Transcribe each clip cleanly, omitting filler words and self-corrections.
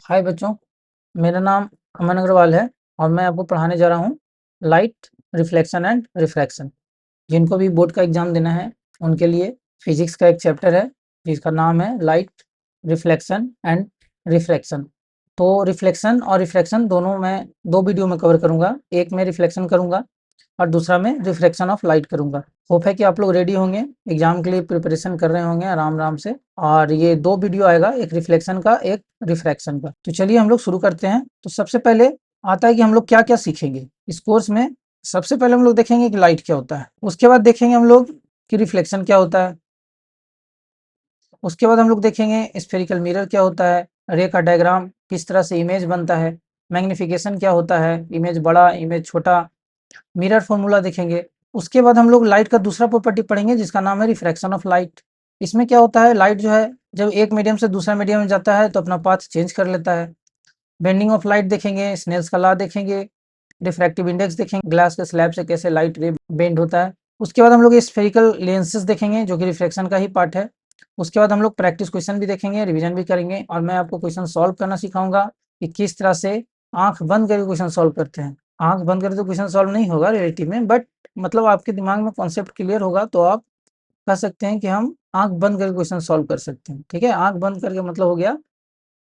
हाय बच्चों, मेरा नाम अमन अग्रवाल है और मैं आपको पढ़ाने जा रहा हूँ लाइट रिफ्लेक्शन एंड रिफ्रैक्शन। जिनको भी बोर्ड का एग्ज़ाम देना है उनके लिए फिजिक्स का एक चैप्टर है जिसका नाम है लाइट रिफ्लेक्शन एंड रिफ्रैक्शन। तो रिफ्लेक्शन और रिफ्रैक्शन दोनों मैं 2 वीडियो में कवर करूँगा। एक में रिफ्लेक्शन करूँगा और दूसरा में रिफ्रैक्शन ऑफ लाइट करूँगा। होप है कि आप लोग रेडी होंगे, एग्ज़ाम के लिए प्रिपरेशन कर रहे होंगे आराम-आराम से। और ये 2 वीडियो आएगा, एक रिफ्लेक्शन का, एक रिफ्रैक्शन का। तो चलिए हम लोग शुरू करते हैं। तो सबसे पहले आता है कि हम लोग क्या-क्या सीखेंगे इस कोर्स में। सबसे पहले हम लोग देखेंगे कि लाइट क्या होता है, उसके बाद देखेंगे हम लोग कि रिफ्लेक्शन क्या होता है, उसके बाद हम लोग देखेंगे स्फेरिकल मिरर क्या होता है, रे का डायग्राम किस तरह से इमेज बनता है, मैग्नीफिकेशन क्या होता है, इमेज बड़ा, इमेज छोटा, मिरर फॉर्मूला देखेंगे। उसके बाद हम लोग लाइट का दूसरा प्रॉपर्टी पढ़ेंगे जिसका नाम है रिफ्रैक्शन ऑफ लाइट। इसमें क्या होता है, लाइट जो है जब एक मीडियम से दूसरा मीडियम में जाता है तो अपना पाथ चेंज कर लेता है। बेंडिंग ऑफ लाइट देखेंगे, स्नेल्स का लॉ देखेंगे, रिफ्रैक्टिव इंडेक्स देखेंगे, ग्लास के स्लैब से कैसे लाइट रे बेंड होता है। उसके बाद हम लोग स्फेरिकल लेंसेज देखेंगे जो कि रिफ्लेक्शन का ही पार्ट है। उसके बाद हम लोग प्रैक्टिस क्वेश्चन भी देखेंगे, रिवीजन भी करेंगे और मैं आपको क्वेश्चन सॉल्व करना सिखाऊंगा कि किस तरह से आंख बंद करके क्वेश्चन सॉल्व करते हैं। आंख बंद करके तो क्वेश्चन सॉल्व नहीं होगा रियलिटी में, बट मतलब आपके दिमाग में कॉन्सेप्ट क्लियर होगा तो आप कह सकते हैं कि हम आंख बंद करके क्वेश्चन सॉल्व कर सकते हैं। ठीक है, आंख बंद करके मतलब हो गया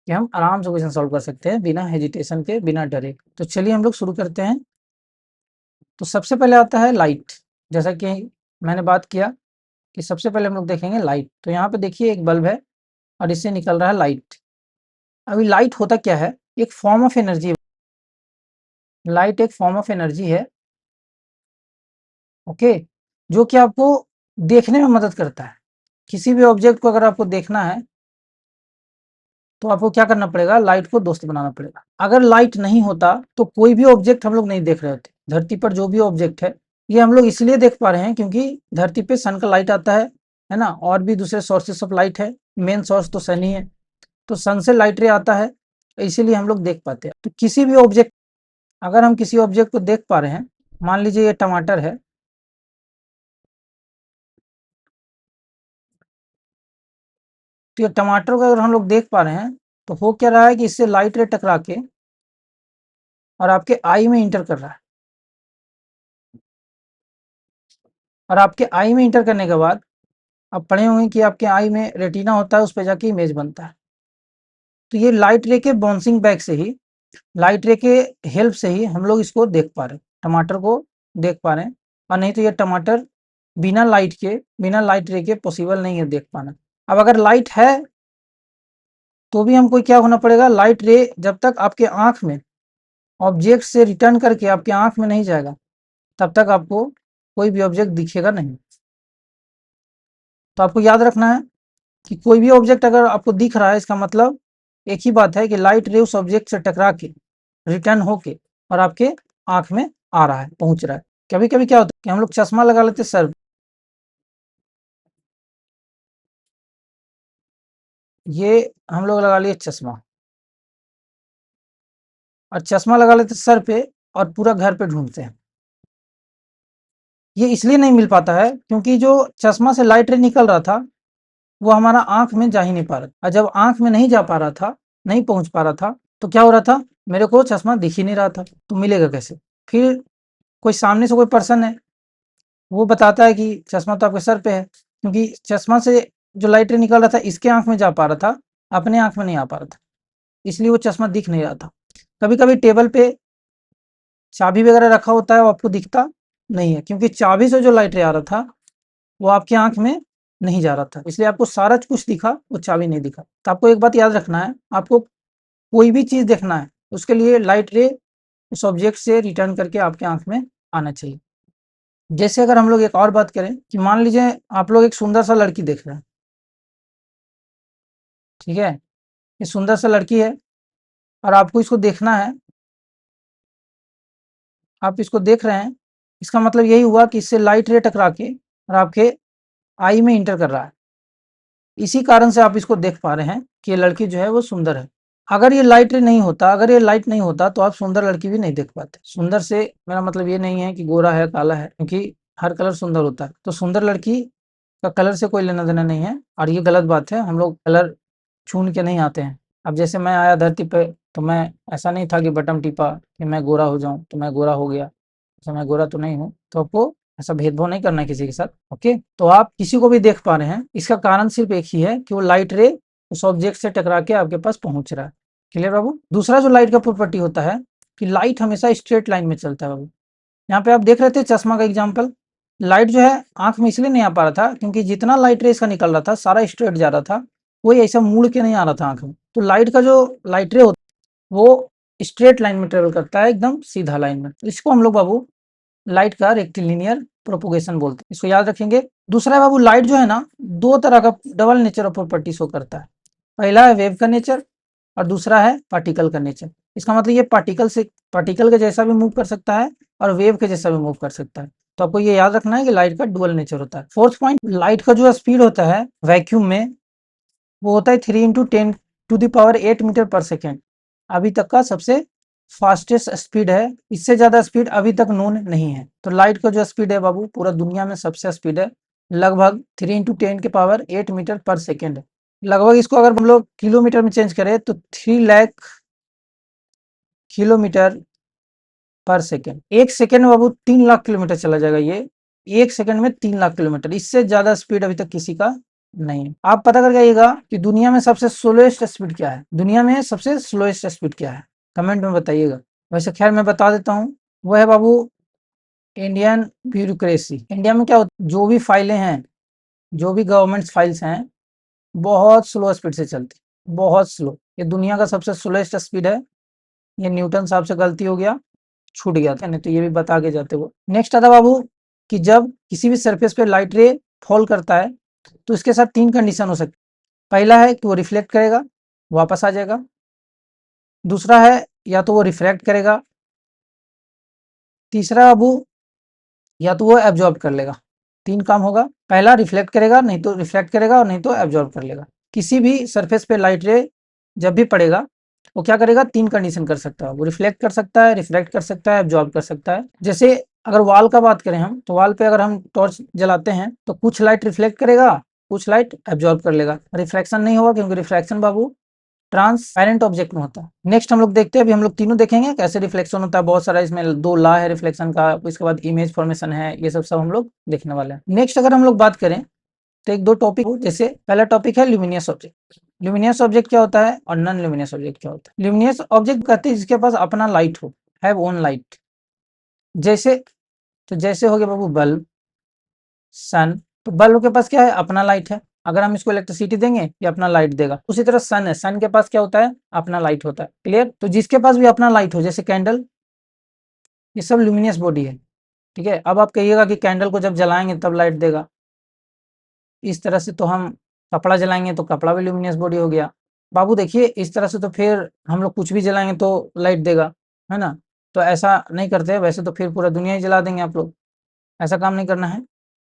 कि हम आराम से क्वेश्चन सॉल्व कर सकते हैं बिना हेजिटेशन के, बिना डरे। तो चलिए हम लोग शुरू करते हैं। तो सबसे पहले आता है लाइट। जैसा कि मैंने बात किया कि सबसे पहले हम लोग देखेंगे लाइट। तो यहाँ पे देखिए एक बल्ब है और इससे निकल रहा है लाइट। अभी लाइट होता क्या है, एक फॉर्म ऑफ एनर्जी। लाइट एक फॉर्म ऑफ एनर्जी है, ओके, जो कि आपको देखने में मदद करता है। किसी भी ऑब्जेक्ट को अगर आपको देखना है तो आपको क्या करना पड़ेगा, लाइट को दोस्त बनाना पड़ेगा। अगर लाइट नहीं होता तो कोई भी ऑब्जेक्ट हम लोग नहीं देख रहे होते। धरती पर जो भी ऑब्जेक्ट है ये हम लोग इसलिए देख पा रहे हैं क्योंकि धरती पे सन का लाइट आता है ना, और भी दूसरे सोर्सेस ऑफ लाइट है। मेन सोर्स तो सन ही है, तो सन से लाइट रे आता है, इसीलिए हम लोग देख पाते हैं। तो किसी भी ऑब्जेक्ट, अगर हम किसी ऑब्जेक्ट को देख पा रहे हैं, मान लीजिए ये टमाटर है, तो ये टमाटर को अगर हम लोग देख पा रहे हैं तो हो क्या रहा है कि इससे लाइट रे टकरा के और आपके आई में इंटर कर रहा है, और आपके आई में इंटर करने के बाद आप पढ़े होंगे कि आपके आई में रेटिना होता है, उस पर जाके इमेज बनता है। तो ये लाइट रे के बाउंसिंग बैक से ही, लाइट रे के हेल्प से ही हम लोग इसको देख पा रहे हैं, टमाटर को देख पा रहे हैं। और नहीं तो ये टमाटर बिना लाइट के, बिना लाइट रे के पॉसिबल नहीं है देख पाना। अब अगर लाइट है तो भी हमको क्या होना पड़ेगा, लाइट रे जब तक आपके आंख में ऑब्जेक्ट से रिटर्न करके आपके आंख में नहीं जाएगा तब तक आपको कोई भी ऑब्जेक्ट दिखेगा नहीं। तो आपको याद रखना है कि कोई भी ऑब्जेक्ट अगर आपको दिख रहा है, इसका मतलब एक ही बात है कि लाइट रे उस ऑब्जेक्ट से टकरा के रिटर्न होके और आपके आंख में आ रहा है, पहुंच रहा है। कभी कभी क्या होता है कि हम लोग चश्मा लगा लेते सर, ये हम लोग लगा लिए चश्मा, और चश्मा लगा लेते सर पे और पूरा घर पे ढूंढते हैं। ये इसलिए नहीं मिल पाता है क्योंकि जो चश्मा से लाइट रे निकल रहा था वो हमारा आंख में जा ही नहीं पा रहा था, और जब आंख में नहीं जा पा रहा था, नहीं पहुंच पा रहा था, तो क्या हो रहा था, मेरे को चश्मा दिख ही नहीं रहा था। तो मिलेगा कैसे? फिर कोई सामने से कोई पर्सन है, वो बताता है कि चश्मा तो आपके सर पे है, क्योंकि चश्मा से जो लाइट रे निकल रहा था इसके आंख में जा पा रहा था, अपने आंख में नहीं आ पा रहा था, इसलिए वो चश्मा दिख नहीं रहा था। कभी कभी टेबल पे चाबी वगैरह रखा होता है और आपको दिखता नहीं है, क्योंकि चाबी से जो लाइट रे आ रहा था वो आपकी आंख में नहीं जा रहा था, इसलिए आपको सारा कुछ दिखा, वो चाबी नहीं दिखा। तो आपको एक बात याद रखना है, आपको कोई भी चीज़ देखना है उसके लिए लाइट रे उस ऑब्जेक्ट से रिटर्न करके आपके आंख में आना चाहिए। जैसे अगर हम लोग एक और बात करें कि मान लीजिए आप लोग एक सुंदर सा लड़की देख रहे हैं, ठीक है, ये सुंदर सा लड़की है और आपको इसको देखना है, आप इसको देख रहे हैं, इसका मतलब यही हुआ कि इससे लाइट रे टकरा के और आपके आई में इंटर कर रहा है। इसी कारण से आप इसको देख पा रहे हैं कि ये लड़की जो है वो सुंदर है। अगर ये लाइट नहीं होता, अगर ये लाइट नहीं होता तो आप सुंदर लड़की भी नहीं देख पाते। सुंदर से मेरा मतलब ये नहीं है कि गोरा है, काला है, क्योंकि हर कलर सुंदर होता है। तो सुंदर लड़की का कलर से कोई लेना देना नहीं है, और ये गलत बात है, हम लोग कलर चुन के नहीं आते हैं। अब जैसे मैं आया धरती पे, तो मैं ऐसा नहीं था कि बटन टिपा कि मैं गोरा हो जाऊँ, तो मैं गोरा हो गया। तो मैं गोरा तो नहीं हूँ, तो आपको ऐसा भेदभाव नहीं करना है किसी के साथ, ओके? तो आप किसी को भी देख पा रहे हैं, इसका कारण सिर्फ एक ही है कि वो लाइट रे उस ऑब्जेक्ट से टकरा के आपके पास पहुँच रहा है। क्लियर बाबू? दूसरा जो लाइट का प्रॉपर्टी होता है कि लाइट हमेशा स्ट्रेट लाइन में चलता है बाबू। यहाँ पे आप देख रहे थे चश्मा का एग्जाम्पल, लाइट जो है आँख में इसलिए नहीं आ पा रहा था क्योंकि जितना लाइट रे इसका निकल रहा था सारा स्ट्रेट जा रहा था, कोई ऐसा मुड़ के नहीं आ रहा था आँख में। तो लाइट का जो लाइट रे होता है वो स्ट्रेट लाइन में ट्रेवल करता है, एकदम सीधा लाइन में। इसको हम लोग बाबू लाइट का रेक्टिलिनियर प्रोपोगेशन बोलते हैं, इसको याद रखेंगे। दूसरा है बाबू, लाइट जो है ना, दो तरह का double nature of property show करता है। पहला है वेव का नेचर और दूसरा है पार्टिकल का नेचर। इसका मतलब ये पार्टिकल के जैसा भी मूव कर सकता है और वेव के जैसा भी मूव कर सकता है। तो आपको ये याद रखना है कि लाइट का डुअल नेचर होता है। फोर्थ पॉइंट, लाइट का जो स्पीड होता है वैक्यूम में, वो होता है 3 × 10⁸ मीटर पर सेकेंड। अभी तक का सबसे फास्टेस्ट स्पीड है, इससे ज्यादा स्पीड अभी तक नोन नहीं है। तो लाइट का जो स्पीड है बाबू पूरा दुनिया में सबसे स्पीड है, लगभग 3 × 10⁸ मीटर पर सेकेंड है। लगभग इसको अगर हम लोग किलोमीटर में चेंज करें तो 3 लाख किलोमीटर पर सेकेंड। एक सेकेंड में बाबू 3 लाख किलोमीटर चला जाएगा ये, एक सेकेंड में 3 लाख किलोमीटर। इससे ज्यादा स्पीड अभी तक किसी का नहीं है। आप पता करके आइएगा कि दुनिया में सबसे स्लोएस्ट स्पीड क्या है, दुनिया में सबसे स्लोएस्ट स्पीड क्या है, कमेंट में बताइएगा। वैसे खैर मैं बता देता हूँ, वो है बाबू इंडियन ब्यूरोक्रेसी। इंडिया में क्या होता है, जो भी फाइलें हैं, जो भी गवर्नमेंट फाइल्स हैं, बहुत स्लो स्पीड से चलती, बहुत स्लो। ये दुनिया का सबसे स्लोएस्ट स्पीड है। ये न्यूटन साहब से गलती हो गया, छूट गया था, नहीं तो ये भी बता के जाते वो। नेक्स्ट आता बाबू कि जब किसी भी सरफेस पे लाइट रे फॉल करता है तो इसके साथ 3 कंडीशन हो सकती है। पहला है कि वो रिफ्लेक्ट करेगा, वापस आ जाएगा। दूसरा है या तो वो रिफ्रैक्ट करेगा। तीसरा बाबू या तो वो एब्जॉर्ब कर लेगा। 3 काम होगा, पहला रिफ्लेक्ट करेगा, नहीं तो रिफ्रैक्ट करेगा और नहीं तो एब्जॉर्ब कर लेगा। किसी भी सरफेस पे लाइट रे जब भी पड़ेगा वो क्या करेगा, 3 कंडीशन कर सकता है, वो रिफ्लेक्ट कर सकता है, रिफ्रैक्ट कर सकता है, एब्जॉर्ब कर सकता है। जैसे अगर वाल का बात करें हम, तो वाल पे अगर हम टॉर्च जलाते हैं तो कुछ लाइट रिफ्लेक्ट करेगा, कुछ लाइट एब्जॉर्ब कर लेगा। रिफ्रैक्शन नहीं होगा क्योंकि रिफ्रैक्शन बाबू ट्रांसपेरेंट ऑब्जेक्ट में होता है। नेक्स्ट हम लोग देखते हैं, अभी हम लोग तीनों देखेंगे कैसे रिफ्लेक्शन होता है। बहुत सारा इसमें 2 लॉ है रिफ्लेक्शन का, इसके बाद इमेज फॉर्मेशन है, ये सब हम लोग देखने वाले हैं। नेक्स्ट अगर हम लोग बात करें तो 1-2 टॉपिक, जैसे पहला टॉपिक है ल्यूमिनियस ऑब्जेक्ट। ल्यूमिनियस ऑब्जेक्ट क्या होता है और नॉन ल्यूमिनियस ऑब्जेक्ट क्या होता है। ल्यूमिनियस ऑब्जेक्ट कहते हैं जिसके पास अपना लाइट हो, हैव ओन लाइट। जैसे तो जैसे हो गया बाबू बल्ब, सन। तो बल्ब के पास क्या है, अपना लाइट है, अगर हम इसको इलेक्ट्रिसिटी देंगे ये अपना लाइट देगा। उसी तरह सन है, सन के पास क्या होता है, अपना लाइट होता है। क्लियर? तो जिसके पास भी अपना लाइट हो, जैसे कैंडल, ये सब ल्यूमिनियस बॉडी है। ठीक है, अब आप कहिएगा कि कैंडल को जब जलाएंगे तब लाइट देगा, इस तरह से तो हम कपड़ा जलाएंगे तो कपड़ा भी ल्यूमिनियस बॉडी हो गया। बाबू देखिए इस तरह से तो फिर हम लोग कुछ भी जलाएंगे तो लाइट देगा, है ना? तो ऐसा नहीं करते, वैसे तो फिर पूरा दुनिया ही जला देंगे आप लोग, ऐसा काम नहीं करना है।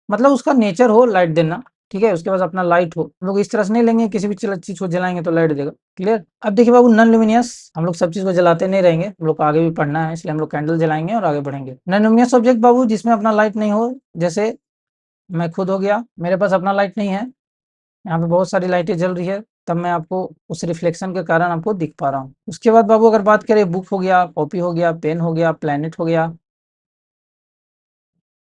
मतलब उसका नेचर हो लाइट देना, ठीक है, उसके पास अपना लाइट हो। हम लोग इस तरह से नहीं लेंगे किसी भी चीज को जलाएंगे तो लाइट देगा। क्लियर? अब देखिए बाबू नॉन ल्यूमिनियस, हम लोग सब चीज को जलाते नहीं रहेंगे, हम लोग को आगे भी पढ़ना है, इसलिए हम लोग कैंडल जलाएंगे और आगे बढ़ेंगे। नॉन ल्यूमिनियस ऑब्जेक्ट बाबू जिसमें अपना लाइट नहीं हो, जैसे मैं खुद हो गया, मेरे पास अपना लाइट नहीं है, यहाँ पे बहुत सारी लाइटें जल रही है, तब मैं आपको उस रिफ्लेक्शन के कारण आपको दिख पा रहा हूँ। उसके बाद बाबू अगर बात करें, बुक हो गया, कॉपी हो गया, पेन हो गया, प्लेनेट हो गया,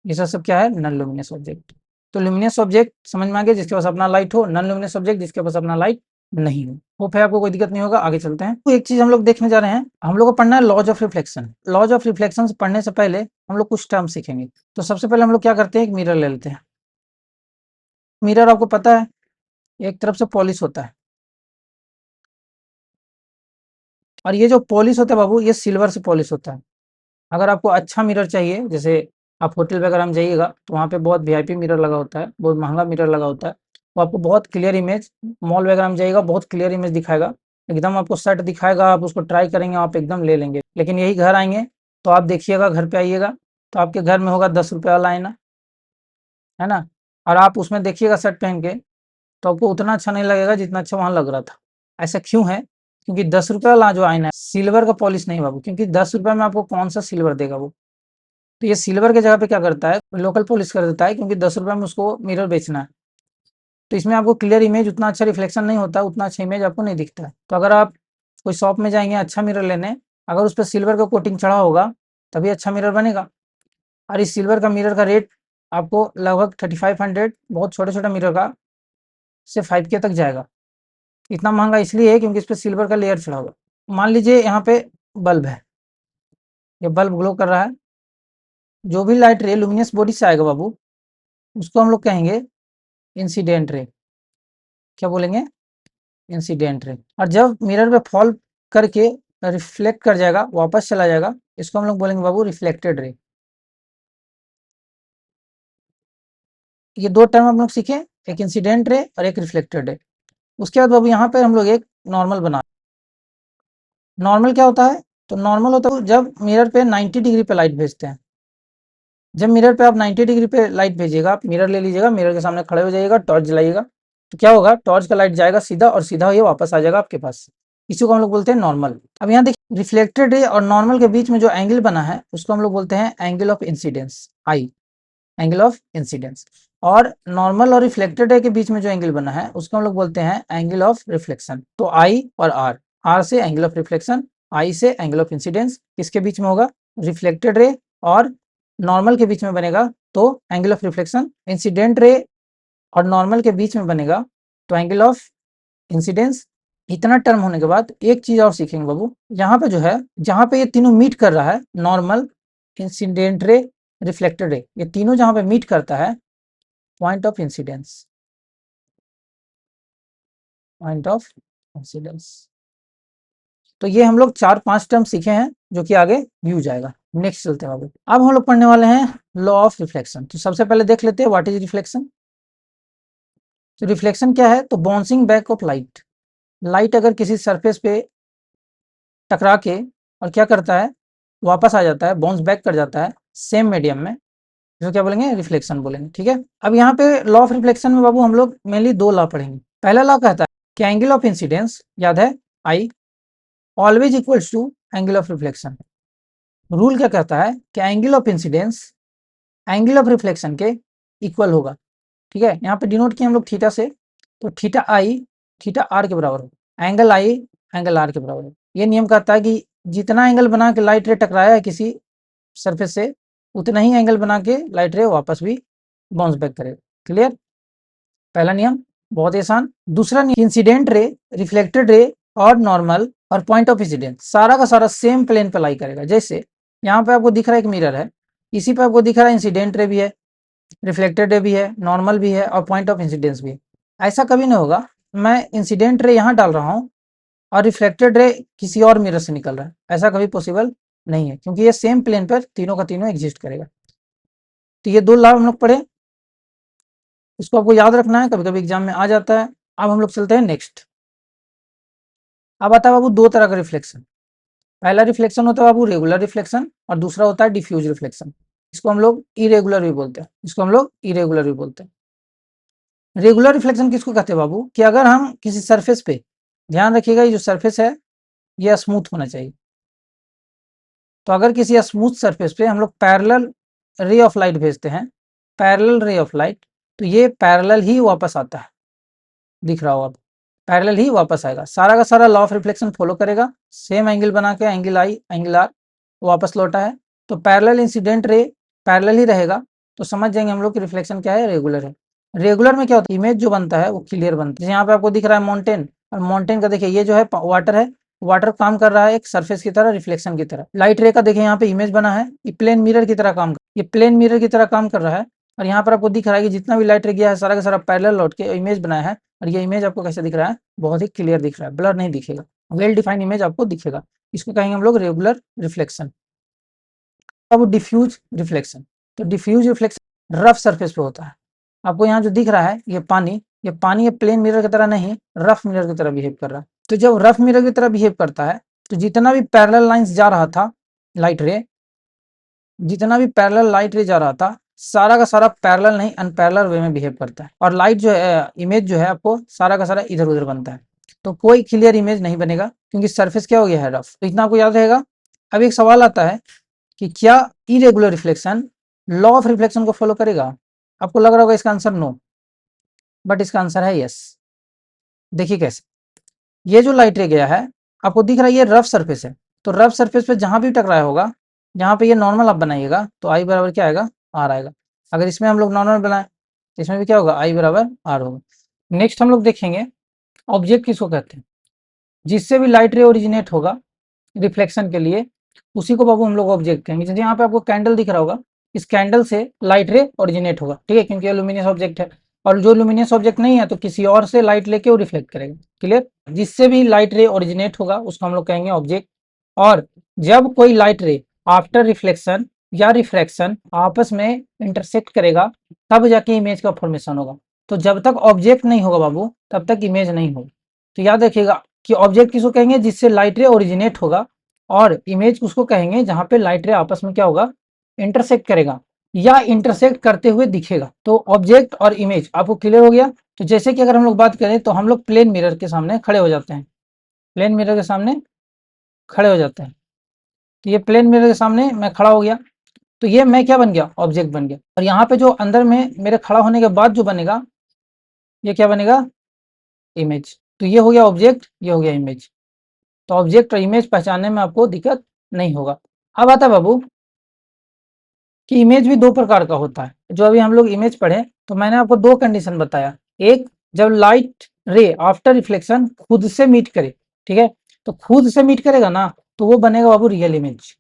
ये सब क्या है, नॉन ल्यूमिनस ऑब्जेक्ट। तो ल्यूमिनस ऑब्जेक्ट समझ में आ गया, जिसके पास अपना लाइट हो। नॉन ल्यूमिनस ऑब्जेक्ट जिसके पास अपना लाइट नहीं हो। होप है आपको कोई दिक्कत नहीं होगा। आगे चलते हैं, तो एक चीज हम लोग देखने जा रहे हैं, हम लोग को पढ़ना है laws of reflection. Laws of reflection पढ़ने से पहले हम लोग कुछ टर्म सीखेंगे। तो सबसे पहले हम लोग क्या करते हैं, एक मिरर ले लेते हैं। मिरर आपको पता है एक तरफ से पॉलिश होता है, और ये जो पॉलिश होता है बाबू ये सिल्वर से पॉलिश होता है। अगर आपको अच्छा मिरर चाहिए, जैसे आप होटल वगैरह में जाइएगा तो वहाँ पे बहुत वीआईपी मिरर लगा होता है, बहुत महंगा मिरर लगा होता है, वो आपको बहुत क्लियर इमेज, मॉल वगैरह में जाइएगा बहुत क्लियर इमेज दिखाएगा, एकदम आपको सेट दिखाएगा, आप उसको ट्राई करेंगे आप एकदम ले लेंगे। लेकिन यही घर आएंगे तो आप देखिएगा, घर पे आइएगा तो आपके घर में होगा 10 रुपये वाला आईना, है ना, और आप उसमें देखिएगा शर्ट पहन के तो आपको उतना अच्छा नहीं लगेगा जितना अच्छा वहाँ लग रहा था। ऐसा क्यों है? क्योंकि 10 रुपये वाला जो आईना है सिल्वर का पॉलिश नहीं बाबू, क्योंकि 10 रुपये में आपको कौन सा सिल्वर देगा वो। तो ये सिल्वर के जगह पे क्या करता है, लोकल पॉलिश कर देता है, क्योंकि 10 रुपये में उसको मिरर बेचना है। तो इसमें आपको क्लियर इमेज, उतना अच्छा रिफ्लेक्शन नहीं होता, उतना अच्छा इमेज आपको नहीं दिखता है। तो अगर आप कोई शॉप में जाएंगे अच्छा मिरर लेने, अगर उस पर सिल्वर का कोटिंग चढ़ा होगा तभी अच्छा मिरर बनेगा। और इस सिल्वर का मिरर का रेट आपको लगभग 3500 बहुत छोटे छोटे मिरर का से 5K तक जाएगा। इतना महंगा इसलिए है क्योंकि इस पर सिल्वर का लेयर चढ़ा हुआ। मान लीजिए यहाँ पे बल्ब है, ये बल्ब ग्लो कर रहा है, जो भी लाइट रे लुमिनस बॉडी से आएगा बाबू उसको हम लोग कहेंगे इंसिडेंट रे। क्या बोलेंगे? Incident ray. और जब मिरर पे फॉल करके रिफ्लेक्ट कर जाएगा, वापस चला जाएगा, इसको हम लोग बोलेंगे बाबू रिफ्लेक्टेड रे। ये दो टर्म हम लोग सीखे, एक इंसिडेंट रे और एक रिफ्लेक्टेड रे। उसके बाद बाबू यहाँ पे हम लोग एक नॉर्मल बना। नॉर्मल क्या होता है? तो नॉर्मल होता है जब मिरर पे 90 डिग्री पे लाइट भेजते हैं। जब मिरर पे आप 90 डिग्री पे लाइट भेजिएगा, आप मिरर ले लीजिएगा, मिरर के सामने खड़े हो जाइएगा, टॉर्च जलाइएगा, तो क्या होगा? टॉर्च का लाइट जाएगा सीधा और सीधा ये वापस आ जाएगा आपके पास। इसी को हम लोग बोलते हैं नॉर्मल। अब यहाँ देखिए रिफ्लेक्टेड रे और नॉर्मल के बीच में जो एंगल बना है उसको हम लोग बोलते हैं angle of incidence, I, angle of incidence. और नॉर्मल और रिफ्लेक्टेड रे के बीच में जो एंगल बना है उसको हम लोग बोलते हैं एंगल ऑफ रिफ्लेक्शन। तो आई और आर, आर से एंगल ऑफ रिफ्लेक्शन, आई से एंगल ऑफ इंसिडेंस, किसके बीच में होगा? रिफ्लेक्टेड रे और नॉर्मल के बीच में बनेगा तो angle of reflection. Incident ray और नॉर्मल के बीच में बनेगा तो एंगल ऑफ इंसिडेंस। इतना टर्म होने के बाद एक चीज और सीखेंगे बाबू, यहाँ पे जो है, जहाँ पे ये तीनों मीट कर रहा है, normal, incident ray, reflected ray, ये तीनों जहाँ पे मीट करता है, point of incidence, point of incidence. तो ये हम लोग 4-5 टर्म सीखे हैं जो कि आगे यूज आएगा। नेक्स्ट चलते हैं बाबू, अब हम लोग पढ़ने वाले हैं लॉ ऑफ रिफ्लेक्शन। तो सबसे पहले देख लेते हैं व्हाट इज रिफ्लेक्शन। तो रिफ्लेक्शन क्या है? तो bouncing back of light. Light अगर किसी सरफेस पे टकरा के और क्या करता है, वापस आ जाता है, बाउंस बैक कर जाता है सेम मीडियम में, इसको क्या बोलेंगे? रिफ्लेक्शन बोलेंगे। ठीक है, अब यहाँ पे लॉ ऑफ रिफ्लेक्शन में बाबू हम लोग मेनली दो लॉ पढ़ेंगे। पहला लॉ कहता है कि एंगल ऑफ इंसिडेंस, याद है, i, always equals to angle of reflection. Rule क्या कहता है कि angle of incidence angle of reflection के इक्वल होगा। ठीक है, यहाँ पे डिनोट किया हम लोग थीटा से, तो थीटा आई थीटा आर के बराबर हो, एंगल आई एंगल आर के बराबर हो। ये नियम कहता है कि जितना एंगल बना के लाइट रे टकराया है किसी सरफेस से, उतना ही एंगल बना के लाइट रे वापस भी बाउंस बैक करेगा। क्लियर? पहला नियम बहुत ही आसान। दूसरा नियम, इंसिडेंट रे, रिफ्लेक्टेड रे और नॉर्मल और पॉइंट ऑफ इंसिडेंस सारा का सारा सेम प्लेन पे लाई करेगा। जैसे यहाँ पे आपको दिख रहा है एक मिरर है, इसी पे आपको दिख रहा है इंसिडेंट रे भी है, रिफ्लेक्टेड रे भी है, नॉर्मल भी है और पॉइंट ऑफ इंसिडेंस भी है। ऐसा कभी नहीं होगा मैं इंसिडेंट रे यहाँ डाल रहा हूँ और रिफ्लेक्टेड रे किसी और मिरर से निकल रहा है, ऐसा कभी पॉसिबल नहीं है, क्योंकि ये सेम प्लेन पर तीनों का तीनों एग्जिस्ट करेगा। तो ये दो लॉ हम लोग पढ़े, इसको आपको याद रखना है, कभी कभी एग्जाम में आ जाता है। अब हम लोग चलते हैं नेक्स्ट। अब आता है बाबू दो तरह का रिफ्लेक्शन। पहला रिफ्लेक्शन होता है बाबू रेगुलर रिफ्लेक्शन और दूसरा होता है डिफ्यूज रिफ्लेक्शन। इसको हम लोग इरेगुलर भी बोलते हैं, इसको हम लोग इरेगुलर भी बोलते हैं। रेगुलर रिफ्लेक्शन किसको कहते हैं बाबू? कि अगर हम किसी सरफेस पे, ध्यान रखिएगा ये जो सरफेस है ये स्मूथ होना चाहिए, तो अगर किसी स्मूथ सरफेस पे हम लोग पैरेलल रे ऑफ लाइट भेजते हैं, पैरेलल रे ऑफ लाइट, तो ये पैरेलल ही वापस आता है, दिख रहा हो अब, पैरेलल ही वापस आएगा, सारा का सारा लॉ ऑफ रिफ्लेक्शन फॉलो करेगा, सेम एंगल बना के, एंगल आई एंगल आर, वापस लौटा है, तो पैरेलल इंसिडेंट रे पैरेलल ही रहेगा, तो समझ जाएंगे हम लोग कि रिफ्लेक्शन क्या है, रेगुलर है। रेगुलर में क्या होता है, इमेज जो बनता है वो क्लियर बनता है। जैसे यहाँ पे आपको दिख रहा है माउंटेन, और माउंटेन का देखिए ये जो है वाटर है, वाटर काम कर रहा है एक सरफेस की तरह, रिफ्लेक्शन की तरह। लाइट रे का देखिए यहाँ पे इमेज बना है, ये प्लेन मिरर की तरह काम, ये प्लेन मिरर की तरह काम कर रहा है। और यहाँ पर आपको दिख रहा है कि जितना भी लाइट रे गया है सारा का सारा पैरेलल लौट के इमेज बनाया है, और ये इमेज आपको कैसे दिख रहा है, बहुत ही क्लियर दिख रहा है, ब्लर नहीं दिखेगा, वेल डिफाइंड इमेज आपको दिखेगा। इसको कहेंगे हम लोग रेगुलर रिफ्लेक्शन। अब डिफ्यूज रिफ्लेक्शन, तो डिफ्यूज रिफ्लेक्शन रफ सरफेस पे होता है। आपको यहाँ जो दिख रहा है ये पानी ये प्लेन मिरर की तरह नहीं, रफ मिरर की तरह बिहेव कर रहा है। तो जब रफ मिरर की तरह बिहेव करता है तो जितना भी पैरेलल लाइंस जा रहा था लाइट रे, जितना भी पैरेलल लाइट रे जा रहा था, सारा का सारा पैरेलल नहीं अनपैरेलल वे में बिहेव करता है, और लाइट जो है, इमेज जो है आपको सारा का सारा इधर उधर बनता है, तो कोई क्लियर इमेज नहीं बनेगा क्योंकि सरफेस क्या हो गया है, रफ। तो इतना आपको याद रहेगा। अब एक सवाल आता है कि क्या irregular reflection law of reflection को फॉलो करेगा? आपको लग रहा होगा इसका आंसर नो, बट इसका आंसर है यस। देखिए कैसे, ये जो लाइट रे गया है आपको दिख रहा है ये रफ सरफेस है, तो रफ सरफेस पे जहाँ भी टकराया होगा, जहाँ पे ये नॉर्मल आप बनाइएगा तो आई बराबर क्या आएगा, आर आएगा। अगर इसमें हम लोग नॉर्मल बनाए तो इसमें भी क्या होगा, आई बराबर आर होगा। नेक्स्ट हम लोग देखेंगे ऑब्जेक्ट किसको कहते हैं, जिससे भी लाइट रे ओरिजिनेट होगा रिफ्लेक्शन के लिए, उसी को बाबू हम लोग ऑब्जेक्ट कहेंगे। जैसे यहाँ पे आपको कैंडल दिख रहा होगा, इस कैंडल से लाइट रे ओरिजिनेट होगा, ठीक है, क्योंकि ये लुमिनियस ऑब्जेक्ट है। और जो लुमिनियस ऑब्जेक्ट नहीं है तो किसी और से लाइट लेके वो रिफ्लेक्ट करेगा। क्लियर, जिससे भी लाइट रे ओरिजिनेट होगा उसको हम लोग कहेंगे ऑब्जेक्ट। और जब कोई लाइट रे आफ्टर रिफ्लेक्शन या रिफ्रैक्शन आपस में इंटरसेक्ट करेगा तब जाके इमेज का फॉर्मेशन होगा। तो जब तक ऑब्जेक्ट नहीं होगा बाबू तब तक इमेज नहीं होगी। तो याद रखिएगा कि ऑब्जेक्ट किसको कहेंगे, जिससे लाइट रे ओरिजिनेट होगा, और इमेज उसको कहेंगे जहां पे लाइट रे आपस में क्या होगा, इंटरसेक्ट करेगा या इंटरसेक्ट करते हुए दिखेगा। तो ऑब्जेक्ट और इमेज आपको क्लियर हो गया। तो जैसे कि अगर हम लोग बात करें तो हम लोग प्लेन मिरर के सामने खड़े हो जाते हैं, प्लेन मिरर के सामने खड़े हो जाते हैं। तो ये प्लेन मिरर के सामने मैं खड़ा हो गया, तो ये मैं क्या बन गया, ऑब्जेक्ट बन गया। और यहाँ पे जो अंदर में मेरे खड़ा होने के बाद जो बनेगा, ये क्या बनेगा, इमेज। तो ये हो गया ऑब्जेक्ट, ये हो गया इमेज। तो ऑब्जेक्ट और इमेज पहचानने में आपको दिक्कत नहीं होगा। अब आता है बाबू कि इमेज भी दो प्रकार का होता है। जो अभी हम लोग इमेज पढ़े तो मैंने आपको दो कंडीशन बताया, एक जब लाइट रे आफ्टर रिफ्लेक्शन खुद से मीट करे, ठीक है, तो खुद से मीट करेगा ना तो वो बनेगा बाबू रियल इमेज।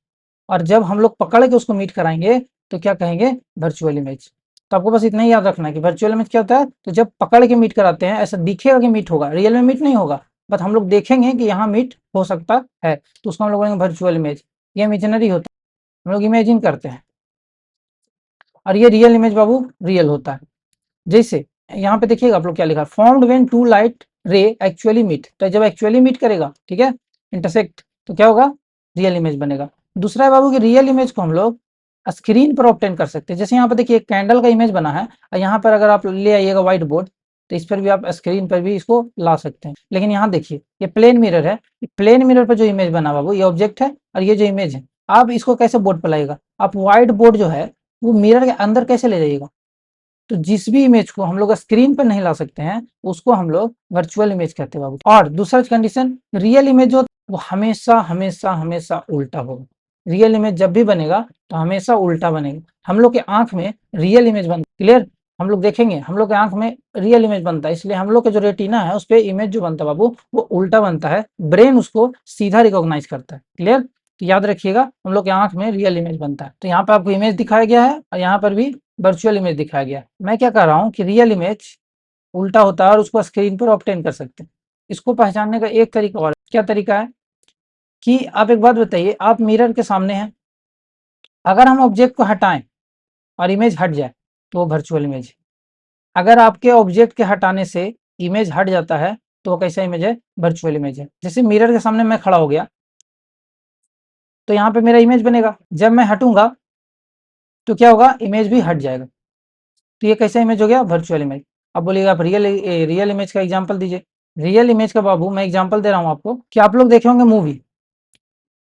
और जब हम लोग पकड़ के उसको मीट कराएंगे तो क्या कहेंगे, वर्चुअल इमेज। तो आपको बस इतना ही याद रखना है कि वर्चुअल इमेज क्या होता है, तो जब पकड़ के मीट कराते हैं ऐसा दिखेगा कि मीट होगा, रियल में मीट नहीं होगा, बट हम लोग देखेंगे कि यहाँ मीट हो सकता है, तो उसको हम लोग बोलेंगे वर्चुअल इमेज। ये इमेजिनरी होता है, हम लोग इमेजिन करते हैं। और ये रियल इमेज बाबू रियल होता है। जैसे यहाँ पे देखिएगा आप लोग क्या लिखा है, formed when two light ray actually meet. तो जब एक्चुअली मीट करेगा, ठीक है, इंटरसेक्ट, तो क्या होगा, रियल इमेज बनेगा। दूसरा है बाबू कि रियल इमेज को हम लोग स्क्रीन पर ऑब्टेन कर सकते हैं। जैसे यहाँ पे देखिए कैंडल का इमेज बना है, और यहाँ पर अगर आप ले आइएगा व्हाइट बोर्ड तो इस पर भी आप स्क्रीन पर भी इसको ला सकते हैं। लेकिन यहाँ देखिए ये प्लेन मिरर है, प्लेन मिरर पर जो इमेज बना बाबू ये ऑब्जेक्ट है, और ये जो इमेज है आप इसको कैसे बोर्ड पर लाइएगा, आप व्हाइट बोर्ड जो है वो मिरर के अंदर कैसे ले जाइएगा। तो जिस भी इमेज को हम लोग स्क्रीन पर नहीं ला सकते हैं उसको हम लोग वर्चुअल इमेज कहते हैं बाबू। और दूसरा कंडीशन, रियल इमेज जो वो हमेशा हमेशा हमेशा उल्टा होगा। रियल इमेज जब भी बनेगा तो हमेशा उल्टा बनेगा। हम लोग के आंख में रियल इमेज बनता है, क्लियर, हम लोग देखेंगे हम लोग के आंख में रियल इमेज बनता है, इसलिए हम लोग का जो रेटिना है उस पर इमेज जो बनता है बाबू वो उल्टा बनता है, ब्रेन उसको सीधा रिकॉग्नाइज करता है। क्लियर, तो याद रखिएगा हम लोग के आंख में रियल इमेज बनता है। तो यहाँ पे आपको इमेज दिखाया गया है और यहाँ पर भी वर्चुअल इमेज दिखाया गया। मैं क्या कर रहा हूँ कि रियल इमेज उल्टा होता है और उसको स्क्रीन पर ऑब्टेन कर सकते हैं। इसको पहचानने का एक तरीका और, क्या तरीका है कि आप एक बात बताइए, आप मिरर के सामने हैं, अगर हम ऑब्जेक्ट को हटाएं और इमेज हट जाए तो वो वर्चुअल इमेज है। अगर आपके ऑब्जेक्ट के हटाने से इमेज हट जाता है तो वो कैसा इमेज है, वर्चुअल इमेज है। जैसे मिरर के सामने मैं खड़ा हो गया तो यहाँ पे मेरा इमेज बनेगा, जब मैं हटूंगा तो क्या होगा, इमेज भी हट जाएगा। तो ये कैसा इमेज हो गया, वर्चुअल इमेज। अब बोलिएगा आप रियल इमेज का एग्जांपल दीजिए। रियल इमेज का बाबू मैं एग्जांपल दे रहा हूँ आपको कि आप लोग देखे होंगे मूवी,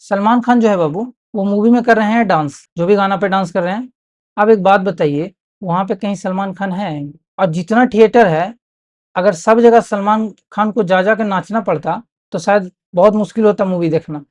सलमान खान जो है बाबू वो मूवी में कर रहे हैं डांस, जो भी गाना पे डांस कर रहे हैं। अब एक बात बताइए, वहां पे कहीं सलमान खान है, और जितना थिएटर है अगर सब जगह सलमान खान को जा जा कर नाचना पड़ता तो शायद बहुत मुश्किल होता मूवी देखना।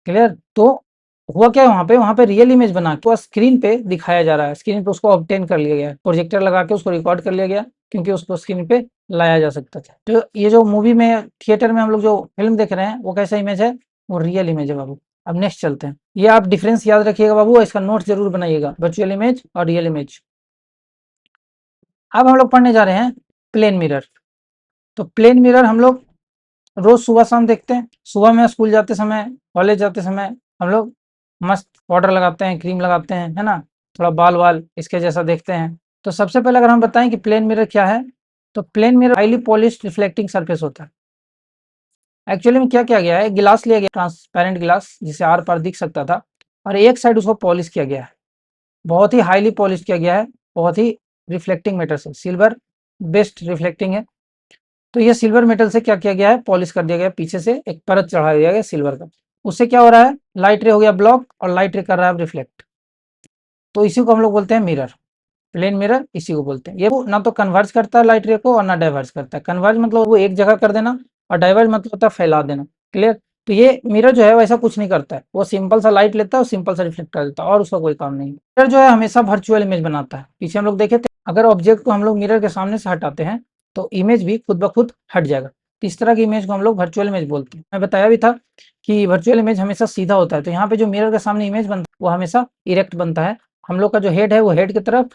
क्लियर, तो हुआ क्या वहाँ पे रियल इमेज बना के स्क्रीन पे दिखाया जा रहा है, स्क्रीन पे उसको ऑब्टेन कर लिया गया, प्रोजेक्टर लगा के उसको रिकॉर्ड कर लिया गया क्योंकि उसको स्क्रीन पे लाया जा सकता था। तो ये जो मूवी में थिएटर में हम लोग जो फिल्म देख रहे हैं वो कैसा इमेज है, वो रियल इमेज है बाबू। अब नेक्स्ट चलते हैं, ये आप डिफरेंस याद रखिएगा बाबू, इसका नोट जरूर बनाइएगा, वर्चुअल इमेज और रियल इमेज। अब हम लोग पढ़ने जा रहे हैं प्लेन मिरर। तो प्लेन मिरर हम लोग रोज सुबह शाम देखते हैं। सुबह में स्कूल जाते समय, कॉलेज जाते समय हम लोग मस्त पाउडर लगाते हैं, क्रीम लगाते हैं, है ना, थोड़ा बाल वाल इसके जैसा देखते हैं। तो सबसे पहले अगर हम बताएं कि प्लेन मिरर क्या है, तो plane mirror highly polished reflecting surface होता है। एक्चुअली में क्या किया गया है, गिलास लिया गया, ट्रांसपेरेंट गिलास जिसे आर पार दिख सकता था, और एक साइड उसको पॉलिश किया गया है, बहुत ही हाईली पॉलिश किया गया है, बहुत ही रिफ्लेक्टिंग मेटल से, सिल्वर बेस्ड रिफ्लेक्टिंग है। तो ये सिल्वर मेटल से क्या किया गया है, पॉलिश कर दिया गया, पीछे से एक परत चढ़ा दिया गया सिल्वर का। उससे क्या हो रहा है, लाइट रे हो गया ब्लॉक और लाइट रे कर रहा है रिफ्लेक्ट। तो इसी को हम लोग बोलते हैं मिरर, प्लेन मिरर इसी को बोलते हैं। ये ना तो कन्वर्ज करता है लाइट रे को और ना डाइवर्ज करता है। कन्वर्ज मतलब वो एक जगह कर देना और डाइवर्ज मतलब होता है फैला देना। क्लियर, तो ये मिरर जो है वैसा कुछ नहीं करता है, वो सिंपल सा लाइट लेता है और सिंपल सा रिफ्लेक्ट कर देता है और उसका कोई काम नहीं है। मिरर जो है हमेशा वर्चुअल इमेज बनाता है। पीछे हम लोग देखे थे, अगर ऑब्जेक्ट को हम लोग मिरर के सामने से हटाते हैं तो इमेज भी खुद ब खुद हट जाएगा। तो इस तरह की इमेज को हम लोग वर्चुअल इमेज बोलते हैं। मैं बताया भी था कि वर्चुअल इमेज हमेशा सीधा होता है, तो यहाँ पे जो मिरर के सामने इमेज बनता है वो हमेशा इरेक्ट बनता है। हम लोग का जो हेड है वो हेड की तरफ,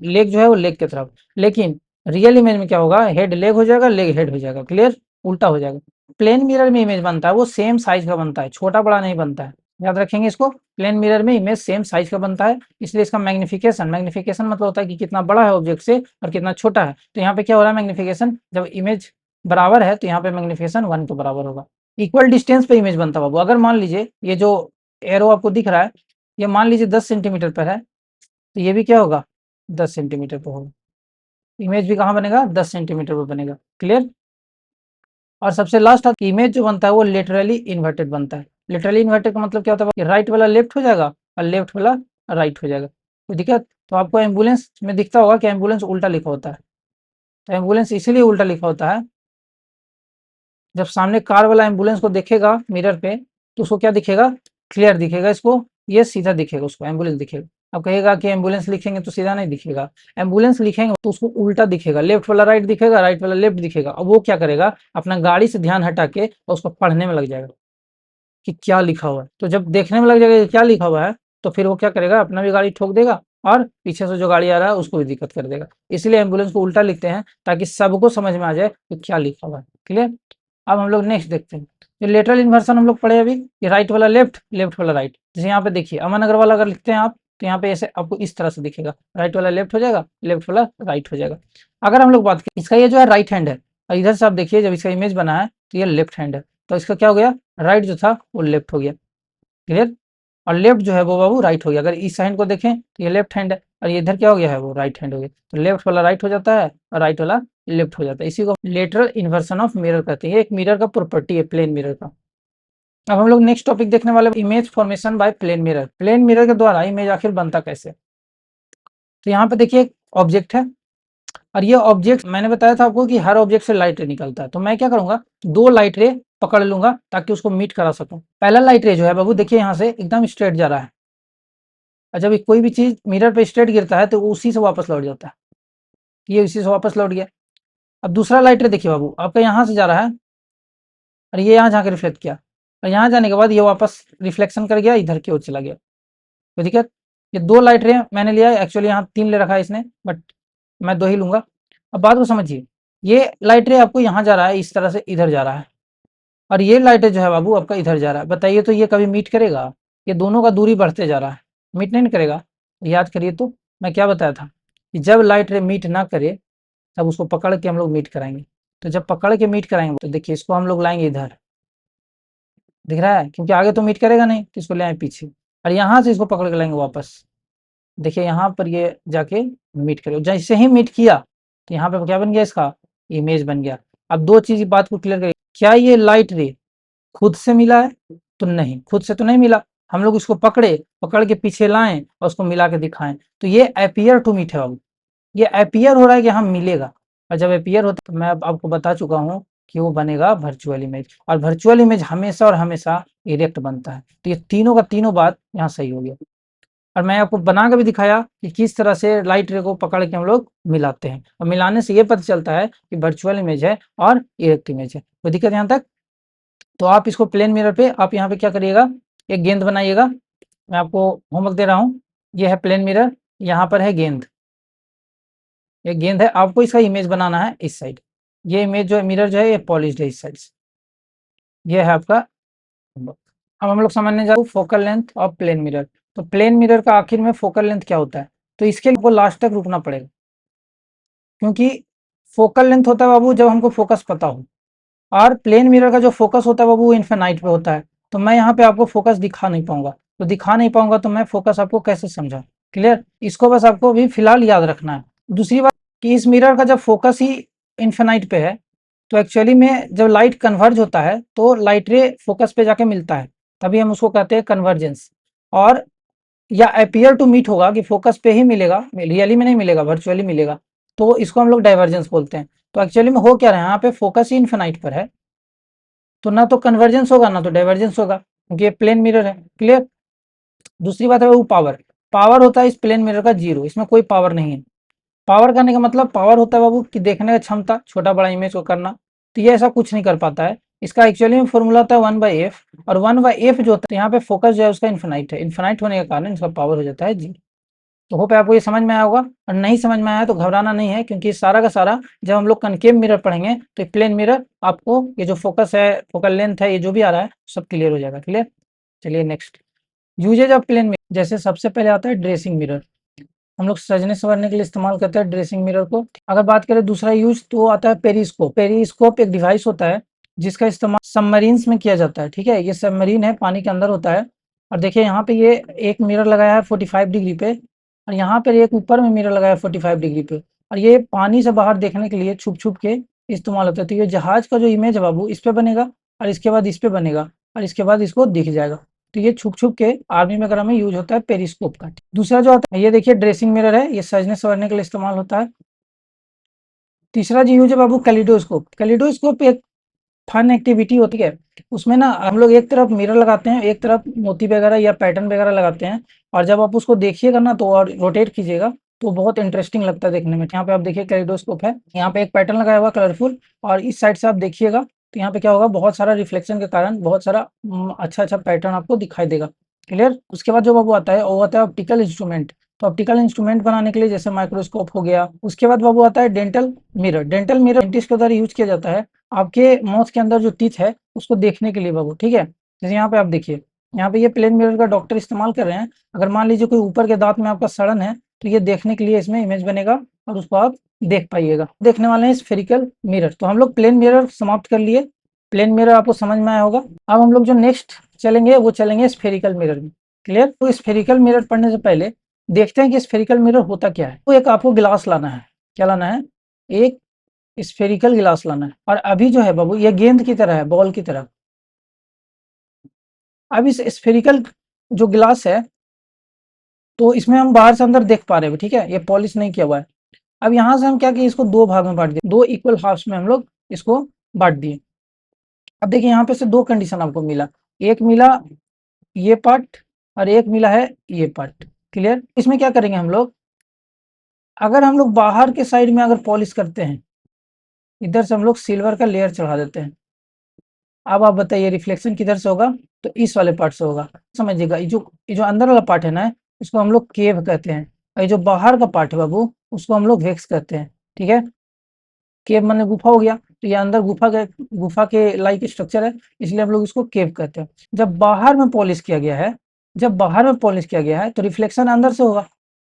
लेग जो है वो लेग की तरफ। लेकिन रियल इमेज में क्या होगा, हेड लेग हो जाएगा, लेग हेड हो जाएगा। क्लियर? उल्टा हो जाएगा। प्लेन मिरर में इमेज बनता है वो सेम साइज का बनता है, छोटा बड़ा नहीं बनता है। याद रखेंगे इसको, प्लेन मिरर में इमेज सेम साइज का बनता है, इसलिए इसका मैग्निफिकेशन, मैग्निफिकेशन मतलब होता है कि कितना बड़ा है ऑब्जेक्ट से और कितना छोटा है। तो यहाँ पे क्या हो रहा है, मैग्निफिकेशन, जब इमेज बराबर है तो यहाँ पे मैग्निफिकेशन 1 के बराबर होगा। इक्वल डिस्टेंस पे इमेज बनता है बाबू। अगर मान लीजिए ये जो एरो आपको दिख रहा है, ये मान लीजिए 10 सेंटीमीटर पर है, तो ये भी क्या होगा, 10 सेंटीमीटर पर होगा। इमेज भी कहाँ बनेगा, 10 सेंटीमीटर पर बनेगा। क्लियर? और सबसे लास्ट इमेज जो बनता है वो लेटरली इन्वर्टेड बनता है। लेटरली इन्वर्टेड का मतलब क्या होता है कि राइट वाला लेफ्ट हो जाएगा और लेफ्ट वाला राइट हो जाएगा। कोई दिक्कत? तो आपको एम्बुलेंस में दिखता होगा कि एम्बुलेंस उल्टा लिखा होता है। तो एम्बुलेंस इसीलिए उल्टा लिखा होता है, जब सामने कार वाला एम्बुलेंस को देखेगा मिरर पे तो उसको क्या दिखेगा, क्लियर दिखेगा, इसको ये सीधा दिखेगा, उसको एम्बुलेंस दिखेगा। अब कहेगा कि एम्बुलेंस लिखेंगे तो सीधा नहीं दिखेगा, एम्बुलेंस लिखेंगे तो उसको उल्टा दिखेगा, लेफ्ट वाला राइट दिखेगा, राइट वाला लेफ्ट दिखेगा। अब वो क्या करेगा, अपना गाड़ी से ध्यान हटा के और उसको पढ़ने में लग जाएगा कि क्या लिखा हुआ है। तो जब देखने में लग जाएगा कि क्या लिखा हुआ है, तो फिर वो क्या करेगा, अपना भी गाड़ी ठोक देगा और पीछे से जो गाड़ी आ रहा है उसको भी दिक्कत कर देगा। इसलिए एम्बुलेंस को उल्टा लिखते हैं ताकि सबको समझ में आ जाए कि क्या लिखा हुआ है। क्लियर? अब हम लोग नेक्स्ट देखते हैं, जो लेटरल इन्वर्सन हम लोग पढ़े अभी, ये राइट वाला लेफ्ट, लेफ्ट वाला राइट। जैसे यहाँ पे देखिए अमन अग्रवाल अगर लिखते हैं आप, तो यहाँ पे ऐसे आपको इस तरह से दिखेगा, राइट वाला लेफ्ट हो जाएगा, लेफ्ट वाला राइट हो जाएगा। अगर हम लोग बात करें, इसका ये जो है राइट हैंड है और इधर से आप देखिए जब इसका इमेज बना है तो ये लेफ्ट हैंड है, तो इसका क्या हो गया, राइट जो था वो लेफ्ट हो गया। क्लियर? और लेफ्ट जो है वो बाबू राइट हो गया। अगर इस हैंड को देखें तो ये लेफ्ट हैंड है और ये इधर क्या हो गया है, वो राइट हैंड हो गया। तो लेफ्ट वाला राइट हो जाता है और राइट वाला लेफ्ट हो जाता है। इसी को लेटरल इन्वर्सन ऑफ मिरर कहते हैं। ये एक मिरर का प्रॉपर्टी है, प्लेन मिरर का। अब हम लोग नेक्स्ट टॉपिक देखने वाले, image formation by plane mirror. Plane mirror के द्वारा इमेज आखिर बनता कैसे। तो यहाँ पे देखिए एक ऑब्जेक्ट है और ये ऑब्जेक्ट, मैंने बताया था आपको कि हर ऑब्जेक्ट से लाइट रे निकलता है। तो मैं क्या करूंगा, दो लाइट रे पकड़ लूंगा ताकि उसको मीट करा सकूं। पहला लाइट रे जो है बाबू देखिए यहाँ से एकदम स्ट्रेट जा रहा है, और जब कोई भी चीज मिरर पे स्ट्रेट गिरता है तो उसी से वापस लौट जाता है। ये उसी से वापस लौट गया। अब दूसरा लाइट रे देखिए बाबू, आपका यहाँ से जा रहा है और ये यहाँ जाके रिफ्लेक्ट किया, और यहाँ जाने के बाद ये वापस रिफ्लेक्शन कर गया, इधर की ओर चला गया। कोई दिक्कत? ये दो लाइट रे मैंने लिया है, एक्चुअली यहाँ 3 ले रखा है इसने, बट मैं 2 ही लूँगा। अब बात को समझिए, ये लाइट रे आपको यहाँ जा रहा है, इस तरह से इधर जा रहा है, और ये लाइट रे जो है बाबू आपका इधर जा रहा है। बताइए तो ये कभी मीट करेगा? ये दोनों का दूरी बढ़ते जा रहा है, मीट नहीं करेगा। याद करिए तो मैं क्या बताया था कि जब लाइट रे मीट ना करे तब उसको पकड़ के हम लोग मीट कराएँगे। तो जब पकड़ के मीट कराएँगे तो देखिए इसको हम लोग लाएँगे इधर, दिख रहा है? क्योंकि आगे तो मीट करेगा नहीं, तो इसको ले आए पीछे, और यहाँ से इसको पकड़ के लाएँगे वापस। देखिए यहाँ पर ये जाके मीट करेगा, जैसे ही मीट किया तो यहाँ पे क्या बन गया, इसका इमेज बन गया। अब 2 चीज़ बात को क्लियर करिए, क्या ये लाइट रे खुद से मिला है? तो नहीं, खुद से तो नहीं मिला। हम लोग इसको पकड़े, पकड़ के पीछे लाएँ और उसको मिला के दिखाएँ, तो ये अपीयर टू मीट है बाबू। ये अपीयर हो रहा है कि हाँ मिलेगा, और जब अपीयर होता है तो मैं अब आपको बता चुका हूँ कि वो बनेगा वर्चुअल इमेज, और वर्चुअल इमेज हमेशा और हमेशा इरेक्ट बनता है। तो ये तीनों का तीनों बात यहाँ सही हो गया। और मैं आपको बना के भी दिखाया कि किस तरह से लाइट रे को पकड़ के हम लोग मिलाते हैं, और मिलाने से ये पता चलता है कि वर्चुअल इमेज है और इरेक्ट इमेज है। कोई दिक्कत यहाँ तक? तो आप इसको प्लेन मिरर पे आप यहाँ पे क्या करिएगा, एक गेंद बनाइएगा। मैं आपको होमवर्क दे रहा हूँ, ये है प्लेन मिरर, यहाँ पर है गेंद, एक गेंद है, आपको इसका इमेज बनाना है इस साइड। ये इमेज जो है मिरर जो है ये पॉलिश्ड है इस साइड से। ये है आपका होमवर्क। अब हम लोग समझने जा रहे हैं focal length of plane mirror. तो प्लेन मिरर का आखिर में फोकल लेंथ क्या होता है, तो इसके लिए आपको लास्ट तक रुकना पड़ेगा, क्योंकि फोकल लेंथ होता है बाबू जब हमको फोकस पता हो, और प्लेन मिरर का जो फोकस होता है बाबू वो इनफिनाइट पे होता है। तो मैं यहाँ पे आपको फोकस दिखा नहीं पाऊंगा, तो दिखा नहीं पाऊंगा तो मैं फोकस आपको कैसे समझा। क्लियर? इसको बस आपको भी फिलहाल याद रखना है। दूसरी बात कि इस मिरर का जब फोकस ही इनफिनाइट पे है, तो एक्चुअली में जब लाइट कन्वर्ज होता है तो लाइट रे फोकस पे जाके मिलता है, तभी हम उसको कहते हैं कन्वर्जेंस। और या अपीयर टू मीट होगा कि फोकस पे ही मिलेगा, रियली में नहीं मिलेगा, वर्चुअली मिलेगा, तो इसको हम लोग डाइवर्जेंस बोलते हैं। तो एक्चुअली में हो क्या रहा है, यहाँ पे फोकस ही इनफिनाइट पर है, तो ना तो कन्वर्जेंस होगा ना तो डाइवर्जेंस होगा, क्योंकि ये प्लेन मिरर है। क्लियर। दूसरी बात है वो पावर, पावर होता है इस प्लेन मिरर का जीरो, इसमें कोई पावर नहीं है। पावर करने का मतलब पावर होता है बाबू कि देखने का क्षमता, छोटा बड़ा इमेज को करना, तो ये ऐसा कुछ नहीं कर पाता है। इसका एक्चुअली में फॉर्मूला होता है 1/f, और 1/f जो होता है यहाँ पे फोकस जो है उसका इन्फिनाइट है, इन्फिनाइट होने के कारण इसका पावर हो जाता है जी। तो होप है आपको ये समझ में आया होगा, और नहीं समझ में आया तो घबराना नहीं है, क्योंकि सारा का सारा जब हम लोग कनकेव मिरर पढ़ेंगे तो प्लेन मिरर आपको ये जो फोकस है, फोकल लेंथ है, ये जो भी आ रहा है सब क्लियर हो जाएगा। क्लियर। चलिए next, usages of plane mirror. जैसे सबसे पहले आता है ड्रेसिंग मिरर, हम लोग सजने संवरने के लिए इस्तेमाल करते हैं ड्रेसिंग मिरर को। अगर बात करें दूसरा यूज तो आता है पेरिस्कोप। पेरिस्कोप एक डिवाइस होता है जिसका इस्तेमाल सबमरीन्स में किया जाता है। ठीक है, ये सबमरीन है, पानी के अंदर होता है। और देखिए यहाँ पे ये एक मिरर लगाया है 45 डिग्री पे, और यहाँ पर एक ऊपर में मिरर लगाया है 45 डिग्री पे, और ये पानी से बाहर देखने के लिए छुप छुप के इस्तेमाल होता है। तो ये जहाज का जो इमेज है बाबू इस पे बनेगा, और इसके बाद इस पे बनेगा, और इसके बाद इसको दिख जाएगा। तो ये छुप छुप के आर्मी वगैरह में यूज होता है पेरिस्कोप का। दूसरा जो आता है ये देखिए ड्रेसिंग मिरर है, ये सजने संवरने के लिए इस्तेमाल होता है। तीसरा जो यूज है बाबू कैलिडोस्कोप। कैलिडोस्कोप एक फन एक्टिविटी होती है, उसमें ना हम लोग एक तरफ मिरर लगाते हैं, एक तरफ मोती वगैरह या पैटर्न वगैरह लगाते हैं, और जब आप उसको देखिएगा ना तो और रोटेट कीजिएगा तो बहुत इंटरेस्टिंग लगता है देखने में। यहाँ पे आप देखिए कैलिडोस्कोप है, यहाँ पे एक पैटर्न लगाया हुआ कलरफुल, और इस साइड से आप देखिएगा तो यहाँ पे क्या होगा, बहुत सारा रिफ्लेक्शन के कारण बहुत सारा अच्छा अच्छा पैटर्न आपको दिखाई देगा। क्लियर। उसके बाद जो बाबू आता है वो आता है ऑप्टिकल इंस्ट्रूमेंट। तो ऑप्टिकल इंस्ट्रूमेंट बनाने के लिए जैसे माइक्रोस्कोप हो गया। उसके बाद बाबू आता है dental mirror. Dental mirror dentist के द्वारा यूज किया जाता है आपके माउथ के अंदर जो टीथ है उसको देखने के लिए बाबू। ठीक है, जैसे यहाँ पे आप देखिए, यहाँ पे ये प्लेन मिरर का डॉक्टर इस्तेमाल कर रहे हैं। अगर मान लीजिए कोई ऊपर के दांत में आपका सड़न है तो ये देखने के लिए इसमें इमेज बनेगा और उसको आप देख पाइएगा। देखने वाले हैं स्फेरिकल मिरर। तो हम लोग प्लेन मिरर समाप्त कर लिए, प्लेन मिरर आपको समझ में आया होगा। अब हम लोग जो नेक्स्ट चलेंगे वो चलेंगे स्फेरिकल मिरर में। क्लियर। तो स्फेरिकल मिरर पढ़ने से पहले देखते हैं कि स्फेरिकल मिरर होता क्या है। तो एक आपको गिलास लाना है। क्या लाना है? एक स्फेरिकल गिलास लाना है, और अभी जो है बाबू ये गेंद की तरह है, बॉल की तरह। अब इस स्फेरिकल जो गिलास है तो इसमें हम बाहर से अंदर देख पा रहे हैं। ठीक है, ये पॉलिश नहीं किया हुआ है। अब यहाँ से हम क्या किए, इसको दो भाग में बांट दिए, दो इक्वल हाफ्स में हम लोग इसको बांट दिए। अब देखिए यहाँ पे से दो कंडीशन आपको मिला, एक मिला ये पार्ट और एक मिला है ये पार्ट। क्लियर। इसमें क्या करेंगे हम लोग, अगर हम लोग बाहर के साइड में अगर पॉलिश करते हैं, इधर से हम लोग सिल्वर का लेयर चढ़ा देते हैं। अब आप बताइए रिफ्लेक्शन किधर से होगा, तो इस वाले पार्ट से होगा। समझिएगा, ये जो अंदर वाला पार्ट है ना इसको हम लोग केव कहते हैं, और ये जो बाहर का पार्ट है बाबू उसको हम लोग वेक्स कहते हैं। ठीक है, केव माने गुफा हो गया, तो ये अंदर गुफा के लाइक स्ट्रक्चर है, इसलिए हम लोग इसको केव कहते हैं। जब बाहर में पॉलिश किया गया है, जब बाहर में पॉलिश किया गया है तो रिफ्लेक्शन अंदर से होगा,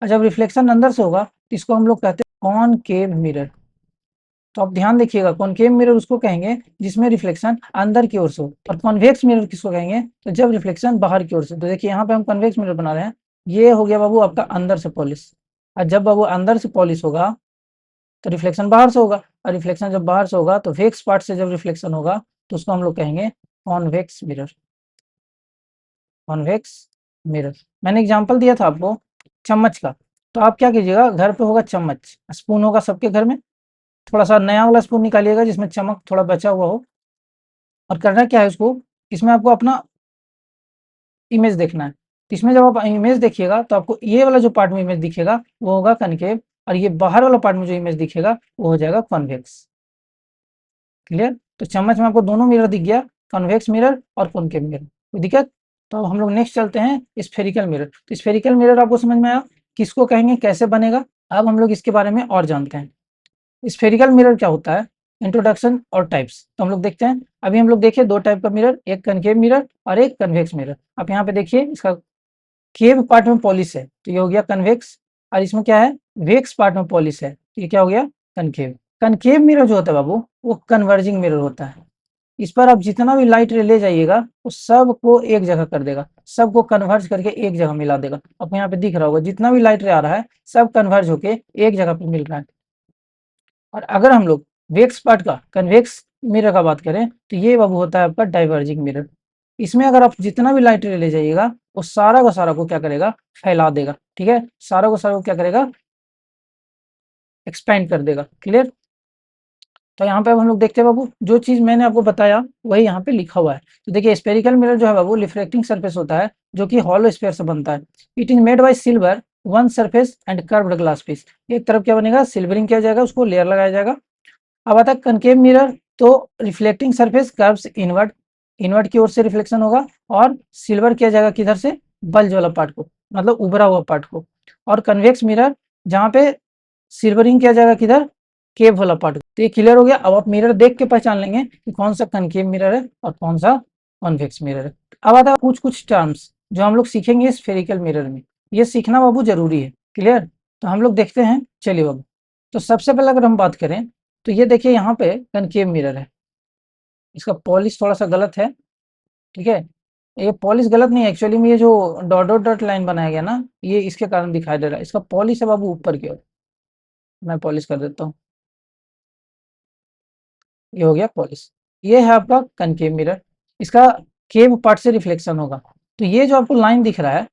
और जब रिफ्लेक्शन अंदर से होगा तो इसको हम लोग कहते हैं कॉनकेव मिरर। तो आप ध्यान देखिएगा, कॉनकेव मिरर उसको कहेंगे जिसमें रिफ्लेक्शन अंदर की ओर से हो, और कॉन्वेक्स मिरर किसको कहेंगे, तो जब रिफ्लेक्शन बाहर की ओर से। तो देखिए यहाँ पे हम कॉन्वेक्स मिरर बना रहे हैं, ये हो गया बाबू आपका अंदर से पॉलिश, और जब बाबू अंदर से पॉलिश होगा तो रिफ्लेक्शन बाहर से होगा, और रिफ्लेक्शन जब बाहर से होगा तो वेक्स पार्ट से जब रिफ्लेक्शन होगा तो उसको हम लोग कहेंगे कॉन्वेक्स मिरर। Convex mirror. मैंने एग्जांपल दिया था आपको चम्मच का, तो आप क्या कीजिएगा, घर पे होगा चम्मच, स्पून होगा सबके घर में, थोड़ा सा नया वाला स्पून निकालिएगा जिसमें चमक थोड़ा बचा हुआ हो, और करना क्या है उसको, इसमें आपको अपना इमेज देखना है। तो इसमें जब आप इमेज देखिएगा तो आपको ये वाला जो पार्ट में इमेज दिखेगा वो होगा कनकेव, और ये बाहर वाला पार्ट में जो इमेज दिखेगा वो हो जाएगा कॉन्वेक्स। क्लियर। तो चम्मच में आपको दोनों मिरर दिख गया, कॉन्वेक्स मिरर और कॉनकेव मिरर। कोई दिक्कत? तो हम लोग नेक्स्ट चलते हैं स्फेरिकल मिरर। तो स्फेरिकल मिरर आपको समझ में आया, किसको कहेंगे, कैसे बनेगा। अब हम लोग इसके बारे में और जानते हैं, स्फेरिकल मिरर क्या होता है, इंट्रोडक्शन और टाइप्स। तो हम लोग देखते हैं। अभी हम लोग देखिए दो टाइप का मिरर, एक कनकेव मिरर और एक कन्वेक्स मिरर। आप यहाँ पे देखिए इसका केव पार्ट में पॉलिश है तो ये हो गया कन्वेक्स, और इसमें क्या है, वेक्स पार्ट में पॉलिश है तो ये क्या हो गया, कनकेव। कनकेव मिरर जो होता है बाबू वो कन्वर्जिंग मिरर होता है। इस पर आप जितना भी लाइट रे ले जाइएगा वो सबको एक जगह कर देगा, सबको कन्वर्ज करके एक जगह मिला देगा। आपको यहाँ पे दिख रहा होगा जितना भी लाइट रे आ रहा है सब कन्वर्ज होके एक जगह पे मिल रहा है। और अगर हम लोग वेक्स पार्ट का, कन्वेक्स मिरर का बात करें तो ये बाबू होता है आपका डाइवर्जिंग मिरर। इसमें अगर आप जितना भी लाइट रे ले जाइएगा वो सारा का सारा को क्या करेगा, फैला देगा। ठीक है, सारा को सारा को क्या करेगा, एक्सपेंड कर देगा। क्लियर। तो यहाँ पे अब हम लोग देखते हैं बाबू, जो चीज़ मैंने आपको बताया वही यहाँ पे लिखा हुआ है। तो देखिए स्फेरिकल मिरर जो है बाबू रिफ्लेक्टिंग सरफेस होता है, जो कि हॉलो स्फीयर से बनता है। It is made by silver one surface and curved glass piece. एक तरफ क्या बनेगा, सिल्वरिंग किया जाएगा, उसको लेयर लगाया जाएगा। अब आता है कनकेव मिरर, तो reflecting surface curves inward, inward की ओर से रिफ्लेक्शन होगा, और सिल्वर किया जाएगा किधर से, बल्ज वाला पार्ट को, मतलब उभरा हुआ पार्ट को। और कन्वेक्स मिरर, जहाँ पे सिल्वरिंग किया जाएगा किधर, केव वाला पार्ट। तो ये क्लियर हो गया। अब आप मिरर देख के पहचान लेंगे कि कौन सा कनकेव मिरर है और कौन सा कॉन्वेक्स मिरर है। अब आता है कुछ कुछ टर्म्स जो हम लोग सीखेंगे स्फेरिकल मिरर में, ये सीखना बाबू जरूरी है। क्लियर? तो हम लोग देखते हैं, चलिए बाबू। तो सबसे पहले अगर हम बात करें, तो ये देखिए यहाँ पे कनकेव मिरर है, इसका पॉलिश थोड़ा सा गलत है, ठीक है। ये पॉलिश गलत नहीं है, एक्चुअली में ये जो डॉट डॉट डॉट लाइन बनाया गया ना, ये इसके कारण दिखाई दे रहा है। इसका पॉलिश है बाबू ऊपर की ओर, मैं पॉलिश कर देता हूँ, ये हो गया पॉलिश। ये है आपका कनकेव मिरर, इसका केव पार्ट से रिफ्लेक्शन होगा। तो ये जो आपको लाइन दिख रहा है,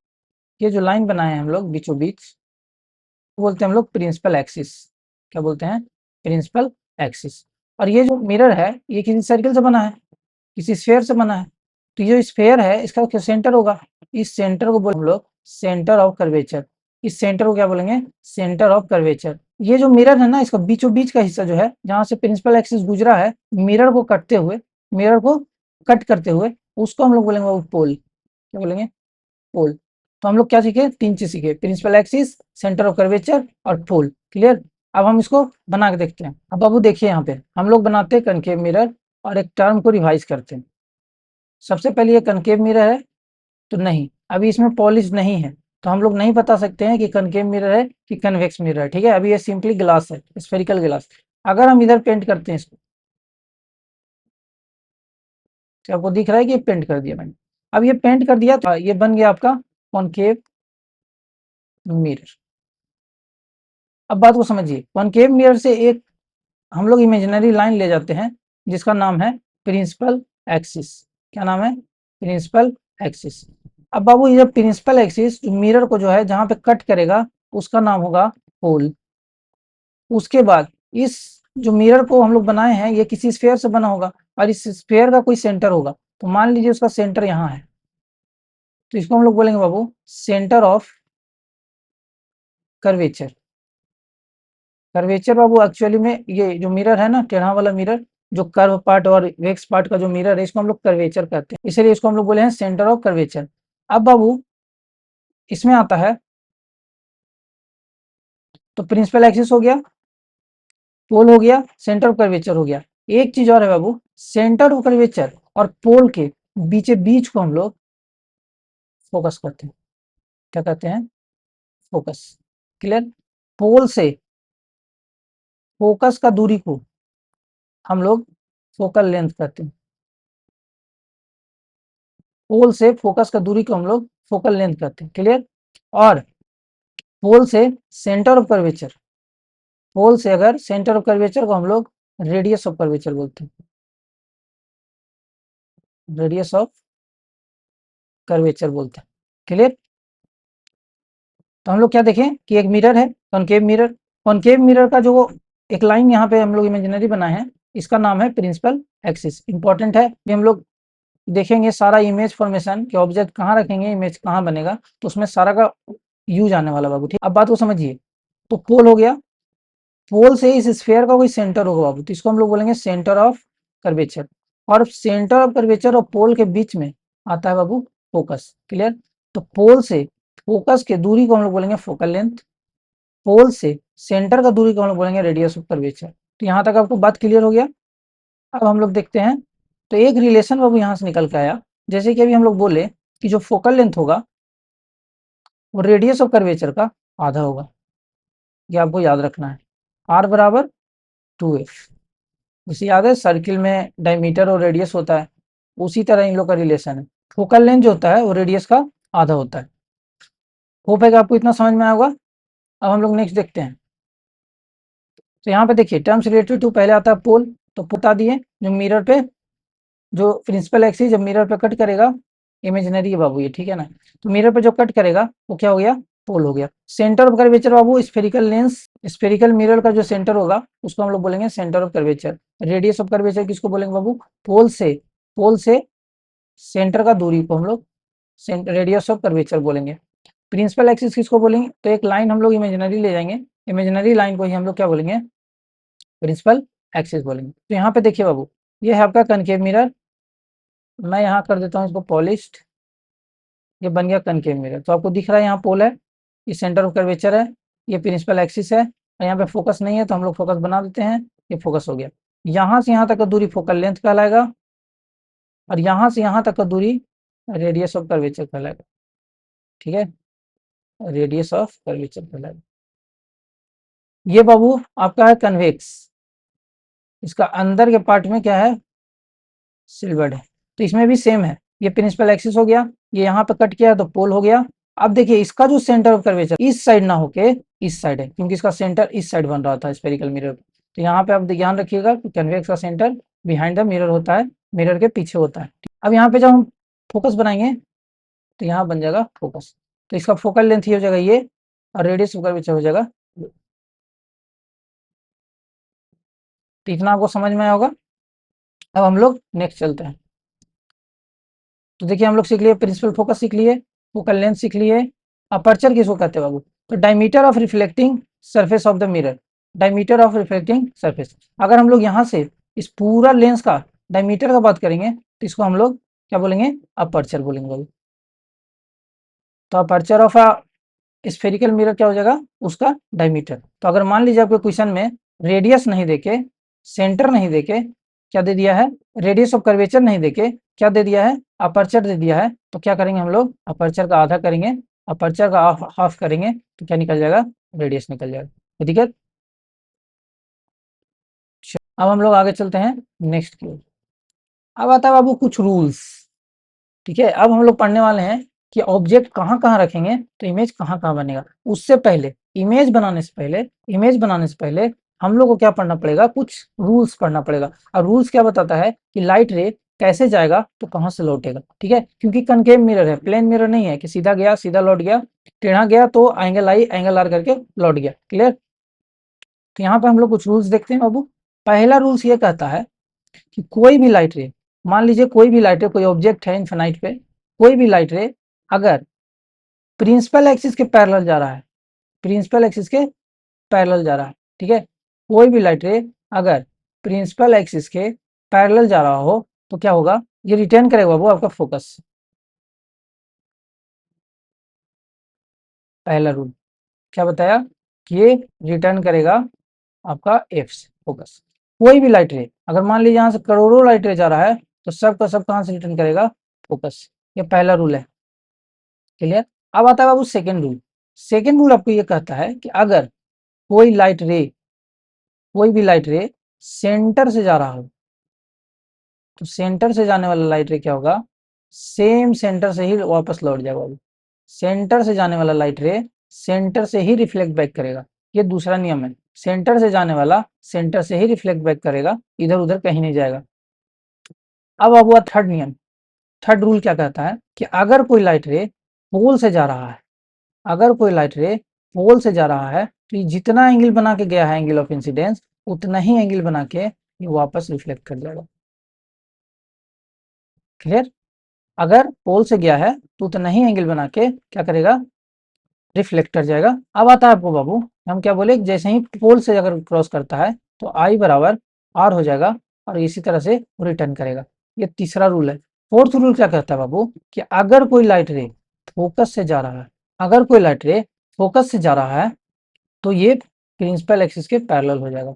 ये जो लाइन बनाए हैं हम लोग बीचों बीच, बोलते हैं हम लोग प्रिंसिपल एक्सिस। क्या बोलते हैं? Principal axis. और ये जो मिरर है, ये किसी सर्कल से बना है, किसी स्फेयर से बना है। तो ये जो स्फेयर है, इसका क्या सेंटर होगा, इस सेंटर को बोल हम लोग सेंटर ऑफ कर्वेचर। इस सेंटर को क्या बोलेंगे, सेंटर ऑफ कर्वेचर। ये जो मिरर है ना, इसका बीचों बीच का हिस्सा जो है, जहां से प्रिंसिपल एक्सिस गुजरा है, मिरर को कटते हुए, मिरर को कट करते हुए, उसको हम लोग बोलेंगे वो पोल। क्या बोलेंगे? पोल। तो हम लोग क्या सीखे, तीन चीज सीखे, principal axis, centre of curvature और पोल। क्लियर? अब हम इसको बना के देखते हैं। अब बाबू देखिए, यहाँ पे हम लोग बनाते हैं कनकेव मिरर और एक टर्म को रिवाइज करते हैं। सबसे पहले ये कनकेव मिरर है, तो नहीं, अभी इसमें पॉलिश नहीं है, तो हम लोग नहीं बता सकते हैं कि कनकेव मिरर है कि कन्वेक्स मिरर है। ठीक है, अभी ये सिंपली ग्लास है, स्फेरिकल ग्लास। अगर हम इधर पेंट करते हैं इसको, तो आपको दिख रहा है कि ये पेंट कर दिया मैंने। अब ये पेंट कर दिया तो ये बन गया आपका कॉनकेव मिरर। अब बात को समझिए, कॉनकेव मिरर से एक हम लोग इमेजिनरी लाइन ले जाते हैं, जिसका नाम है प्रिंसिपल एक्सिस। क्या नाम है? Principal axis. अब बाबू ये प्रिंसिपल एक्सिस जो मिरर को जो है जहां पे कट करेगा, उसका नाम होगा पोल। उसके बाद इस जो मिरर को हम लोग बनाए हैं, ये किसी स्फेयर से बना होगा, और इस स्फेयर का कोई सेंटर होगा। तो मान लीजिए उसका सेंटर यहाँ है, तो इसको हम लोग बोलेंगे बाबू सेंटर ऑफ कर्वेचर। कर्वेचर बाबू एक्चुअली में ये जो मिरर है ना, टेढ़ा वाला मिरर, जो कर्व पार्ट और वेक्स पार्ट का जो मिरर है, इसको हम लोग कर्वेचर कहते हैं, इसलिए इसको हम लोग बोले हैं सेंटर ऑफ कर्वेचर। अब बाबू इसमें आता है, तो प्रिंसिपल एक्सिस हो गया, पोल हो गया, सेंटर ऑफ कर्वेचर हो गया। एक चीज और है बाबू, सेंटर ऑफ कर्वेचर और पोल के बीच बीच को हम लोग फोकस करते हैं। क्या कहते हैं? फोकस। क्लियर? पोल से फोकस का दूरी को हम लोग फोकल लेंथ कहते हैं। पोल से फोकस का दूरी को हम लोग फोकल लेंथ कहते हैं। क्लियर? और पोल से सेंटर ऑफ कर्वेचर, पोल से अगर सेंटर ऑफ कर्वेचर को हम लोग रेडियस ऑफ कर्वेचर बोलते हैं, रेडियस ऑफ कर्वेचर बोलते हैं। क्लियर? तो हम लोग क्या देखें कि एक मिरर है कॉनकेव मिरर, कॉनकेव मिरर का जो एक लाइन यहाँ पे हम लोग इमेजिनरी बनाए हैं, इसका नाम है प्रिंसिपल एक्सिस। इंपॉर्टेंट है कि हम लोग देखेंगे सारा इमेज फॉर्मेशन कि ऑब्जेक्ट कहाँ रखेंगे, इमेज कहाँ बनेगा, तो उसमें सारा का यूज आने वाला बाबू। ठीक, अब बात को समझिए। तो पोल हो गया, पोल से इस स्फेयर का कोई सेंटर होगा बाबू, तो इसको हम लोग बोलेंगे सेंटर ऑफ कर्वेचर। और सेंटर ऑफ कर्वेचर और पोल के बीच में आता है बाबू फोकस। क्लियर? तो पोल से फोकस के दूरी को हम लोग बोलेंगे फोकल लेंथ, पोल से सेंटर का दूरी को हम लोग बोलेंगे रेडियस ऑफ कर्वेचर। तो यहाँ तक आपको बात क्लियर हो गया। अब हम लोग देखते हैं, तो एक रिलेशन बाबू यहाँ से निकल के आया, जैसे कि अभी हम लोग बोले कि जो फोकल लेंथ होगा वो रेडियस ऑफ कर्वेचर का आधा होगा। ये आपको याद रखना है, आर बराबर 2f। जैसे याद है सर्किल में डायमीटर और रेडियस होता है, उसी तरह इन लोग का रिलेशन है। फोकल लेंथ जो होता है वो रेडियस का आधा होता है। होप है कि आपको इतना समझ में आया होगा। अब हम लोग नेक्स्ट देखते हैं। तो यहाँ पे देखिए टर्म्स रिलेटेड टू, पहले आता है पोल। तो बता दिए जो मिरर पे, जो प्रिंसिपल एक्सिस जब मिरर पे कट करेगा, इमेजिनरी है बाबू ये, ठीक है ना। तो मिरर पे जो कट करेगा वो क्या हो गया, पोल हो गया। Centre of curvature Babu spherical lens, spherical mirror का जो सेंटर होगा उसको हम लोग बोलेंगे centre of curvature. Radius of curvature किसको बोलेंगे बाबू, पोल से सेंटर का दूरी को हम लोग रेडियस ऑफ कर्वेचर बोलेंगे। प्रिंसिपल एक्सिस किसको बोलेंगे, तो एक लाइन हम लोग इमेजिनरी ले जाएंगे, इमेजिनरी लाइन को ही हम लोग क्या बोलेंगे, प्रिंसिपल एक्सिस बोलेंगे। तो यहाँ पे देखिए बाबू, ये है आपका कनकेव मिरर, मैं यहाँ कर देता हूँ इसको पॉलिश्ड, ये बन गया कनकेव मिरर। तो आपको दिख रहा है यहाँ पोल है, ये सेंटर ऑफ कर्वेचर है, ये प्रिंसिपल एक्सिस है, और यहाँ पे फोकस नहीं है तो हम लोग फोकस बना देते हैं, ये फोकस हो गया। यहाँ से यहाँ तक का दूरी फोकल लेंथ कहलाएगा, और यहाँ से यहाँ तक का दूरी रेडियस ऑफ कर्वेचर कहलाएगा। ठीक है, रेडियस ऑफ कर्वेचर कहलाएगा। ये बाबू आपका है कन्वेक्स, इसका अंदर के पार्ट में क्या है, सिल्वर्ड है। तो इसमें भी सेम है, ये प्रिंसिपल एक्सिस हो गया, ये यहाँ पे कट किया तो पोल हो गया। अब देखिए इसका जो सेंटर ऑफ कर्वेचर इस साइड ना होके इस साइड है, क्योंकि इसका सेंटर इस साइड बन रहा था स्फेरिकल मिरर। तो यहाँ पे आप ध्यान रखिएगा कि कन्वेक्स का सेंटर बिहाइंड द मिरर होता है, मिरर के पीछे होता है। अब यहाँ पे जब हम फोकस बनाएंगे तो यहाँ बन जाएगा फोकस, तो इसका फोकल लेंथ ही हो जाएगा ये, और रेडियस ऑफ कर्वेचर हो जाएगा। तो इतना आपको समझ में आया होगा। अब हम लोग नेक्स्ट चलते हैं। तो देखिए हम लोग सीख लिए प्रिंसिपल फोकस सीख लिए, फोकल लेंथ सीख लिए। अपर्चर किसको कहते हैं बाबू, तो diameter of reflecting surface of the mirror, diameter of reflecting surface. अगर हम लोग यहाँ से इस पूरा लेंस का डायमीटर का बात करेंगे तो इसको हम लोग क्या बोलेंगे, अपर्चर बोलेंगे बाबू। तो अपर्चर ऑफ स्फेरिकल मिरर क्या हो जाएगा, उसका डायमीटर। तो अगर मान लीजिए आपके क्वेश्चन में रेडियस नहीं देके, सेंटर नहीं देके, क्या दे दिया है, रेडियस ऑफ कर्वेचर नहीं देके क्या दे दिया है, अपर्चर दे दिया है, तो क्या करेंगे हम लोग, अपर्चर का आधा करेंगे, अपर्चर का हाफ करेंगे, तो क्या निकल जाएगा, रेडियस निकल जाएगा। ठीक है, अब हम लोग आगे चलते हैं नेक्स्ट की ओर। अब आता है बाबू कुछ रूल्स। ठीक है, अब हम लोग पढ़ने वाले हैं कि ऑब्जेक्ट कहाँ कहाँ रखेंगे तो इमेज कहाँ कहाँ बनेगा। उससे पहले इमेज बनाने से पहले हम लोग को क्या पढ़ना पड़ेगा, कुछ रूल्स पढ़ना पड़ेगा। और रूल्स क्या बताता है कि लाइट रे कैसे जाएगा तो कहाँ से लौटेगा। ठीक है, क्योंकि कनकेव मिरर है, प्लेन मिरर नहीं है कि सीधा गया सीधा लौट गया, टेढ़ा गया तो एंगल आई एंगल आर करके लौट गया। क्लियर, तो यहाँ पे हम लोग कुछ रूल्स देखते हैं बाबू। पहला रूल्स ये कहता है कि कोई भी लाइट रे, मान लीजिए कोई भी लाइट रे, कोई ऑब्जेक्ट है इन्फिनाइट पे, कोई भी लाइट रे अगर प्रिंसिपल एक्सिस के पैरेलल जा रहा है, प्रिंसिपल एक्सिस के पैरेलल जा रहा है, ठीक है, कोई भी लाइट रे अगर प्रिंसिपल एक्सिस के पैरेलल जा रहा हो तो क्या होगा, ये रिटर्न करेगा वो आपका फोकस। पहला रूल क्या बताया कि ये रिटर्न करेगा आपका एफ से फोकस। कोई भी लाइट रे अगर मान लीजिए यहाँ से करोड़ों लाइट रे जा रहा है तो सब का सब कहाँ से रिटर्न करेगा, फोकस। ये पहला रूल है। क्लियर, अब आता है बाबू सेकेंड रूल। सेकेंड रूल आपको ये कहता है कि अगर कोई लाइट रे, कोई भी लाइट रे सेंटर से जा रहा हो तो सेंटर से जाने वाला लाइट रे क्या होगा, सेम सेंटर से ही वापस लौट जाएगा। सेंटर से जाने वाला लाइट रे सेंटर से ही रिफ्लेक्ट बैक करेगा, ये दूसरा नियम है। सेंटर से जाने वाला सेंटर से ही रिफ्लेक्ट बैक करेगा, इधर उधर कहीं नहीं जाएगा। अब हुआ थर्ड नियम। थर्ड रूल क्या कहता है कि अगर कोई लाइट रे पोल से जा रहा है, अगर कोई लाइट रे पोल से जा रहा है तो ये जितना एंगल बना के गया है एंगल ऑफ इंसिडेंस, उतना ही एंगल बना के ये वापस रिफ्लेक्ट कर जाएगा। क्लियर, अगर पोल से गया है तो उतना ही एंगल बना के क्या करेगा, रिफ्लेक्ट कर जाएगा। अब आता है आपको बाबू, हम क्या बोले, जैसे ही पोल से अगर क्रॉस करता है तो आई बराबर आर हो जाएगा और इसी तरह से रिटर्न करेगा। ये तीसरा रूल है। फोर्थ रूल क्या कहता है बाबू कि अगर कोई लाइट रे फोकस से जा रहा है, अगर कोई लाइट रे फोकस से जा रहा है तो ये प्रिंसिपल एक्सिस के पैरेलल हो जाएगा।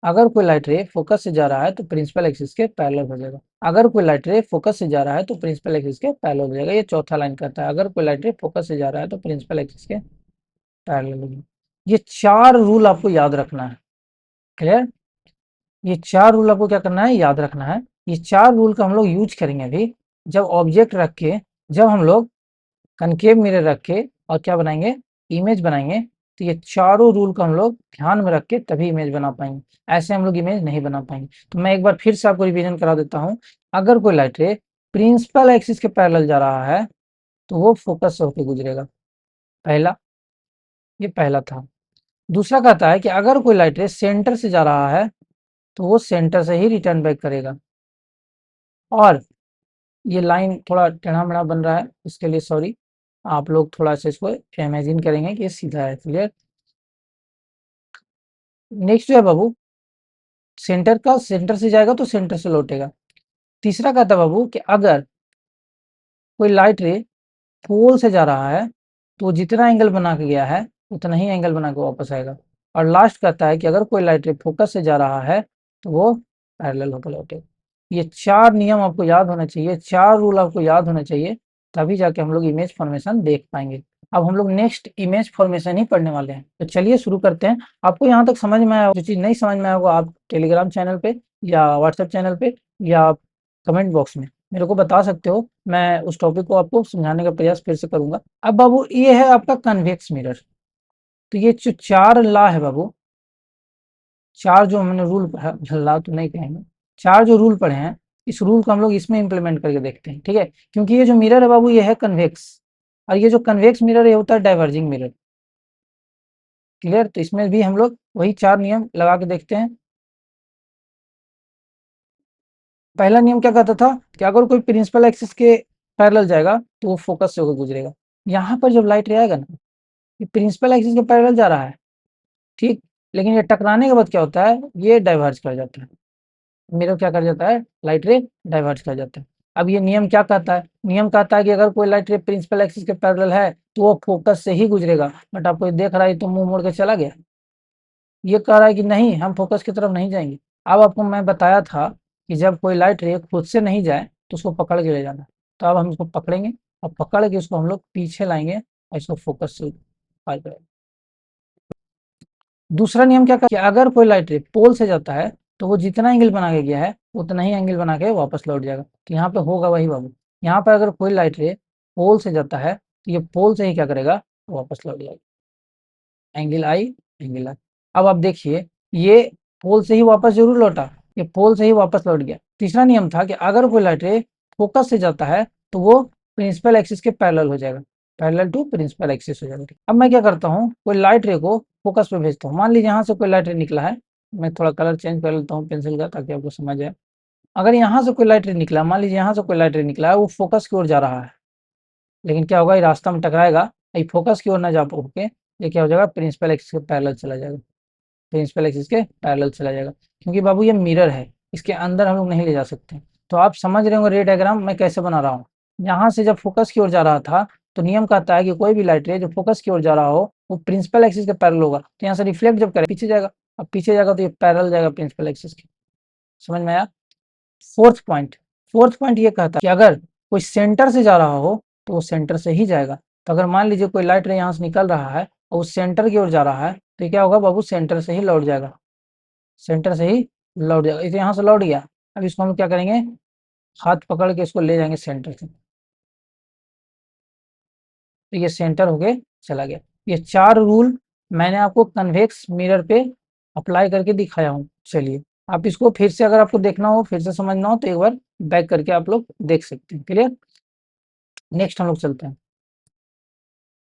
अगर कोई लाइट रे फोकस से जा रहा है तो प्रिंसिपल एक्सिस के पैरेलल हो जाएगा। अगर कोई लाइट रे फोकस से जा रहा है तो प्रिंसिपल एक्सिस के पैरेलल हो जाएगा। ये चौथा लाइन कहता है अगर कोई लाइट रे फोकस से जा रहा है तो प्रिंसिपल एक्सिस के पैरेलल होगी। ये चार रूल आपको याद रखना है। क्लियर, ये चार रूल आपको क्या करना है, याद रखना है। ये चार रूल का हम लोग यूज करेंगे अभी जब ऑब्जेक्ट रख के, जब हम लोग कनकेव मिरर रख के और क्या बनाएंगे, इमेज बनाएंगे। तो ये चारों रूल को हम लोग ध्यान में रख के तभी इमेज बना पाएंगे, ऐसे हम लोग इमेज नहीं बना पाएंगे। तो मैं एक बार फिर से आपको रिवीजन करा देता हूँ। अगर कोई लाइट रे प्रिंसिपल एक्सिस के पैरेलल जा रहा है तो वो फोकस से होकर गुजरेगा, पहला। ये पहला था। दूसरा कहता है कि अगर कोई लाइट रे सेंटर से जा रहा है तो वो सेंटर से ही रिटर्न बैक करेगा। और ये लाइन थोड़ा टेढ़ा-मेढ़ा बन रहा है, इसके लिए सॉरी। आप लोग थोड़ा-सा इसको इमेजिन करेंगे कि ये सीधा है, क्लियर? नेक्स्ट जो है बाबू, सेंटर से जाएगा तो सेंटर से लौटेगा। तीसरा कहता है बाबू कि अगर कोई लाइट रे पोल से जा रहा है तो जितना एंगल बना के गया है उतना ही एंगल बना के वापस आएगा। और लास्ट कहता है कि अगर कोई लाइट रे फोकस से जा रहा है तो वो पैरेलल होकर लौटेगा। ये 4 नियम आपको याद होना चाहिए, 4 रूल आपको याद होना चाहिए, तभी जाके हम लोग इमेज फॉर्मेशन देख पाएंगे। अब हम लोग नेक्स्ट इमेज फॉर्मेशन ही पढ़ने वाले हैं, तो चलिए शुरू करते हैं। आपको यहाँ तक समझ में आया? जो चीज़ नहीं समझ में आया होगा आप टेलीग्राम चैनल पे या व्हाट्सएप चैनल पे या कमेंट बॉक्स में मेरे को बता सकते हो, मैं उस टॉपिक को आपको समझाने का प्रयास फिर से करूंगा। अब बाबू ये है आपका कन्वेक्स मिरर। तो ये जो 4 लॉ है बाबू, 4 जो हमने रूल पढ़ा, लॉ तो नहीं कहेंगे, 4 जो रूल पढ़े हैं, इस रूल को हम लोग इसमें इम्प्लीमेंट करके देखते हैं, ठीक है? क्योंकि ये जो मिरर है बाबू ये है कन्वेक्स, और ये जो कन्वेक्स मिरर ये होता है डाइवर्जिंग मिरर, क्लियर? तो इसमें भी हम लोग वही 4 नियम लगा के देखते हैं। पहला नियम क्या कहता था कि अगर कोई प्रिंसिपल एक्सिस के पैरेलल जाएगा तो वो फोकस से होकर गुजरेगा। यहाँ पर जब लाइट रे आएगा ना, ये प्रिंसिपल एक्सिस के पैरेलल जा रहा है, ठीक? लेकिन ये टकराने के बाद क्या होता है, ये डाइवर्ज कर जाता है। मिरर क्या कर जाता है, लाइट रे डाइवर्ज कर जाता है। अब ये नियम क्या कहता है, नियम कहता है कि अगर कोई लाइट रे प्रिंसिपल एक्सिस के पैरेलल है तो वो फोकस से ही गुजरेगा। बट आपको ये देख रहा है तो मुंह मोड़ के चला गया, ये कह रहा है कि नहीं हम फोकस की तरफ नहीं जाएंगे। अब आपको मैं बताया था कि जब कोई लाइट रे खुद से नहीं जाए तो उसको पकड़ के ले जाना। तो अब हम इसको पकड़ेंगे और पकड़ के इसको हम लोग पीछे लाएंगे और इसको फोकस से पार करेंगे। दूसरा नियम क्या कहता है कि अगर कोई लाइट रे पोल से जाता है तो वो जितना एंगल बना के गया है उतना ही एंगल बना के वापस लौट जाएगा। तो यहाँ पे होगा वही बाबू, यहाँ पर अगर कोई लाइट रे पोल से जाता है तो ये पोल से ही क्या करेगा, वापस लौट जाएगा। एंगल आई, एंगल आई। अब आप देखिए ये पोल से ही वापस जरूर लौटा, ये पोल से ही वापस लौट गया। तीसरा नियम था कि अगर कोई लाइट रे फोकस से जाता है तो वो प्रिंसिपल एक्सिस के पैरेलल हो जाएगा, पैरेलल टू प्रिंसिपल एक्सिस हो जाएगा। अब मैं क्या करता हूँ, कोई लाइट रे को फोकस पे भेजता हूँ। मान लीजिए यहाँ से कोई लाइट रे निकला है, मैं थोड़ा कलर चेंज कर लेता हूँ पेंसिल का ताकि आपको समझ आए। अगर यहाँ से कोई लाइट रे निकला, मान लीजिए यहाँ से कोई लाइट रे निकला है, वो फोकस की ओर जा रहा है, लेकिन क्या होगा, ये रास्ता में टकराएगा, ये फोकस की ओर ना जा होके ये क्या हो जाएगा, प्रिंसिपल एक्सिस के पैरेलल चला जाएगा, प्रिंसिपल एक्सिस के पैरेलल चला जाएगा। क्योंकि बाबू ये मिरर है, इसके अंदर हम लोग नहीं ले जा सकते। तो आप समझ रहे होंगे रे डायग्राम मैं कैसे बना रहा हूँ। यहाँ से जब फोकस की ओर जा रहा था तो नियम कहता है कि कोई भी लाइट रे जो फोकस की ओर जा रहा हो वो प्रिंसिपल एक्सिस के पैरेलल होगा। तो यहाँ से रिफ्लेक्ट जब करे पीछे जाएगा, अब पीछे जाएगा तो ये पैरेलल जाएगा प्रिंसिपल एक्सिस के। समझ में आया? फोर्थ पॉइंट, फोर्थ पॉइंट ये कहता है कि अगर कोई सेंटर से जा रहा हो तो वो सेंटर से ही जाएगा। तो अगर मान लीजिए कोई लाइट रे यहाँ से निकल रहा है और वो सेंटर की ओर जा रहा है तो ये क्या होगा बाबू, सेंटर से ही लौट जाएगा, सेंटर से ही लौट जाएगा। इसे यहाँ से लौट गया, अब इसको हम क्या करेंगे, हाथ पकड़ के इसको ले जाएंगे सेंटर से, तो ये सेंटर होके चला गया। ये 4 रूल मैंने आपको कन्वेक्स मिरर पे अप्लाई करके दिखाया हूँ। चलिए आप इसको फिर से अगर आपको देखना हो, फिर से समझना हो तो एक बार बैक करके आप लोग देख सकते हैं, क्लियर? नेक्स्ट हम लोग चलते हैं।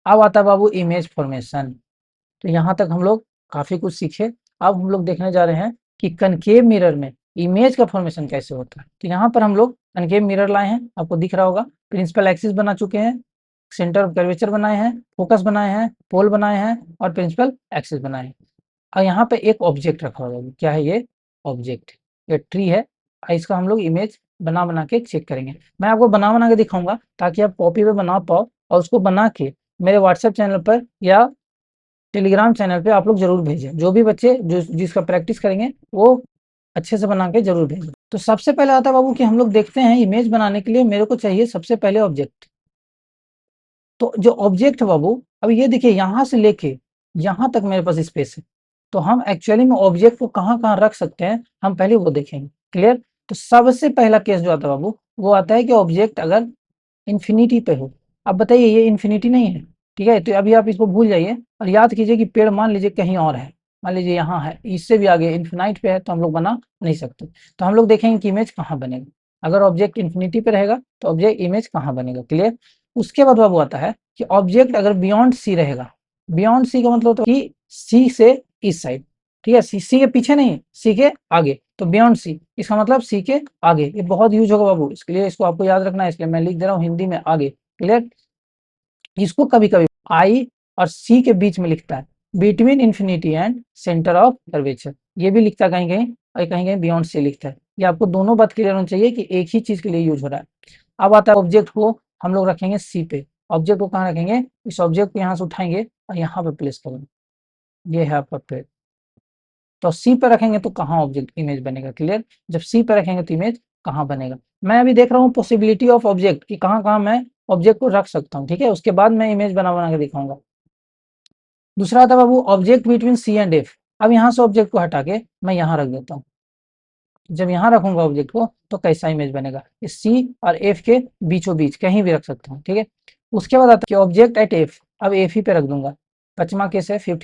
अब आता है बाबू इमेज फॉर्मेशन। तो यहाँ तक हम लोग काफ़ी कुछ सीखे। अब हम लोग देखने जा रहे हैं कि कनकेव मिरर में इमेज का फॉर्मेशन कैसे होता है। तो यहाँ पर हम लोग कनकेव मिरर लाए हैं, आपको दिख रहा होगा। प्रिंसिपल एक्सिस बना चुके हैं, सेंटर ऑफ कर्वेचर बनाए हैं, फोकस बनाए हैं, पोल बनाए हैं और प्रिंसिपल एक्सिस बनाए हैं। और यहाँ पे एक ऑब्जेक्ट रखा हुआ है, क्या है ये ऑब्जेक्ट, ये ट्री है। इसका हम लोग इमेज बना बना के चेक करेंगे। मैं आपको बना बना के दिखाऊंगा ताकि आप कॉपी पे बना पाओ और उसको बना के मेरे व्हाट्सएप चैनल पर या टेलीग्राम चैनल पे आप लोग जरूर भेजें। जो भी बच्चे जो जिसका प्रैक्टिस करेंगे वो अच्छे से बना के जरूर भेजें। तो सबसे पहले आता है बाबू कि हम लोग देखते हैं इमेज बनाने के लिए मेरे को चाहिए सबसे पहले ऑब्जेक्ट। तो जो ऑब्जेक्ट है बाबू, अब ये देखिए यहाँ से लेके यहाँ तक मेरे पास स्पेस है, तो हम एक्चुअली में ऑब्जेक्ट को कहाँ कहाँ रख सकते हैं हम पहले वो देखेंगे, क्लियर? तो सबसे पहला केस जो आता है बाबू वो आता है कि ऑब्जेक्ट अगर इन्फिनिटी पे हो। अब बताइए ये इन्फिनिटी नहीं है, ठीक है? तो अभी आप इसको भूल जाइए और याद कीजिए कि पेड़ मान लीजिए कहीं और है, मान लीजिए यहाँ है, इससे भी आगे इन्फिनाइट पे है तो हम लोग बना नहीं सकते। तो हम लोग देखेंगे कि इमेज कहाँ बनेगा। अगर ऑब्जेक्ट इन्फिनिटी पे रहेगा तो ऑब्जेक्ट इमेज कहाँ बनेगा, क्लियर? उसके बाद बाबू आता है कि ऑब्जेक्ट अगर बियॉन्ड सी रहेगा, बियॉन्ड सी का मतलब तो कि सी से इस साइड, ठीक है, सी के पीछे नहीं, सी के आगे, तो बियॉन्ड सी इसका मतलब सी के आगे। ये बहुत यूज होगा बाबू, इसके लिए इसको आपको याद रखना है, इसलिए मैं लिख दे रहा हूँ हिंदी में आगे। क्लियर? इसको कभी कभी आई और सी के बीच में लिखता है, between infinity and centre of curvature, ये भी लिखता है कहीं कहीं, और कहीं कहीं बियॉन्ड सी लिखता है। ये आपको दोनों बात क्लियर होनी चाहिए कि एक ही चीज के लिए यूज हो रहा है। अब आता है ऑब्जेक्ट को हम लोग रखेंगे सी पे। ऑब्जेक्ट को कहाँ रखेंगे? इस ऑब्जेक्ट को यहाँ से उठाएंगे और यहाँ पे प्लेस करेंगे, ये है आपका पेड़। तो सी पे रखेंगे तो कहाँ ऑब्जेक्ट इमेज बनेगा? क्लियर? जब सी पे रखेंगे तो इमेज कहाँ बनेगा? मैं अभी देख रहा हूँ पॉसिबिलिटी ऑफ ऑब्जेक्ट कि कहाँ कहाँ मैं ऑब्जेक्ट को रख सकता हूँ, ठीक है, उसके बाद मैं इमेज बना बना के दिखाऊंगा। दूसरा आता है बाबू object between C and F. अब यहाँ से ऑब्जेक्ट को हटा के मैं यहाँ रख देता हूँ। जब यहाँ रखूंगा ऑब्जेक्ट को तो कैसा इमेज बनेगा? इस सी और एफ के बीचों बीच कहीं भी रख सकता हूँ, ठीक है। उसके बाद आता है कि ऑब्जेक्ट एट एफ, अब एफ ही पे रख दूंगा। पांचवा केस है, फिफ्थ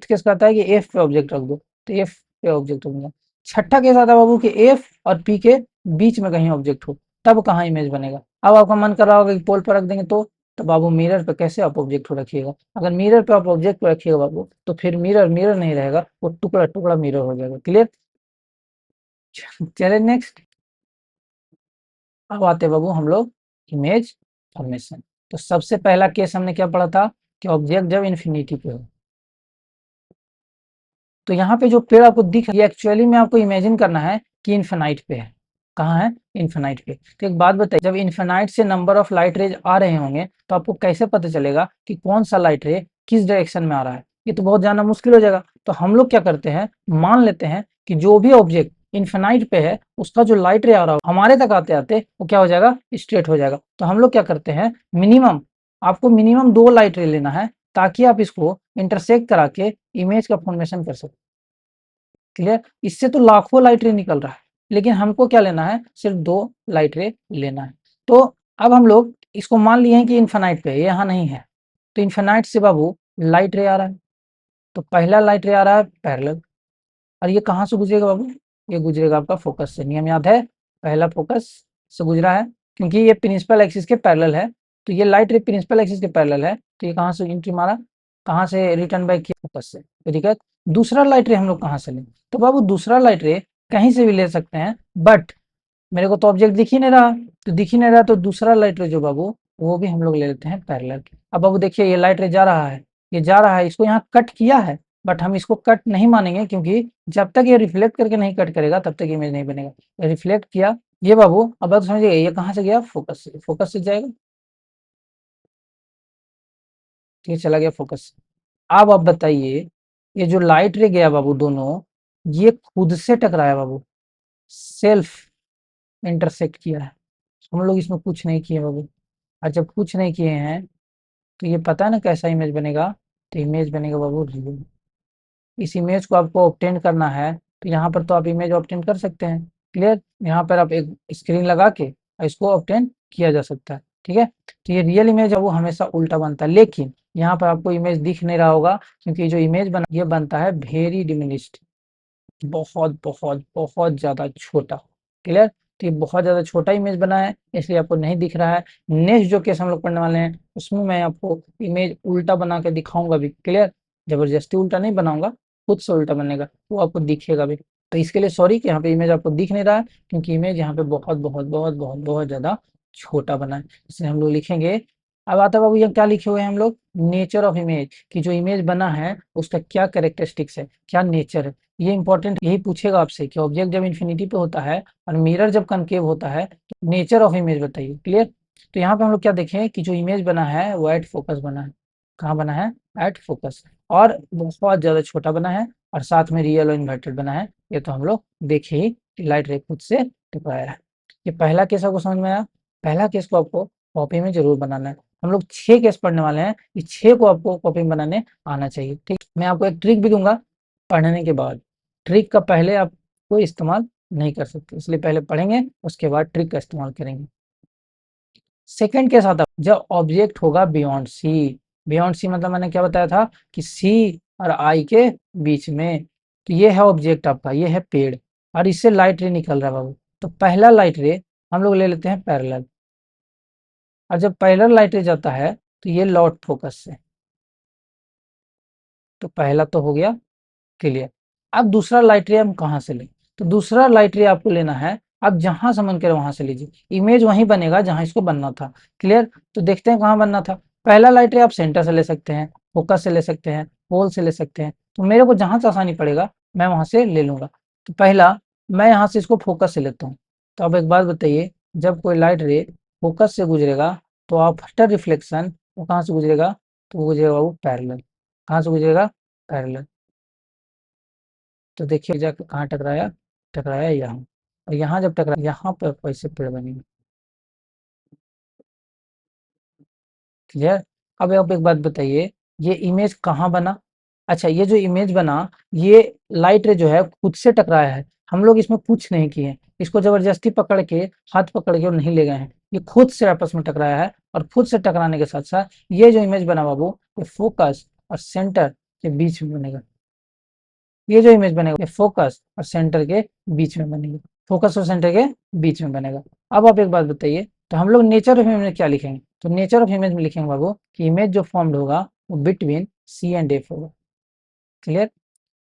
केस कहता है कि एफ पे ऑब्जेक्ट रख दो, तो एफ पे ऑब्जेक्ट रखूंगा। छठा केस आता है बाबू कि एफ और पी के बीच में कहीं ऑब्जेक्ट हो, तब कहाँ इमेज बनेगा? अब आपका मन कर रहा होगा कि पोल पर रख देंगे तो बाबू मिरर पे कैसे आप ऑब्जेक्ट को रखिएगा? अगर मिरर पे आप ऑब्जेक्ट को रखिएगा बाबू तो फिर मिरर मिरर नहीं रहेगा, वो टुकड़ा टुकड़ा मिरर हो जाएगा। क्लियर? चले नेक्स्ट। अब आते बाबू हम लोग इमेज फॉर्मेशन। तो सबसे पहला केस हमने क्या पढ़ा था कि ऑब्जेक्ट जब इन्फिनिटी पे हो, तो यहाँ पे जो पेड़ आपको दिख रहा है ये एक्चुअली में आपको इमेजिन करना है कि इन्फिनाइट पे है। कहाँ है? इन्फिनाइट पे। तो एक बात बताइए, जब इन्फिनाइट से नंबर ऑफ लाइट रेज आ रहे होंगे तो आपको कैसे पता चलेगा कि कौन सा लाइट रे किस डायरेक्शन में आ रहा है? ये तो बहुत जानना मुश्किल हो जाएगा। तो हम लोग क्या करते हैं, मान लेते हैं कि जो भी ऑब्जेक्ट इन्फिनाइट पे है उसका जो लाइट रे आ रहा हो हमारे तक आते आते वो क्या हो जाएगा? स्ट्रेट हो जाएगा। तो हम लोग क्या करते हैं, मिनिमम आपको मिनिमम 2 लाइट रे लेना है ताकि आप इसको इंटरसेक्ट करा के इमेज का फॉर्मेशन कर सको। क्लियर? इससे तो लाखों लाइट रे निकल रहा है, लेकिन हमको क्या लेना है? सिर्फ 2 लाइट रे लेना है। तो अब हम लोग इसको मान लिए हैं कि इन्फिनाइट पे यहाँ नहीं है, तो इन्फिनाइट से बाबू लाइट रे आ रहा है, तो पहला लाइट रे आ रहा है पैरेलल, और ये कहाँ से गुजरेगा बाबू? ये गुजरेगा आपका फोकस से। नियम याद है? पहला फोकस से गुजरा है, क्योंकि ये प्रिंसिपल एक्सिस के पैरेलल है, तो ये लाइट रे प्रिंसिपल एक्सिस के पैरेलल है, तो ये कहाँ से एंट्री मारा? कहाँ से रिटर्न बैक किया? फोकस से। तो ठीक है, दूसरा लाइट रे हम लोग कहाँ से लें? तो बाबू दूसरा लाइट रे कहीं से भी ले सकते हैं, बट मेरे को तो ऑब्जेक्ट दिख ही नहीं रहा, तो दिख ही नहीं रहा, तो दूसरा लाइट रे जो बाबू वो भी हम लोग ले लेते हैं पैरेलल। अब बाबू देखिए ये लाइट रे जा रहा है, ये जा रहा है, इसको यहाँ कट किया है, बट हम इसको कट नहीं मानेंगे, क्योंकि जब तक ये रिफ्लेक्ट करके नहीं कट करेगा तब तक इमेज नहीं बनेगा। रिफ्लेक्ट किया ये बाबू, अब बात समझिए, ये कहाँ से गया? फोकस से। फोकस से जाएगा, ठीक है, चला गया फोकस से। अब आप बताइए, ये जो लाइट रे गया बाबू दोनों, ये खुद से टकराया बाबू, सेल्फ इंटरसेक्ट किया है, हम लोग इसमें कुछ नहीं किए बाबू। और जब कुछ नहीं किए हैं तो ये पता है ना कैसा इमेज बनेगा? तो इमेज बनेगा बाबू रियल। इस इमेज को आपको ऑब्टेन करना है तो यहाँ पर तो आप इमेज ऑब्टेन कर सकते हैं। क्लियर? यहाँ पर आप एक स्क्रीन लगा के इसको ऑब्टेन किया जा सकता है, ठीक है। तो ये रियल इमेज है वो हमेशा उल्टा बनता है, लेकिन यहाँ पर आपको इमेज दिख नहीं रहा होगा, क्योंकि जो इमेज बना ये बनता है वेरी डिमिनिश्ड, बहुत बहुत बहुत ज़्यादा छोटा। क्लियर? तो ये बहुत ज़्यादा छोटा इमेज बना है, इसलिए आपको नहीं दिख रहा है। नेक्स्ट जो केस हम लोग पढ़ने वाले हैं उसमें मैं आपको इमेज उल्टा बना के दिखाऊंगा भी। क्लियर? जबरदस्ती उल्टा नहीं बनाऊंगा, खुद से उल्टा बनेगा, वो आपको दिखेगा भी। तो इसके लिए सॉरी कि यहाँ पे इमेज आपको दिख नहीं रहा है, क्योंकि इमेज यहाँ पे बहुत बहुत बहुत बहुत बहुत ज़्यादा छोटा बना है, इसलिए हम लोग लिखेंगे। अब आता है बाबू ये क्या लिखे हुए हैं हम लोग? नेचर ऑफ इमेज, कि जो इमेज बना है उसका क्या कैरेक्टरिस्टिक्स है, क्या नेचर है। ये इंपॉर्टेंट, यही पूछेगा आपसे कि ऑब्जेक्ट जब इन्फिनिटी पे होता है और मिरर जब कनकेव होता है तो नेचर ऑफ इमेज बताइए। क्लियर? तो यहाँ पे हम लोग क्या देखें कि जो इमेज बना है वो एट फोकस बना है। कहाँ बना है? एट फोकस, और बहुत ज्यादा छोटा बना है, और साथ में रियल और इन्वर्टेड बना है। ये तो हम लोग देखे ही कि लाइट रे खुद से टकराया है। ये पहला केस आपको समझ में आया? पहला केस को आपको कॉपी में जरूर बनाना है। हम लोग 6 केस पढ़ने वाले हैं, ये 6 को आपको कॉपी में बनाने आना चाहिए, ठीक। मैं आपको एक ट्रिक भी दूंगा पढ़ने के बाद, ट्रिक का पहले आप कोई इस्तेमाल नहीं कर सकते, इसलिए पहले पढ़ेंगे उसके बाद ट्रिक का इस्तेमाल करेंगे। सेकंड के साथ जब ऑब्जेक्ट होगा बियॉन्ड सी, बियॉन्ड सी मतलब मैंने क्या बताया था कि सी और आई के बीच में, तो ये है ऑब्जेक्ट आपका, ये है पेड़, और इससे लाइट रे निकल रहा है बाबू। तो पहला लाइट रे हम लोग ले लेते हैं पैरेलल, और जब पैरेलल लाइट रे जाता है तो ये लॉट फोकस से, तो पहला तो हो गया क्लियर। अब दूसरा लाइट रे हम कहाँ से लें? तो दूसरा लाइट रे आपको लेना है, आप जहां से मन करे वहां से लीजिए, इमेज वहीं बनेगा जहां इसको बनना था। क्लियर? तो देखते हैं कहाँ बनना था। पहला लाइट रे आप सेंटर से ले सकते हैं, फोकस से ले सकते हैं, पोल से ले सकते हैं। तो मेरे को जहां से आसानी पड़ेगा मैं वहां से ले लूंगा। तो पहला मैं यहाँ से इसको फोकस से लेता हूँ। तो अब एक बात बताइए, जब कोई लाइट रे फोकस से गुजरेगा तो आफ्टर रिफ्लेक्शन वो कहाँ से गुजरेगा? तो वो गुजरेगा वो पैरेलल। कहाँ से गुजरेगा? पैरेलल। तो देखिए जाकर कहाँ टकराया? टकराया यहाँ। और यहाँ जब टकराया यहाँ पर कैसे पेड़ बनेंगे? क्लियर? अब आप एक बात बताइए, ये इमेज कहाँ बना? अच्छा, ये जो इमेज बना, ये लाइट रे जो है खुद से टकराया है। हम लोग इसमें कुछ नहीं किए, इसको जबरदस्ती पकड़ के, हाथ पकड़ के और नहीं ले गए हैं। ये खुद से आपस में टकराया है, और खुद से टकराने के साथ साथ ये जो इमेज बना बाबू, ये फोकस और सेंटर के बीच में बनेगा। ये जो इमेज बनेगा ये फोकस और सेंटर के बीच में बनेगा। फोकस और सेंटर के बीच में बनेगा। अब आप एक बात बताइए, तो हम लोग नेचर ऑफ इमेज में क्या लिखेंगे? तो नेचर ऑफ इमेज में लिखेंगे बाबू कि इमेज जो फॉर्म्ड होगा वो बिटवीन सी एंड एफ होगा। क्लियर?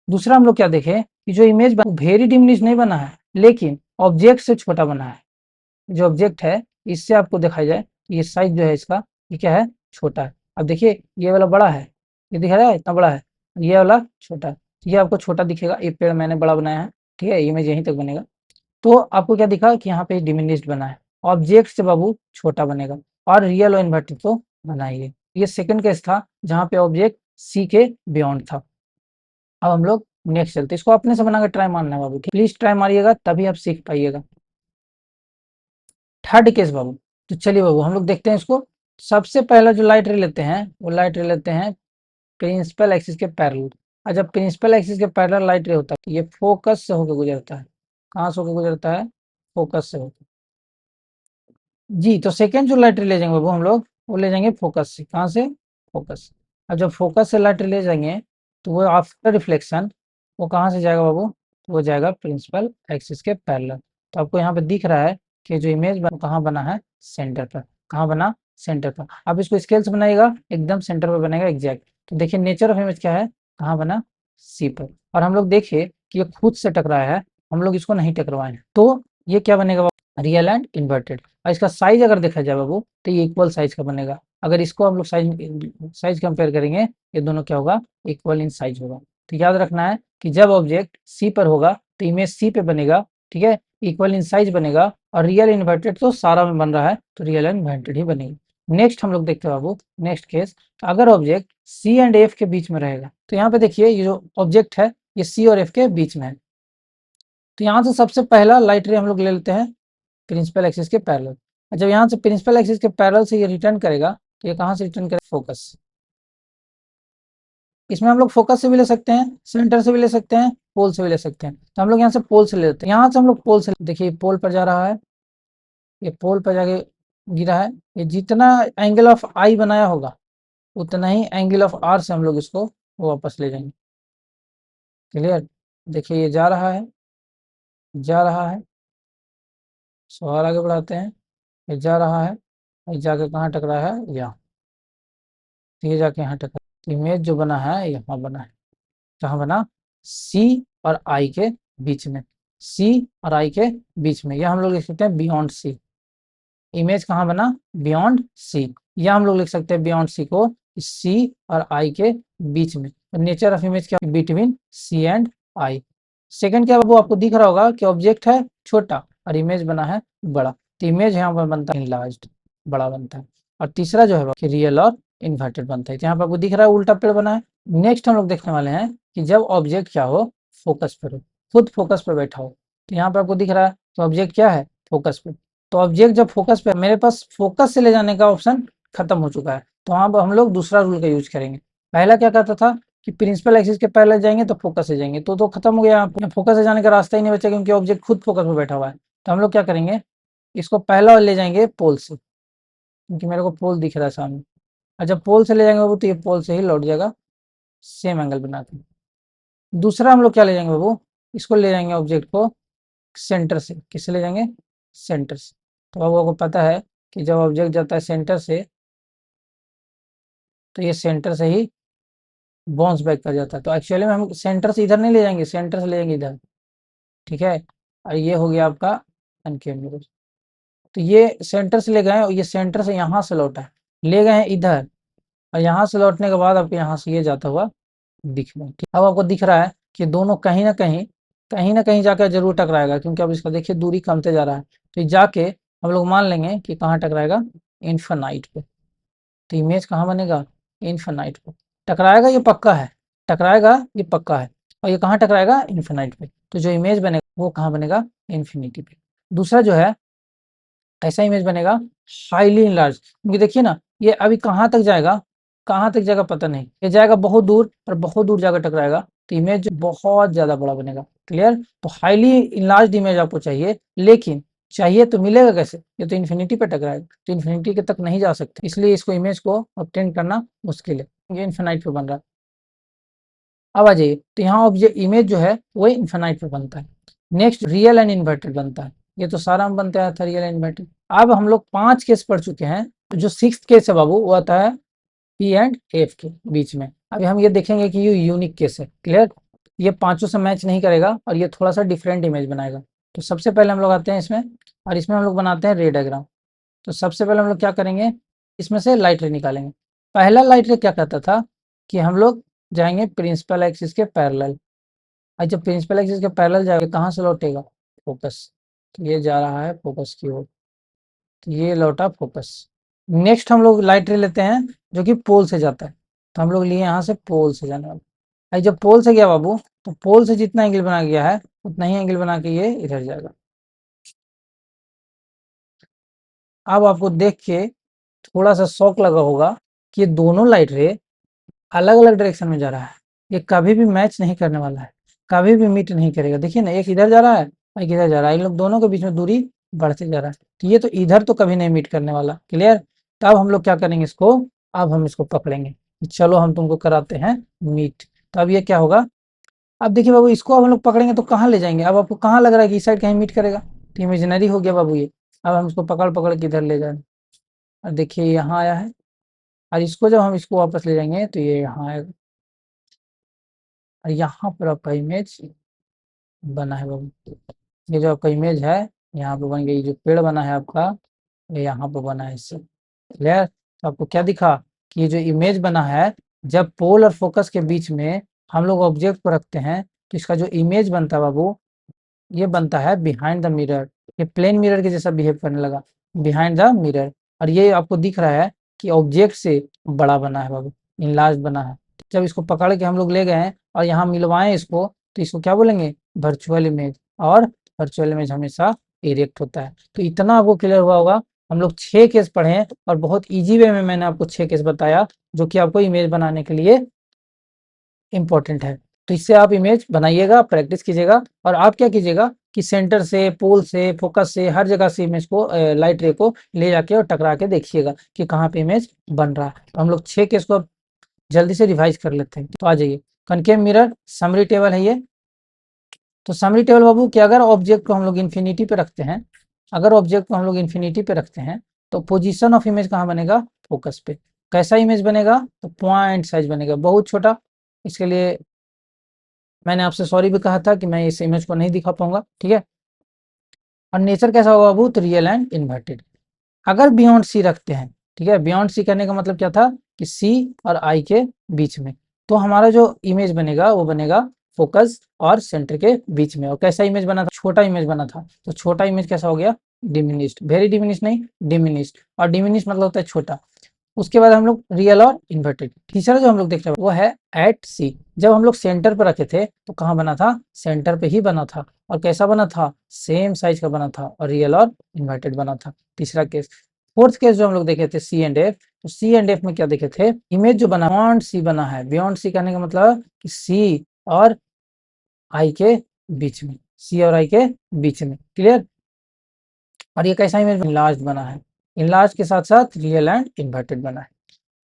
दूसरा हम लोग क्या देखें कि जो इमेज वेरी डिमिनिश नहीं बना है, लेकिन ऑब्जेक्ट से छोटा बना है। जो ऑब्जेक्ट है इससे आपको दिखाई जाए ये साइज जो है इसका, ये क्या है? छोटा है। अब देखिए ये वाला बड़ा है, ये दिख रहा है इतना बड़ा है, ये वाला छोटा है। ये आपको छोटा दिखेगा, ये पेड़ मैंने बड़ा बनाया है, ठीक है, इमेज यहीं तक बनेगा। तो आपको क्या दिखा कि यहाँ पे डिमिनिश्ड बना है, ऑब्जेक्ट से बाबू छोटा बनेगा, और रियल और इन्वर्टेड तो बना ही है। ये सेकंड केस था जहाँ पे ऑब्जेक्ट सी के बियॉन्ड था। अब हम लोग नेक्स्ट चलते, इसको अपने से बनाकर ट्राई मारना है बाबू, प्लीज ट्राई मारिएगा तभी आप सीख पाइएगा। थर्ड केस बाबू, तो चलिए बाबू हम लोग देखते हैं इसको। सबसे पहला जो लाइट रे लेते हैं वो लाइट रे लेते हैं प्रिंसिपल एक्सिस के पैरेलल। और जब प्रिंसिपल एक्सिस के पैरेलल लाइट रे होता है तो ये फोकस से होकर गुजरता है। कहाँ से होकर गुजरता है? फोकस से होकर। जी, तो सेकेंड जो लाइट रे ले जाएंगे बाबू हम लोग, वो ले जाएंगे फोकस से। कहाँ से? फोकस। अब जब फोकस से लाइट रे ले जाएंगे तो वो आफ्टर रिफ्लेक्शन वो कहाँ से जाएगा बाबू? तो वो जाएगा प्रिंसिपल एक्सिस के पैरेलल। तो आपको यहाँ पे दिख रहा है कि जो इमेज कहाँ बना है? सेंटर पर। कहाँ बना? सेंटर पर। अब इसको स्केल से बनाएगा, एकदम सेंटर पर बनेगा एग्जैक्ट। तो देखिए नेचर ऑफ इमेज क्या है? कहाँ बना? सी पर। और हम लोग देखिए कि ये खुद से टकराया है, हम लोग इसको नहीं टकराए हैं। तो ये क्या बनेगा? Real and inverted. और इसका साइज अगर देखा जाए बाबू तो ये इक्वल साइज का बनेगा। अगर इसको हम लोग साइज कंपेयर करेंगे, ये दोनों क्या होगा? इक्वल इन साइज होगा। तो याद रखना है कि जब ऑब्जेक्ट सी पर होगा तो इमेज सी पे बनेगा, ठीक है, इक्वल इन साइज बनेगा, और रियल इन्वर्टेड तो सारा में बन रहा है तो रियल एंड इन्वर्टेड ही बनेगी। नेक्स्ट हम लोग देखते हैं बाबू, नेक्स्ट केस, अगर ऑब्जेक्ट सी एंड एफ के बीच में रहेगा, तो यहाँ पे देखिए ये जो ऑब्जेक्ट है ये सी और एफ के बीच में है। तो यहाँ से सबसे पहला लाइट रे हम लोग ले लेते हैं प्रिंसिपल एक्सिस के पैरेलल। जब यहाँ से प्रिंसिपल एक्सिस के पैरेलल से ये रिटर्न करेगा तो ये कहाँ से रिटर्न करेगा? फोकस। इसमें हम लोग फोकस से भी ले सकते हैं, सेंटर से भी ले सकते हैं, पोल से भी ले सकते हैं। तो हम लोग यहाँ से पोल से ले लेते हैं। यहाँ से हम लोग पोल से, देखिए पोल पर जा रहा है, ये पोल पर जाके गिरा है। ये जितना एंगल ऑफ आई बनाया होगा उतना ही एंगल ऑफ आर से हम लोग इसको वापस ले जाएंगे। क्लियर? देखिए ये जा रहा है, जा रहा है, सवाल आगे बढ़ाते हैं। ये जा रहा है, ये जाके कहाँ टकरा है? यहाँ। ये जाके यहाँ टकरा, इमेज जो बना है यहाँ बना है। कहाँ बना? सी और आई के बीच में। सी और आई के बीच में, यह हम लोग लिख सकते हैं बियॉन्ड सी। इमेज कहाँ बना? Beyond C. या हम लोग लिख सकते हैं बियॉन्ड सी को सी और आई के बीच में। नेचर ऑफ इमेज क्या? Between C and I. Second क्या बाबू आपको दिख रहा होगा कि ऑब्जेक्ट है छोटा और इमेज बना है बड़ा, तो इमेज यहाँ पर बनता है इनलार्ज्ड, बड़ा बनता है। और तीसरा जो है कि रियल और इन्वर्टेड बनता है। तो यहाँ पर आपको दिख रहा है उल्टा पेड़ बना है। नेक्स्ट हम लोग देखने वाले हैं कि जब ऑब्जेक्ट क्या हो? फोकस पर हो, खुद फोकस पर बैठा हो। तो यहाँ पर आपको दिख रहा है तो ऑब्जेक्ट क्या है? फोकस पे। तो ऑब्जेक्ट जब फोकस पे, मेरे पास फोकस से ले जाने का ऑप्शन खत्म हो चुका है, तो वहां पर हम लोग दूसरा रूल का यूज करेंगे। पहला क्या कहता था कि प्रिंसिपल एक्सिस के पैरेलल जाएंगे तो फोकस से जाएंगे, तो खत्म हो गया, फोकस से जाने का रास्ता ही नहीं बचा क्योंकि ऑब्जेक्ट खुद फोकस पे बैठा हुआ है। तो हम लोग क्या करेंगे, इसको पहला ले जाएंगे पोल से, क्योंकि मेरे को पोल दिख रहा है सामने। और जब पोल से ले जाएंगे बाबू तो ये पोल से ही लौट जाएगा सेम एंगल बना के। दूसरा हम लोग क्या ले जाएंगे बाबू, इसको ले जाएंगे ऑब्जेक्ट को सेंटर से। किससे ले जाएंगे? सेंटर से। तो अब आपको पता है कि जब ऑब्जेक्ट जाता है सेंटर से तो ये सेंटर से ही बाउंस बैक कर जाता है। तो एक्चुअली में हम सेंटर से इधर नहीं ले जाएंगे, सेंटर से ले जाएंगे इधर, ठीक है। और ये हो गया आपका कनकेव मिरर। तो ये सेंटर से ले गए और ये सेंटर से यहाँ से लौटा है, ले गए हैं इधर, और यहाँ से लौटने के बाद आपको यहाँ से ये जाता हुआ दिख रहा है। अब आपको दिख रहा है कि दोनों कहीं ना कहीं जाकर जरूर टकराएगा, क्योंकि अब इसका देखिए दूरी कमते जा रहा है। तो ये जाके हम लोग मान लेंगे कि कहाँ टकराएगा, इन्फिनाइट पे। तो इमेज कहाँ बनेगा, इन्फिनाइट पे टकराएगा, ये पक्का है, टकराएगा ये पक्का है। और ये कहाँ टकराएगा, इन्फिनाइट पे। तो जो इमेज बनेगा वो कहाँ बनेगा, इन्फिनिटी पे। दूसरा जो है ऐसा इमेज बनेगा हाईली इनलार्ज, क्योंकि देखिए ना ये अभी कहाँ तक जाएगा पता नहीं, ये जाएगा बहुत दूर, पर बहुत दूर जाकर टकराएगा, तो इमेज बहुत ज्यादा बड़ा बनेगा। क्लियर। तो हाईली इनलार्ज इमेज आपको चाहिए, लेकिन चाहिए तो मिलेगा कैसे, ये तो इन्फिनिटी पे टकराएगा, तो इन्फिनिटी के तक नहीं जा सकते, इसलिए इसको इमेज को ऑब्टेन करना मुश्किल है, ये इन्फिनाइट पे बन रहा है। अब आ जाइए, तो यहाँ ऑब्जेक्ट इमेज जो है वो इन्फिनाइट पे बनता है। नेक्स्ट रियल एंड इन्वर्टेड बनता है, ये तो सारा हम बनते आया था रियल एंड इन्वर्टेड। अब हम लोग 5 केस पढ़ चुके हैं, तो जो 6th केस है बाबू वो आता है पी एंड एफ के बीच में। अभी हम ये देखेंगे कि ये यूनिक केस है। क्लियर। ये पांचों से मैच नहीं करेगा और ये थोड़ा सा डिफरेंट इमेज बनाएगा। तो सबसे पहले हम लोग आते हैं इसमें, और इसमें हम लोग बनाते हैं रे डायग्राम। तो सबसे पहले हम लोग क्या करेंगे, इसमें से लाइट रे निकालेंगे। पहला लाइट रे क्या कहता था कि हम लोग जाएंगे प्रिंसिपल एक्सिस के पैरेलल, और जब प्रिंसिपल एक्सिस के पैरेलल जाएगा कहाँ से लौटेगा, फोकस। तो ये जा रहा है फोकस की ओर, तो ये लौटा फोकस। नेक्स्ट हम लोग लाइट रे लेते हैं जो कि पोल से जाता है, तो हम लोग लिए यहाँ से पोल से जाने वाला। और जब पोल से गया बाबू, तो पोल से जितना एंगल बना गया है उतना ही एंगल बना के ये इधर जाएगा। अब आपको देख के थोड़ा सा शौक लगा होगा कि ये दोनों लाइट रे अलग अलग डायरेक्शन में जा रहा है, ये कभी भी मैच नहीं करने वाला है, कभी भी मीट नहीं करेगा। देखिए ना, एक इधर जा रहा है, एक इधर जा रहा है, इन लोग दोनों के बीच में दूरी बढ़ते जा रहा है, तो ये तो इधर तो कभी नहीं मीट करने वाला। क्लियर। तब हम लोग क्या करेंगे इसको, अब हम इसको पकड़ेंगे, चलो हम तुमको कराते हैं मीट। तो अब ये क्या होगा, अब देखिए बाबू, इसको अब हम लोग पकड़ेंगे तो कहाँ ले जाएंगे, अब आपको कहाँ लग रहा है कि इस साइड कहीं मीट करेगा, तो इमेजिनरी हो गया बाबू ये। अब हम इसको पकड़ पकड़ के इधर ले जाए, और देखिए यहाँ आया है, और इसको जब हम इसको वापस ले जाएंगे तो ये यहाँ आएगा, और यहाँ पर आपका इमेज बना है बाबू। ये जो आपका इमेज है यहाँ पे बन गई, जो पेड़ बना है आपका ये यहाँ पे बना है इससे। क्लियर। तो आपको क्या दिखा कि ये जो इमेज बना है, जब पोल और फोकस के बीच में हम लोग ऑब्जेक्ट को रखते हैं तो इसका जो इमेज बनता है बाबू, ये बनता है बिहाइंड द मिरर। ये प्लेन मिरर के जैसा बिहेव करने लगा, बिहाइंड द मिरर। और ये आपको दिख रहा है कि ऑब्जेक्ट से बड़ा बना है बाबू, इनलार्ज बना है। जब इसको पकड़ के हम लोग ले गए हैं और यहाँ मिलवाएं इसको, तो इसको क्या बोलेंगे, वर्चुअल इमेज। और वर्चुअल इमेज हमेशा इरेक्ट होता है। तो इतना आपको क्लियर हुआ होगा। हम लोग 6 केस पढ़े हैं और बहुत ईजी वे में मैंने आपको 6 केस बताया जो कि आपको इमेज बनाने के लिए इम्पोर्टेंट है। तो इससे आप इमेज बनाइएगा, प्रैक्टिस कीजिएगा, और आप क्या कीजिएगा कि सेंटर से, पोल से, फोकस से, हर जगह से इमेज को, लाइट रे को ले जाके और टकरा के देखिएगा कि कहाँ पे इमेज बन रहा है। तो हम लोग 6 केस को जल्दी से रिवाइज कर लेते हैं। तो आ जाइए, कनकेव मिरर समरी टेबल है ये। तो समरी टेबल बाबू कि अगर ऑब्जेक्ट को हम लोग इन्फिनिटी पे रखते हैं, अगर ऑब्जेक्ट को हम लोग इन्फिनिटी पे रखते हैं तो पोजीशन ऑफ इमेज कहाँ बनेगा, फोकस पे। कैसा इमेज बनेगा, तो पॉइंट साइज बनेगा, बहुत छोटा। इसके लिए मैंने आपसे सॉरी भी कहा था कि मैं इस इमेज को नहीं दिखा पाऊंगा, ठीक है। और नेचर कैसा होगा बाबू, तो रियल एंड इन्वर्टेड। अगर बियॉन्ड सी रखते हैं, ठीक है, बियॉन्ड सी करने का मतलब क्या था कि सी और आई के बीच में, तो हमारा जो इमेज बनेगा वो बनेगा फोकस और सेंटर के बीच में। और कैसा इमेज बना था, छोटा इमेज बना था। तो छोटा इमेज कैसा हो गया, डिमिनिस्ड, वेरी डिमिनिस्ड नहीं, डिमिनिस्ड। और डिमिनिस्ड मतलब होता है छोटा। उसके बाद हम लोग रियल और इन्वर्टेड। तीसरा जो हम लोग देख रहे हैं वो है एट सी। जब हम लोग सेंटर पर रखे थे तो कहाँ बना था, सेंटर पे ही बना था। और कैसा बना था, सेम साइज का बना था, और रियल और इन्वर्टेड बना था। तीसरा केस। फोर्थ केस जो हम लोग देखे थे सी एंड एफ, तो सी एंड एफ में क्या देखे थे, इमेज जो बना बियॉन्ड सी बना है। बियॉन्ड सी कहने का मतलब कि सी और आई के बीच में, सी और आई के बीच में। क्लियर। और ये कैसा इमेज, इनलार्ज बना है, इनलार्ज के साथ साथ रियल एंड इन्वर्टेड बना है।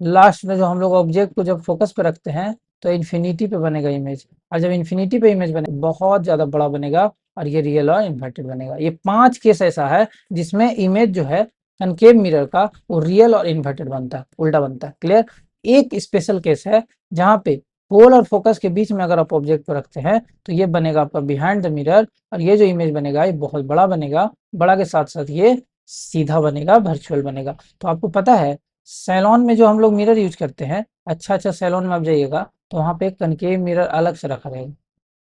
लास्ट में जो हम लोग ऑब्जेक्ट को जब फोकस पे रखते हैं तो इन्फिनिटी पे बनेगा इमेज, और जब इन्फिनिटी पे इमेज बने बहुत ज्यादा बड़ा बनेगा, और ये रियल और इन्वर्टेड बनेगा। ये 5 केस ऐसा है जिसमें इमेज जो है कनकेव मिरर का वो रियल और इन्वर्टेड बनता है, उल्टा बनता है। क्लियर। एक स्पेशल केस है जहाँ पे पोल और फोकस के बीच में अगर आप ऑब्जेक्ट को रखते हैं तो ये बनेगा आपका बिहाइंड द मिरर, और ये जो इमेज बनेगा ये बहुत बड़ा बनेगा, बड़ा के साथ साथ ये सीधा बनेगा, वर्चुअल बनेगा। तो आपको पता है सैलून में जो हम लोग मिरर यूज करते हैं, अच्छा सैलून में आप जाइएगा तो वहाँ पे कनकेव मिरर अलग से रखा रहेगा।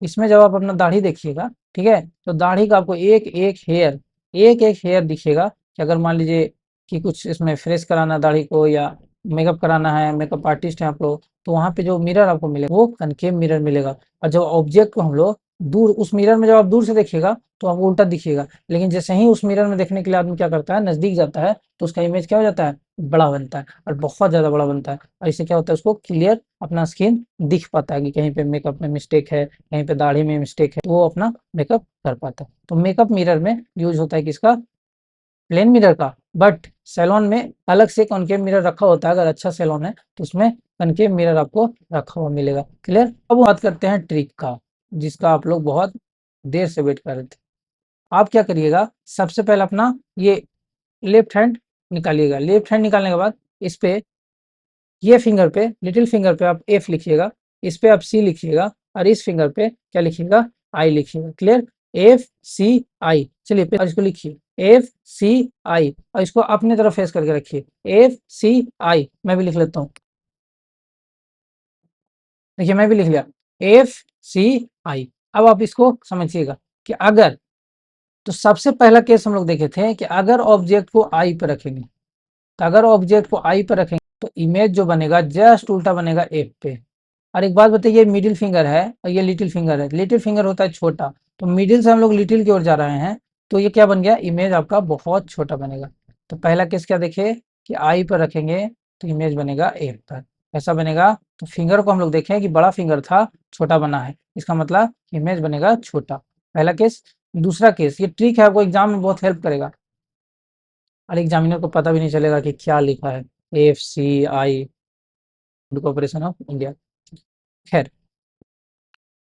इसमें जब आप अपना दाढ़ी देखिएगा, ठीक है, तो दाढ़ी का आपको एक एक हेयर दिखेगा कि अगर मान लीजिए कि कुछ इसमें फ्रेश कराना है दाढ़ी को, या मेकअप कराना है, मेकअप आर्टिस्ट हैं आप लोग, तो वहाँ पे जो मिरर आपको मिलेगा वो कनकेव मिरर मिलेगा। और जब ऑब्जेक्ट को हम लोग दूर, उस मिरर में जब आप दूर से देखिएगा तो आपको उल्टा दिखेगा, लेकिन जैसे ही उस मिरर में देखने के लिए आदमी क्या करता है, नजदीक जाता है, तो उसका इमेज क्या हो जाता है, बड़ा बनता है, और बहुत ज्यादा बड़ा बनता है। और इससे क्या होता है, उसको क्लियर अपना स्किन दिख पाता है कि कहीं पे मेकअप में मिस्टेक है, कहीं पे दाढ़ी में मिस्टेक है, तो वो अपना मेकअप कर पाता है। तो मेकअप मिरर में यूज होता है किसका, प्लेन मिरर का। बट सैलून में अलग से कॉनकेव मिरर रखा होता है, अगर अच्छा सैलून है तो उसमें कॉनकेव मिरर आपको रखा हुआ मिलेगा। क्लियर। अब बात करते हैं ट्रिक का, जिसका आप लोग बहुत देर से वेट कर रहे थे। आप क्या करिएगा, सबसे पहले अपना ये लेफ्ट हैंड निकालिएगा। लेफ्ट हैंड निकालने के बाद इस पे, ये फिंगर पे, लिटिल फिंगर पे आप एफ लिखिएगा, इस पे आप सी लिखिएगा, और इस फिंगर पे क्या लिखिएगा, आई लिखिएगा। क्लियर। एफ सी आई, चलिए और इसको लिखिए एफ सी आई, और इसको अपनी तरफ फेस करके रखिए, एफ सी आई। मैं भी लिख लेता हूँ, देखिए मैं भी लिख लिया, एफ सी आई। अब आप इसको समझिएगा कि अगर, तो सबसे पहला केस हम लोग देखे थे कि अगर ऑब्जेक्ट को आई पे रखेंगे, तो अगर ऑब्जेक्ट को आई पे रखेंगे तो इमेज जो बनेगा जस्ट उल्टा बनेगा एफ पे। और एक बात बताइए, मिडिल फिंगर है और ये लिटिल फिंगर है, लिटिल फिंगर होता है छोटा, तो मिडिल से हम लोग लिटिल की ओर जा रहे हैं, तो ये क्या बन गया, इमेज आपका बहुत छोटा बनेगा। तो पहला केस क्या देखे कि आई पर रखेंगे तो इमेज बनेगा एफ पर, ऐसा बनेगा। तो फिंगर को हम लोग देखें कि बड़ा फिंगर था, छोटा बना है, इसका मतलब इमेज बनेगा छोटा, पहला केस। दूसरा केस, ये ट्रिक है, आपको एग्जाम में बहुत हेल्प करेगा, और एग्जामिनर को पता भी नहीं चलेगा कि क्या लिखा है, F C I, corporation of India. खैर,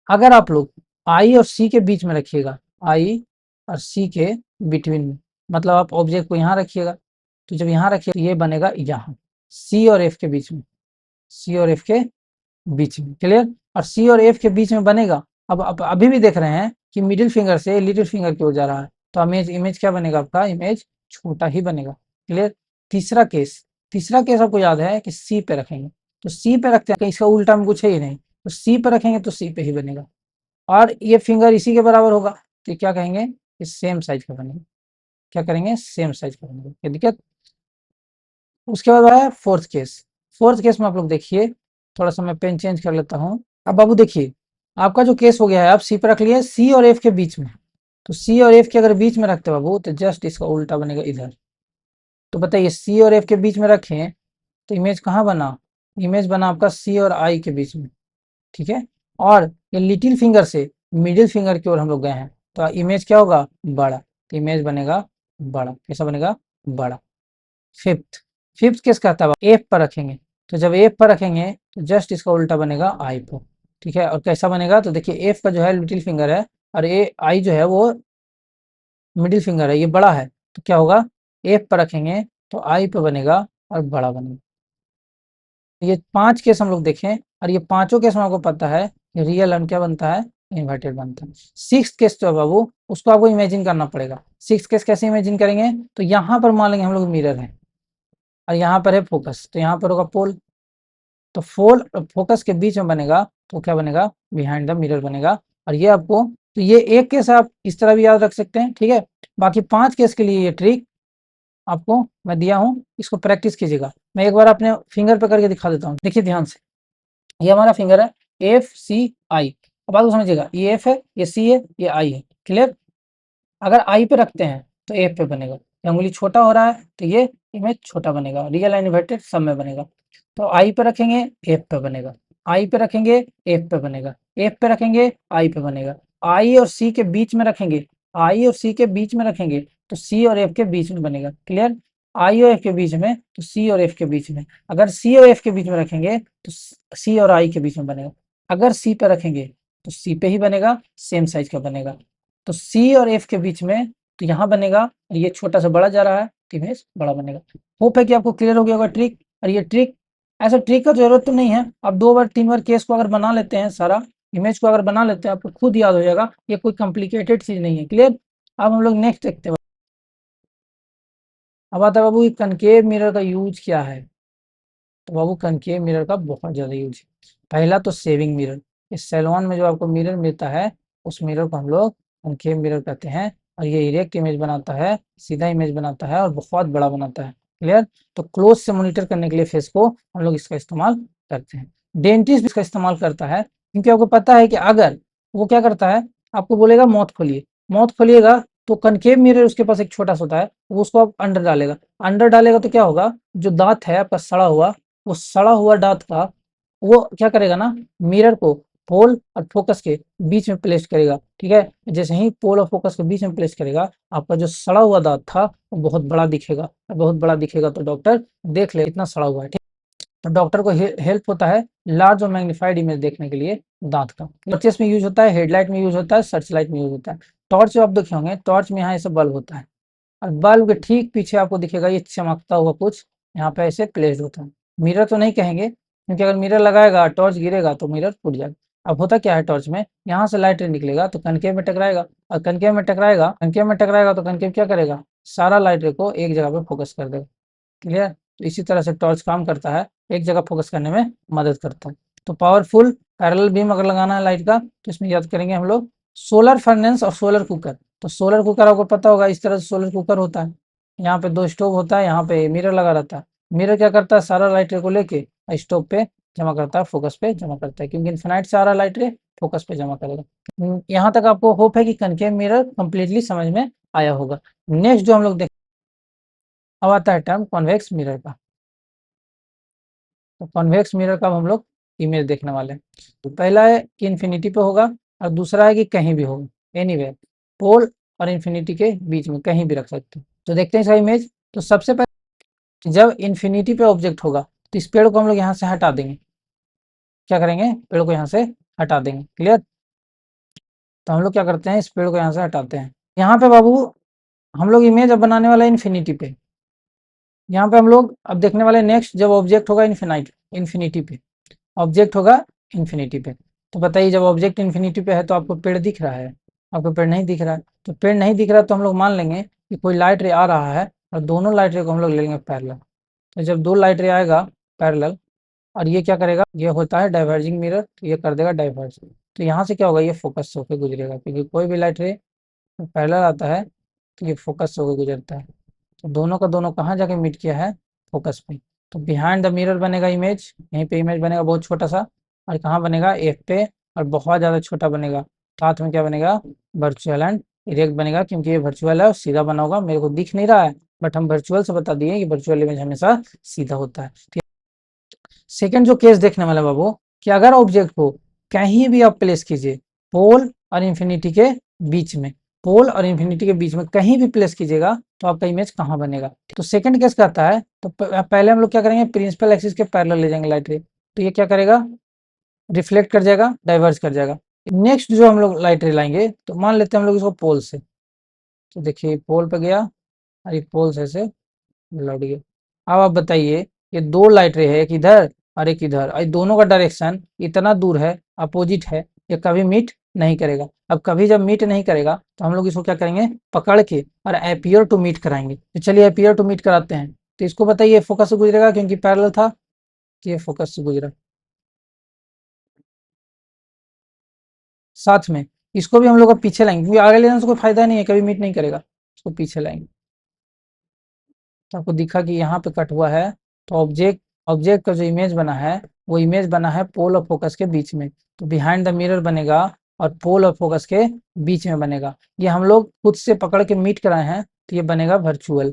अगर आप लोग आई और सी के बीच में रखिएगा, आई और सी के बिटवीन में, मतलब आप ऑब्जेक्ट को यहाँ रखिएगा, तो जब यहाँ रखिए तो ये बनेगा यहाँ, सी और एफ के बीच में, सी और एफ के बीच में। क्लियर। और सी और एफ के बीच में बनेगा। अब आप अभी भी देख रहे हैं कि मिडिल फिंगर से लिटिल फिंगर की ओर जा रहा है, तो इमेज इमेज क्या बनेगा आपका, इमेज छोटा ही बनेगा। क्लियर। तीसरा केस, तीसरा केस आपको याद है कि सी पे रखेंगे, तो सी पे रखते हैं, इसका उल्टा में कुछ है ही नहीं, तो सी पे रखेंगे तो सी पे ही बनेगा, और ये फिंगर इसी के बराबर होगा, तो क्या कहेंगे, कि सेम साइज का बनेगा। क्या करेंगे, सेम साइज का बनेगा, क्या दिक्कत। उसके बाद है फोर्थ केस। फोर्थ केस में आप लोग देखिए, थोड़ा सा मैं पेन चेंज कर लेता हूँ। अब बाबू देखिए, आपका जो केस हो गया है, आप सी पे रख लिए, सी और एफ के बीच में, तो सी और एफ के अगर बीच में रखते बाबू तो जस्ट इसका उल्टा बनेगा इधर। तो बताइए, सी और एफ के बीच में रखें तो इमेज कहाँ बना, इमेज बना आपका सी और आई के बीच में, ठीक है। और ये लिटिल फिंगर से मिडिल फिंगर की ओर हम लोग गए हैं, तो इमेज क्या होगा, बड़ा, तो इमेज बनेगा बड़ा, कैसा बनेगा, बड़ा। फिफ्थ, फिफ्थ केस कहता है एफ पर रखेंगे, तो जब एफ पर रखेंगे तो जस्ट इसका उल्टा बनेगा आई पर, ठीक है। और कैसा बनेगा, तो देखिए एफ का जो है लिटिल फिंगर है, और ए आई जो है वो मिडिल फिंगर है, ये बड़ा है, तो क्या होगा, एफ पर रखेंगे तो आई पे बनेगा और बड़ा बनेगा। ये 5 केस हम लोग देखें, और ये पांचों केस में आपको पता है कि रियल एंड क्या बनता है, इन्वर्टेड बनता है। सिक्स केस जो है बाबू, उसको आपको इमेजिन करना पड़ेगा। सिक्स केस कैसे इमेजिन करेंगे, तो यहाँ पर मान लेंगे हम लोग मिरर है, और यहाँ पर है फोकस, तो यहाँ पर होगा पोल, तो फोल फोकस के बीच में बनेगा, तो क्या बनेगा, बिहाइंड द मिरर बनेगा। और ये आपको, तो ये एक केस आप इस तरह भी याद रख सकते हैं, ठीक है। बाकी 5 केस के लिए ये ट्रिक आपको मैं दिया हूँ, इसको प्रैक्टिस कीजिएगा। मैं एक बार अपने फिंगर पे करके दिखा देता हूँ, देखिए ध्यान से, ये हमारा फिंगर है, एफ सी आई। अब बात को समझिएगा, ये एफ है, ये सी है, ये आई है। क्लियर। अगर आई पे रखते हैं तो एफ पे बनेगा, ये उंगली छोटा हो रहा है तो ये इमेज छोटा बनेगा, रियल एंड इन्वर्टेड सब में बनेगा। तो आई पे रखेंगे एफ पे बनेगा, आई पे रखेंगे एफ पे बनेगा, एफ पे रखेंगे आई पे बनेगा, आई और सी के बीच में रखेंगे, आई और सी के बीच में रखेंगे तो सी और एफ के बीच में बनेगा। क्लियर। आई और एफ के बीच में तो सी और एफ के बीच में, अगर सी और एफ के बीच में रखेंगे तो सी और आई के बीच में बनेगा, अगर सी पे रखेंगे तो सी पे ही बनेगा, सेम साइज का बनेगा। तो सी और एफ के बीच में तो यहाँ बनेगा, और ये छोटा सा बड़ा जा रहा है तो इमेज बड़ा बनेगा। होप है कि आपको क्लियर हो गया होगा ट्रिक। और ये ट्रिक ऐसा ट्रिक का जरूरत तो नहीं है, आप 2 बार 3 बार केस को अगर बना लेते हैं, सारा इमेज को अगर बना लेते हैं, आपको खुद याद हो जाएगा, ये कोई कॉम्प्लिकेटेड चीज नहीं है। क्लियर। अब हम लोग नेक्स्ट देखते हैं। अब आता है बाबू कनकेव मिरर का यूज क्या है। तो बाबू कनकेव मिरर का बहुत ज़्यादा यूज है। पहला तो सेविंग मिरर, इस सैलून में जो आपको मिरर मिलता है, उस मिरर को हम लोग कनकेव मिरर कहते हैं, और ये इरेक्ट इमेज बनाता है, सीधा इमेज बनाता है और बहुत बड़ा बनाता है। क्लियर। तो क्लोज से मॉनिटर करने के लिए फेस को हम लोग इसका इस्तेमाल करते हैं। डेंटिस्ट भी इसका इस्तेमाल करता है, क्योंकि आपको पता है कि अगर वो क्या करता है, आपको बोलेगा मौत खोलिए, मौत खोलिएगा, तो कनकेव मिरर उसके पास एक छोटा सा होता है, वो उसको आप अंडर डालेगा, अंडर डालेगा तो क्या होगा, जो दांत है आपका सड़ा हुआ, वो सड़ा हुआ दांत का वो क्या करेगा ना, मिरर को पोल और फोकस के बीच में प्लेस करेगा। ठीक है, जैसे ही पोल और फोकस के बीच में प्लेस करेगा, आपका जो सड़ा हुआ दांत था वो बहुत बड़ा दिखेगा, बहुत बड़ा दिखेगा तो डॉक्टर देख ले इतना सड़ा हुआ है। ठीक, तो डॉक्टर को हेल्प होता है लार्ज और मैग्नीफाइड इमेज देखने के लिए दांत का। टॉर्चेस में यूज होता है, हेडलाइट में यूज होता है, सर्च लाइट में यूज होता है। टॉर्च जो आप देखे होंगे, टॉर्च में यहाँ ऐसे बल्ब होता है, और बल्ब के ठीक पीछे आपको दिखेगा ये चमकता हुआ कुछ, यहाँ पे ऐसे प्लेस्ड होता है। मिरर तो नहीं कहेंगे, क्योंकि अगर मिरर लगाएगा टॉर्च गिरेगा तो मिरर फूट जाएगा। अब होता क्या है, टॉर्च में यहाँ से लाइट रे निकलेगा तो कनकेव में टकराएगा, और कनकेव में टकराएगा तो कनकेव क्या करेगा, सारा लाइट रे को एक जगह पे फोकस कर देगा। क्लियर। तो इसी तरह से टॉर्च काम करता है, एक जगह फोकस करने में मदद करता है। तो पावरफुल पैरेलल बीम अगर लगाना है लाइट का, तो इसमें याद करेंगे हम लोग सोलर फर्नेस और सोलर कुकर। तो सोलर कुकर आपको पता होगा, इस तरह से सोलर कुकर होता है, यहाँ पे 2 स्टोव होता है, यहाँ पे मिरर लगा रहता है। मिरर क्या करता है, सारा लाइट रे को लेके स्टोव पे जमा करता है, फोकस पे जमा करता है, क्योंकि इन्फिनाइट सारा लाइट रे फोकस पे जमा करेगा। यहाँ तक आपको होप है कि कनकेव मिरर कंप्लीटली समझ में आया होगा। नेक्स्ट जो हम लोग देख, अब आता है टर्म कॉन्वेक्स मिरर का। तो कॉन्वेक्स मिरर का हम लोग इमेज देखने वाले हैं। तो पहला है कि इन्फिनिटी पे होगा, और दूसरा है कि कहीं भी होगा, एनीवेयर, पोल और इन्फिनिटी के बीच में कहीं भी रख सकते हो। तो देखते हैं इसका इमेज। तो सबसे पहले जब इन्फिनिटी पे ऑब्जेक्ट होगा, तो इस पेड़ को हम लोग यहाँ से हटा देंगे। क्या करेंगे, पेड़ को यहाँ से हटा देंगे। क्लियर। तो हम लोग क्या करते हैं, इस पेड़ को यहाँ से हटाते हैं। यहाँ पे बाबू हम लोग इमेज अब बनाने वाला है इन्फिनिटी पे। यहाँ पे हम लोग अब देखने वाले नेक्स्ट, जब ऑब्जेक्ट होगा इन्फिनिटी पे, ऑब्जेक्ट होगा इन्फिनिटी पे। तो बताइए, जब ऑब्जेक्ट इन्फिनिटी पे है तो आपको पेड़ दिख रहा है, आपको पेड़ नहीं दिख रहा है। तो पेड़ नहीं दिख रहा है तो हम लोग मान लेंगे कि कोई लाइट रे आ रहा है, और दोनों लाइट रे को हम लोग ले लेंगे पैरेलल। तो जब 2 लाइट रे आएगा पैरेलल, और ये क्या करेगा, ये होता है डाइवर्जिंग मिरर, तो ये कर देगा डाइवर्ज। तो यहाँ से क्या होगा, ये फोकस होकर गुजरेगा, क्योंकि कोई भी लाइट रे पैरेलल आता है तो ये फोकस होकर गुजरता है। तो दोनों का दोनों कहाँ जाके मीट किया है, फोकस पे। तो बिहाइंड द मिरर बनेगा इमेज, यहीं पे इमेज बनेगा बहुत छोटा सा, और कहाँ बनेगा, एफ पे, और बहुत ज़्यादा छोटा बनेगा। साथ में क्या बनेगा, वर्चुअल एंड इरेक्ट बनेगा, क्योंकि ये वर्चुअल है और सीधा बना होगा, मेरे को दिख नहीं रहा है, बट हम वर्चुअल से बता दिए कि वर्चुअल इमेज हमेशा सीधा होता है। ठीक। सेकंड जो केस देखने वाला बाबू, कि अगर ऑब्जेक्ट को कहीं भी आप प्लेस कीजिए, पोल और इन्फिनिटी के बीच में, पोल और इन्फिनिटी के बीच में कहीं भी प्लेस कीजिएगा, तो आपका इमेज कहाँ बनेगा। तो सेकंड केस कहता है, तो पहले हम लोग क्या करेंगे, प्रिंसिपल एक्सिस के पैरेलल ले जाएंगे लाइट रे, तो ये क्या करेगा, रिफ्लेक्ट कर जाएगा, डाइवर्ज कर जाएगा। नेक्स्ट जो हम लोग लाइट रे लाएंगे, तो मान लेते हैं हम लोग इसको पोल से। तो देखिए पोल पे गया, और ये पोल से लौट गया। अब आप बताइए, ये 2 लाइट रे है, एक इधर और एक इधर, और दोनों का डायरेक्शन इतना दूर है, अपोजिट है, ये कभी मीट नहीं करेगा। अब कभी जब मीट नहीं करेगा, तो हम लोग इसको क्या करेंगे, पकड़ के और अपीयर टू मीट कराएंगे। तो चलिए अपीयर टू मीट कराते हैं। तो इसको बताइए फोकस से गुजरेगा, क्योंकि पैरेलल था, तो ये फोकस से गुजरा। साथ में इसको भी हम लोग अब पीछे लाएंगे, क्योंकि आगे लेने से कोई फायदा नहीं है, कभी मीट नहीं करेगा, इसको पीछे लाएंगे। तो आपको दिखा कि यहाँ पे कट हुआ है, तो ऑब्जेक्ट ऑब्जेक्ट का जो इमेज बना है, वो इमेज बना है पोल और फोकस के बीच में। तो बिहाइंड द मिरर बनेगा, और पोल और फोकस के बीच में बनेगा। ये हम लोग खुद से पकड़ के मीट कराए हैं, तो ये बनेगा वर्चुअल।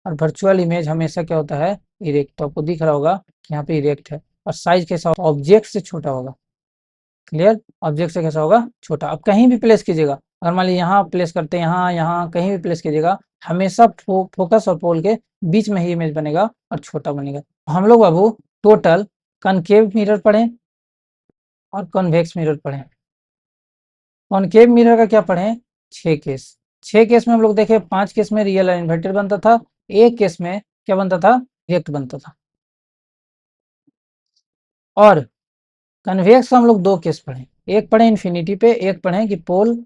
और वर्चुअल इमेज हमेशा क्या होता है, इरेक्ट। तो आपको दिख रहा होगा कि यहाँ पे इरेक्ट है, और साइज कैसा, ऑब्जेक्ट से छोटा होगा। क्लियर। ऑब्जेक्ट से कैसा होगा, छोटा। अब कहीं भी प्लेस कीजिएगा, अगर मान लीजिए यहाँ प्लेस करते हैं, यहाँ यहाँ कहीं भी प्लेस कीजिएगा, हमेशा फोकस और पोल के बीच में ही इमेज बनेगा और छोटा बनेगा। हम लोग बाबू टोटल कनकेव मिरर पढ़े और कॉन्वेक्स मिरर पढ़े। कॉनकेव मिरर का क्या पढ़े, 6 केस। 6 केस में हम लोग देखे, 5 केस में रियल और इन्वर्टेड बनता था, एक केस में क्या बनता था, रिएक्ट बनता था। और कन्वेक्स का हम लोग 2 केस पढ़े, एक पढ़े इन्फिनिटी पे, एक पढ़े कि पोल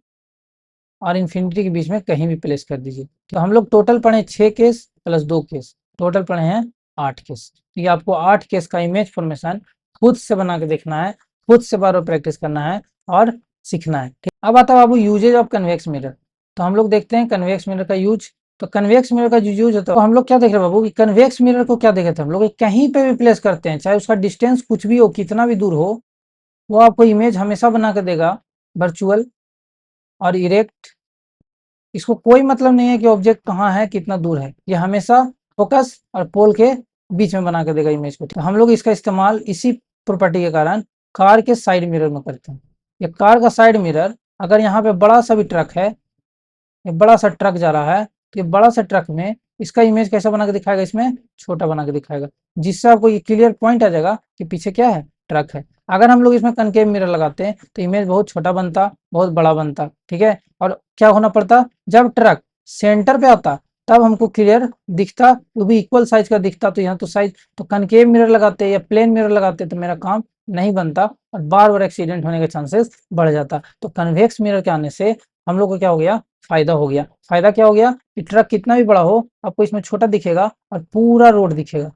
और इन्फिनिटी के बीच में कहीं भी प्लेस कर दीजिए। तो हम लोग टोटल पढ़े 6 केस प्लस 2 केस, टोटल पढ़े हैं 8 केस। तो ये आपको 8 केस का इमेज फॉर्मेशन खुद से बना के देखना है, खुद से बार बार प्रैक्टिस करना है और सीखना है। ठीक, अब आता है बाबू यूजेज ऑफ कन्वेक्स मिरर। तो हम लोग देखते हैं कन्वेक्स मिरर का यूज। तो कन्वेक्स मिरर का जो यूज होता है, तो हम लोग क्या देख रहे हैं बाबू कि कन्वेक्स मिरर को क्या देखे थे हम लोग, कहीं पे भी प्लेस करते हैं, चाहे उसका डिस्टेंस कुछ भी हो, कितना भी दूर हो, वो आपको इमेज हमेशा बना कर देगा वर्चुअल और इरेक्ट। इसको कोई मतलब नहीं है कि ऑब्जेक्ट कहाँ है, कितना दूर है, ये हमेशा फोकस और पोल के बीच में बना के देगा इमेज को। तो हम लोग इसका इस्तेमाल इसी प्रॉपर्टी के कारण कार के साइड मिरर में करते हैं। ये कार का साइड मिरर, अगर यहाँ पे बड़ा सा भी ट्रक है, ये बड़ा सा ट्रक जा रहा है, तो ये बड़ा सा ट्रक में इसका इमेज कैसा बना के दिखाएगा, इसमें छोटा बना के दिखाएगा, जिससे आपको ये क्लियर पॉइंट आ जाएगा कि पीछे क्या है, ट्रक है। अगर हम लोग इसमें कनकेव मिरर लगाते हैं तो इमेज बहुत छोटा बनता, बहुत बड़ा बनता। ठीक है, और क्या होना पड़ता, जब ट्रक सेंटर पे आता तब हमको क्लियर दिखता, वो भी इक्वल साइज का दिखता। तो यहाँ तो साइज, तो कनकेव मिरर लगाते या प्लेन मिरर लगाते तो मेरा काम नहीं बनता और बार बार एक्सीडेंट होने के चांसेस बढ़ जाता। तो कन्वेक्स मिरर के आने से हम लोग को क्या हो गया, फायदा हो गया। फायदा क्या हो गया कि ट्रक कितना भी बड़ा हो आपको इसमें छोटा दिखेगा और पूरा रोड दिखेगा।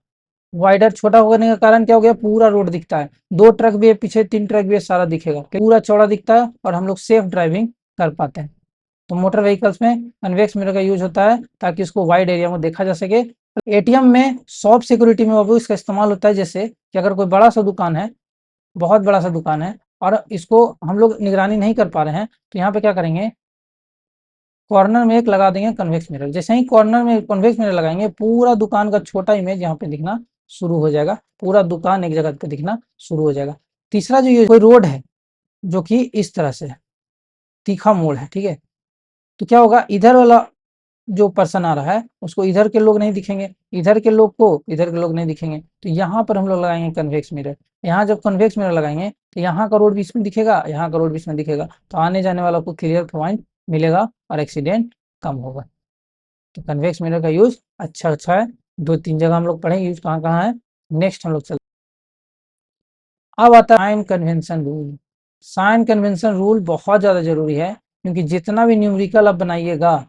वाइडर छोटा होने का कारण क्या हो गया, पूरा रोड दिखता है, 2 ट्रक भी है पीछे, 3 ट्रक भी है, सारा दिखेगा, पूरा चौड़ा दिखता है और हम लोग सेफ ड्राइविंग कर पाते हैं। तो मोटर व्हीकल्स में कन्वेक्स मिरर का यूज होता है ताकि उसको वाइड एरिया में देखा जा सके। एटीएम में शॉप सिक्योरिटी में बाबू इसका इस्तेमाल होता है, जैसे कि अगर कोई बड़ा सा दुकान है, बहुत बड़ा सा दुकान है और इसको हम लोग निगरानी नहीं कर पा रहे हैं, तो यहाँ पे क्या करेंगे, कॉर्नर में एक लगा देंगे कन्वेक्स मिरर। जैसे ही कॉर्नर में कन्वेक्स मिरर लगाएंगे, पूरा दुकान का छोटा इमेज यहाँ पे दिखना शुरू हो जाएगा, पूरा दुकान एक जगह पे दिखना शुरू हो जाएगा। तीसरा जो ये कोई रोड है जो कि इस तरह से तीखा मोड़ है, ठीक है, तो क्या होगा, इधर वाला जो पर्सन आ रहा है उसको इधर के लोग नहीं दिखेंगे, इधर के लोग को इधर के लोग नहीं दिखेंगे। तो यहाँ पर हम लोग लगाएंगे कन्वेक्स मिरर। यहाँ जब कन्वेक्स मिरर लगाएंगे तो यहाँ का रोड बीच में दिखेगा, यहाँ का रोड बीच में दिखेगा, तो आने जाने वाला को क्लियर पॉइंट मिलेगा और एक्सीडेंट कम होगा। तो कन्वेक्स मिरर का यूज अच्छा है, 2-3 जगह हम लोग पढ़े यूज कहाँ कहाँ है। नेक्स्ट हम लोग चलते, अब आता है sign convention rule. Sign convention rule बहुत ज्यादा जरूरी है, क्योंकि जितना भी न्यूमेरिकल आप बनाइएगा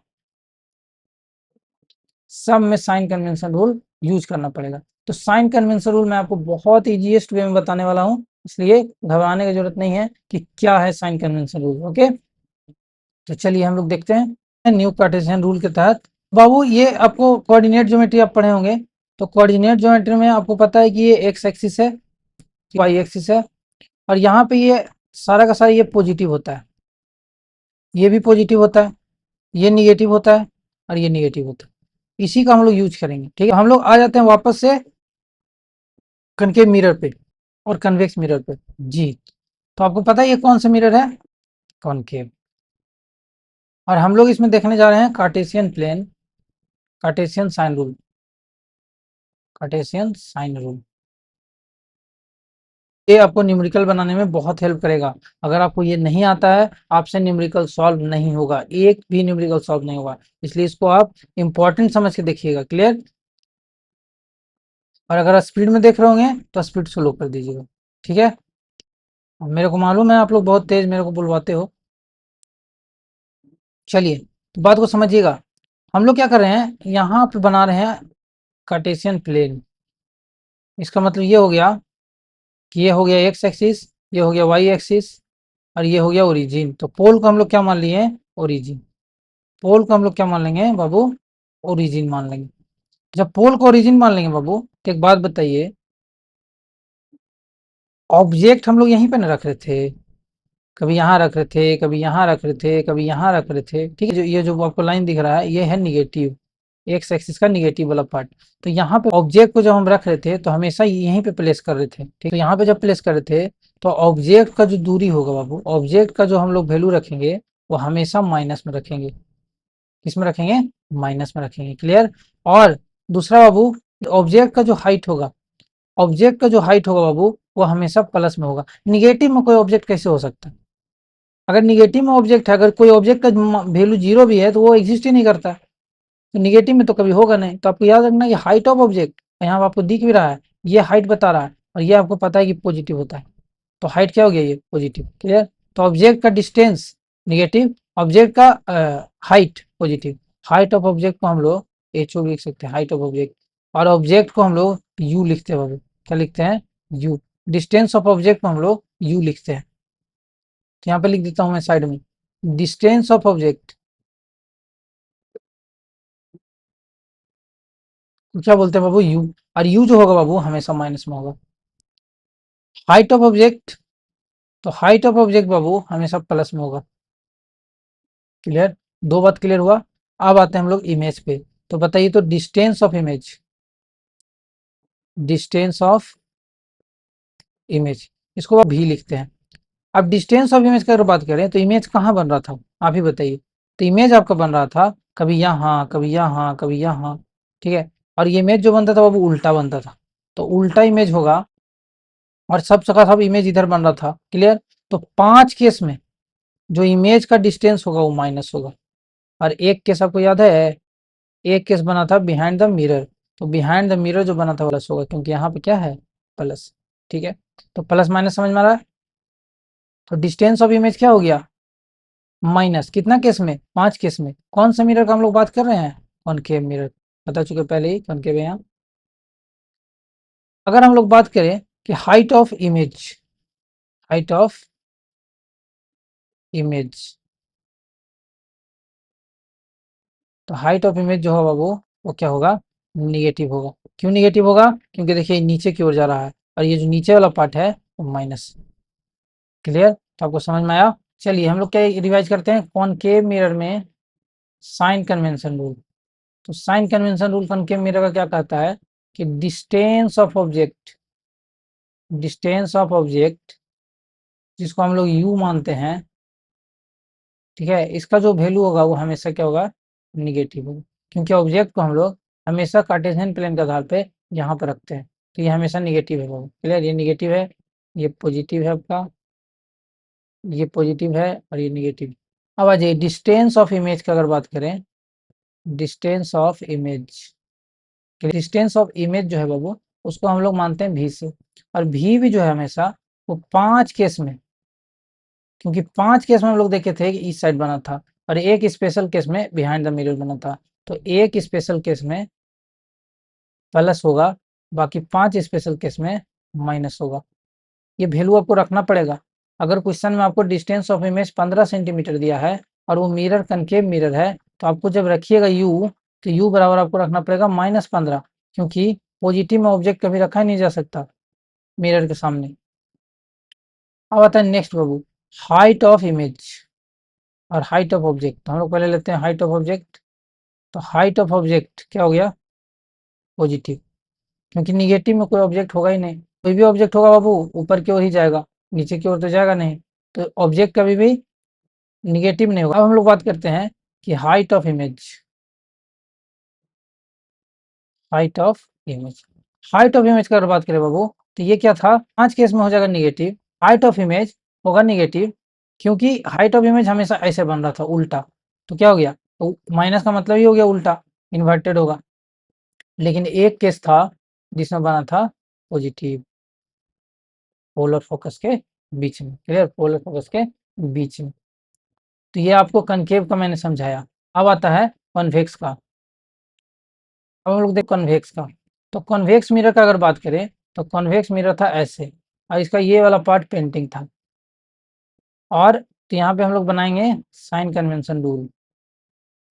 सब में साइन कन्वेंशन रूल यूज करना पड़ेगा। तो साइन कन्वेंशन रूल मैं आपको बहुत ईजीएस्ट वे में बताने वाला हूँ, इसलिए घबराने की जरूरत नहीं है कि क्या है साइन कन्वेंशन रूल। ओके, तो चलिए हम लोग देखते हैं न्यू कार्टेशियन रूल के तहत। बाबू ये आपको कोऑर्डिनेट ज्योमेट्री आप पढ़े होंगे, तो कोऑर्डिनेट ज्योमेट्री में आपको पता है कि ये एक्स एक्सिस है, वाई एक्सिस है, और यहाँ पे ये सारा का सारा ये पॉजिटिव होता है, ये भी पॉजिटिव होता है, ये निगेटिव होता है और ये निगेटिव होता है। इसी का हम लोग यूज करेंगे। ठीक है, हम लोग आ जाते हैं वापस से कनकेव मिरर पे और कन्वेक्स मिरर पे। जी, तो आपको पता है ये कौन सा मिरर है, कॉनकेव। और हम लोग इसमें देखने जा रहे हैं Cartesian plane, Cartesian sign rule, Cartesian sign rule. ये आपको न्यूमेरिकल बनाने में बहुत हेल्प करेगा। अगर आपको ये नहीं आता है, आपसे न्यूमेरिकल सॉल्व नहीं होगा, एक भी न्यूमेरिकल सॉल्व नहीं होगा, इसलिए इसको आप इंपॉर्टेंट समझ के देखिएगा। क्लियर, और अगर स्पीड में देख रहे होंगे तो स्पीड स्लो कर दीजिएगा। ठीक है, मेरे को मालूम है आप लोग बहुत तेज मेरे को बुलवाते हो। चलिए, तो बात को समझिएगा। हम लोग क्या कर रहे हैं, यहाँ पे बना रहे हैं कार्टेशियन प्लेन। इसका मतलब ये हो गया कि ये हो गया एक्स एक्सिस, ये हो गया वाई एक्सिस और ये हो गया ओरिजिन। तो पोल को हम लोग क्या मान लिए, ओरिजिन। पोल को हम लोग क्या मान लेंगे बाबू, ओरिजिन मान लेंगे। जब पोल को ओरिजिन मान लेंगे बाबू, तो एक बात बताइए, ऑब्जेक्ट हम लोग यहीं पे ना रख रहे थे, कभी यहाँ रख रहे थे, कभी यहाँ रख रहे थे, कभी यहाँ रख रहे थे। ठीक है, जो ये जो आपको लाइन दिख रहा है ये है निगेटिव, एक्स एक्सिस का निगेटिव वाला पार्ट। तो यहाँ पे ऑब्जेक्ट को जब हम रख रहे थे तो हमेशा यहीं पे प्लेस कर रहे थे। ठीक, तो यहाँ पे जब प्लेस कर रहे थे तो ऑब्जेक्ट का जो दूरी होगा बाबू, ऑब्जेक्ट का जो हम लोग वैल्यू रखेंगे वो हमेशा माइनस में रखेंगे। किसमें रखेंगे, माइनस में रखेंगे। क्लियर, और दूसरा बाबू, ऑब्जेक्ट का जो हाइट होगा, ऑब्जेक्ट का जो हाइट होगा बाबू वो हमेशा प्लस में होगा। निगेटिव में कोई ऑब्जेक्ट कैसे हो सकता है, अगर निगेटिव में ऑब्जेक्ट है, अगर कोई ऑब्जेक्ट का वैल्यू 0 भी है तो वो एग्जिस्ट ही नहीं करता, तो निगेटिव में तो कभी होगा नहीं। तो आपको याद रखना ये हाइट ऑफ ऑब्जेक्ट, यहाँ आपको दिख भी रहा है, ये हाइट बता रहा है, और ये आपको पता है कि पॉजिटिव होता है, तो हाइट क्या हो गया, ये पॉजिटिव। क्लियर। तो ऑब्जेक्ट का डिस्टेंस नेगेटिव, ऑब्जेक्ट का height positive. Height of object को हम लोग एच ओ लिख सकते हैं, हाइट ऑफ ऑब्जेक्ट, और ऑब्जेक्ट को हम लोग यू लिखते हैं बाबू। क्या लिखते हैं, यू। डिस्टेंस ऑफ ऑब्जेक्ट को हम लोग यू लिखते हैं। तो यहाँ पे लिख देता हूँ मैं साइड में, डिस्टेंस ऑफ ऑब्जेक्ट क्या बोलते हैं बाबू, यू। और यू जो होगा बाबू हमेशा माइनस में होगा। हाइट ऑफ ऑब्जेक्ट, तो हाइट ऑफ ऑब्जेक्ट बाबू हमेशा प्लस में होगा। क्लियर, दो बात क्लियर हुआ। अब आते हैं हम लोग इमेज पे। तो बताइए, तो distance of image, distance of image, इसको आप भी लिखते हैं। अब डिस्टेंस ऑफ इमेज की अगर बात करें तो इमेज कहाँ बन रहा था, आप ही बताइए। तो इमेज आपका बन रहा था कभी यहाँ, कभी यहाँ, कभी यहाँ, ठीक है। और ये इमेज जो बनता था वो उल्टा बनता था, तो उल्टा इमेज होगा, और सब जगह सब इमेज इधर बन रहा था। क्लियर। तो 5 केस में जो इमेज का डिस्टेंस होगा वो माइनस होगा। और एक केस आपको याद है, एक केस बना था बिहाइंड द मिरर, तो बिहाइंड द मिरर जो बना था प्लस होगा, क्योंकि यहाँ पे क्या है, प्लस। ठीक है, तो प्लस माइनस समझ में आ रहा है। तो डिस्टेंस ऑफ इमेज क्या हो गया, माइनस। कितना केस में, 5 केस में। कौन सा मिरर का हम लोग बात कर रहे हैं, कॉनकेव मिरर, बता चुके पहले ही, कॉनकेव है यहाँ। अगर हम लोग बात करें कि height of image, height of image, तो हाइट ऑफ इमेज जो होगा वो क्या होगा, निगेटिव होगा। क्यों निगेटिव होगा, क्योंकि देखिए नीचे की ओर जा रहा है, और ये जो नीचे वाला पार्ट है वो माइनस। क्लियर, तो आपको समझ में आया। चलिए हम लोग क्या रिवाइज करते हैं, कॉनकेव मिरर में साइन कन्वेंशन रूल। तो sign convention rule concave mirror का क्या कहता है कि distance of object, distance of object जिसको हम लोग यू मानते हैं, ठीक है, इसका जो वैल्यू होगा वो हमेशा क्या होगा, निगेटिव होगा। क्योंकि ऑब्जेक्ट को हम लोग हमेशा कार्टेशियन प्लेन के आधार पे यहाँ पर रखते हैं, तो ये हमेशा निगेटिव है बाबू। क्लियर, ये निगेटिव है, ये पॉजिटिव है आपका, ये पॉजिटिव है, और ये निगेटिव। अब आ जाइए डिस्टेंस ऑफ इमेज की अगर बात करें, distance of image, distance of image जो है बाबू उसको हम लोग मानते हैं भी से। और भी जो है हमेशा वो 5 केस में, क्योंकि 5 केस में हम लोग देखे थे कि इस साइड बना था, और एक स्पेशल केस में बिहाइंड द मिरर बना था। तो एक स्पेशल केस में प्लस होगा, बाकी 5 स्पेशल केस में माइनस होगा। ये वैल्यू आपको रखना पड़ेगा। अगर क्वेश्चन में आपको डिस्टेंस ऑफ इमेज 15 सेंटीमीटर दिया है और वो मिरर कनकेव मिरर है, तो आपको जब रखिएगा यू, तो यू बराबर आपको रखना पड़ेगा -15, क्योंकि पॉजिटिव में ऑब्जेक्ट कभी रखा ही नहीं जा सकता मिरर के सामने। अब आता है next Babu, height of image और हाइट ऑफ ऑब्जेक्ट। तो हम लोग पहले लेते हैं हाइट ऑफ ऑब्जेक्ट। तो हाइट ऑफ ऑब्जेक्ट क्या हो गया, पॉजिटिव, क्योंकि निगेटिव में कोई ऑब्जेक्ट होगा ही नहीं। कोई भी ऑब्जेक्ट होगा बाबू ऊपर की ओर ही जाएगा, नीचे की ओर तो जाएगा नहीं। तो ऑब्जेक्ट कभी भी निगेटिव नहीं होगा। अब हम लोग बात करते हैं कि height of image, height of image, height of image की अगर बात करें बाबू, तो ये क्या था, 5 केस में हो जाएगा निगेटिव, हाइट ऑफ इमेज होगा निगेटिव, क्योंकि हाइट ऑफ इमेज हमेशा ऐसे बन रहा था उल्टा। तो क्या हो गया, तो माइनस का मतलब ही हो गया उल्टा, इन्वर्टेड होगा। लेकिन एक केस था जिसमें बना था पॉजिटिव, पोलर फोकस के बीच में। क्लियर, पोलर फोकस के बीच में। तो ये आपको कनकेव का मैंने समझाया। अब आता है कॉन्वेक्स का। अब हम लोग देख कॉन्वेक्स का। तो कॉन्वेक्स मिरर का अगर बात करें तो कॉन्वेक्स मिरर था ऐसे, और इसका ये वाला पार्ट पेंटिंग था। और तो यहाँ पे हम लोग बनाएंगे sign convention rule,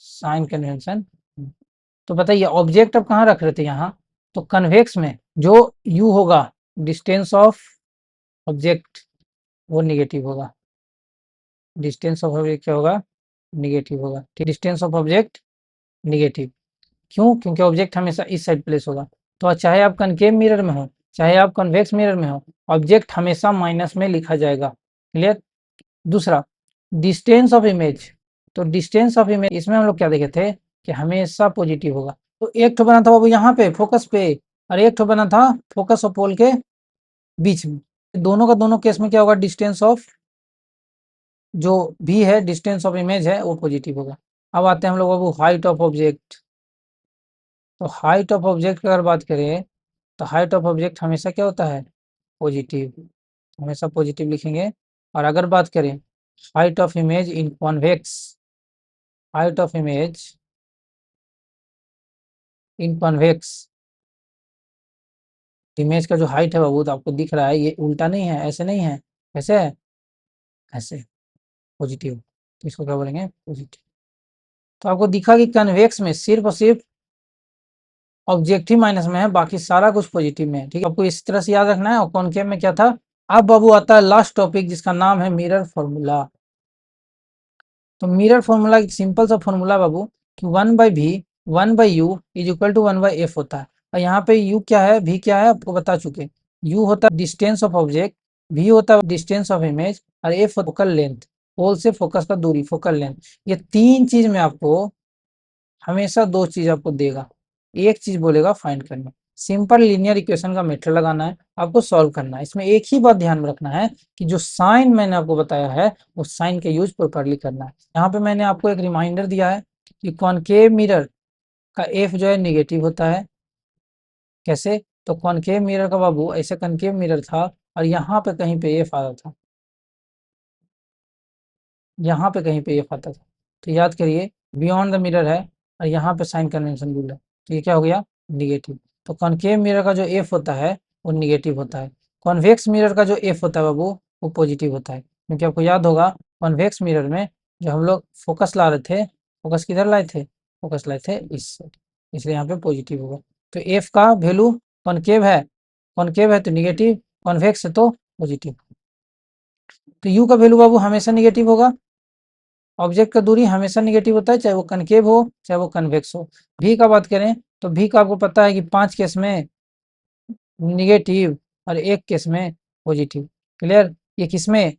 sign convention. तो बताइए ऑब्जेक्ट अब कहाँ रख रहे थे, यहाँ। तो कन्वेक्स में जो यू होगा, डिस्टेंस ऑफ ऑब्जेक्ट, वो निगेटिव होगा। डिस्टेंस ऑफ ऑब्जेक्ट क्या होगा, निगेटिव होगा। डिस्टेंस ऑफ ऑब्जेक्ट निगेटिव, क्यों, क्योंकि ऑब्जेक्ट हमेशा इस साइड प्लेस होगा। तो चाहे आप कनकेव मिरर में हो, चाहे आप कन्वेक्स मिरर में हो, ऑब्जेक्ट हमेशा माइनस में लिखा जाएगा। क्लियर। दूसरा, डिस्टेंस ऑफ इमेज। तो डिस्टेंस ऑफ इमेज इसमें हम लोग क्या देखे थे कि हमेशा पॉजिटिव होगा। तो एक ठो बना था बाबू यहाँ पे फोकस पे, और एक ठो बना था फोकस और पोल के बीच में। दोनों का दोनों केस में क्या होगा, डिस्टेंस ऑफ जो भी है, डिस्टेंस ऑफ इमेज है, वो पॉजिटिव होगा। अब आते हैं हम लोग बाबू हाइट ऑफ ऑब्जेक्ट। तो हाइट ऑफ ऑब्जेक्ट की अगर बात करें तो हाइट ऑफ ऑब्जेक्ट हमेशा क्या होता है, पॉजिटिव, हमेशा पॉजिटिव लिखेंगे। और अगर बात करें height of image in convex, height of image in convex, image का जो हाइट है वो तो आपको दिख रहा है, ये उल्टा नहीं है, ऐसे नहीं है, कैसे है, ऐसे पॉजिटिव, तो इसको क्या बोलेंगे, पॉजिटिव। तो आपको दिखा कि कन्वेक्स में सिर्फ और सिर्फ ऑब्जेक्टिव माइनस में है, बाकी सारा कुछ पॉजिटिव में है, ठीक है। आपको इस तरह से याद रखना है। और कॉनकेव में क्या था। अब बाबू आता है लास्ट टॉपिक जिसका नाम है मिरर फॉर्मूला। तो मिरर फॉर्मूला एक सिंपल सा फॉर्मूला बाबू कि 1/v 1/u is equal to 1/f होता है। और यहाँ पे u क्या है, v क्या है आपको बता चुके। u होता है डिस्टेंस ऑफ ऑब्जेक्ट, v होता है डिस्टेंस ऑफ इमेज, और f फोकल लेंथ, पोल से फोकस का दूरी, फोकल लेंथ। ये तीन चीज में आपको हमेशा दो चीज आपको देगा, एक चीज बोलेगा फाइंड करना। सिंपल लीनियर इक्वेशन का मेथड लगाना है, आपको सॉल्व करना है। इसमें एक ही बात ध्यान में रखना है कि जो साइन मैंने आपको बताया है उस साइन के यूज प्रॉपर्ली करना है। यहाँ पे मैंने आपको एक रिमाइंडर दिया है कि कॉनकेव मिरर का एफ जो है निगेटिव होता है। कैसे, तो कॉनकेव मिरर का बाबू ऐसे कॉनकेव मिरर था और यहाँ पे कहीं पे एफ आता था, यहाँ पे कहीं पे एफ आता था। तो याद करिए बियॉन्ड द मिरर है और यहाँ पे साइन कन्वेंशन रूल है, तो ये क्या हो गया, निगेटिव। तो कॉनकेव मिरर का जो एफ होता है वो निगेटिव होता है। कॉन्वेक्स मिरर का जो एफ होता है बाबू वो पॉजिटिव होता है, क्योंकि आपको याद होगा कॉन्वेक्स मिरर में जो हम लोग फोकस ला रहे थे, फोकस किधर लाए थे, फोकस लाए थे इस साइड, इसलिए यहाँ पे पॉजिटिव होगा। तो एफ का वैल्यू कॉनकेव है तो निगेटिव, कॉन्वेक्स है तो पॉजिटिव। तो यू का वैल्यू बाबू हमेशा निगेटिव होगा, ऑब्जेक्ट का दूरी हमेशा निगेटिव होता है, चाहे वो कनकेव हो चाहे वो कन्वेक्स हो। भी का बात करें तो भी का आपको पता है कि 5 केस में निगेटिव और एक केस में पॉजिटिव। क्लियर, ये किसमें,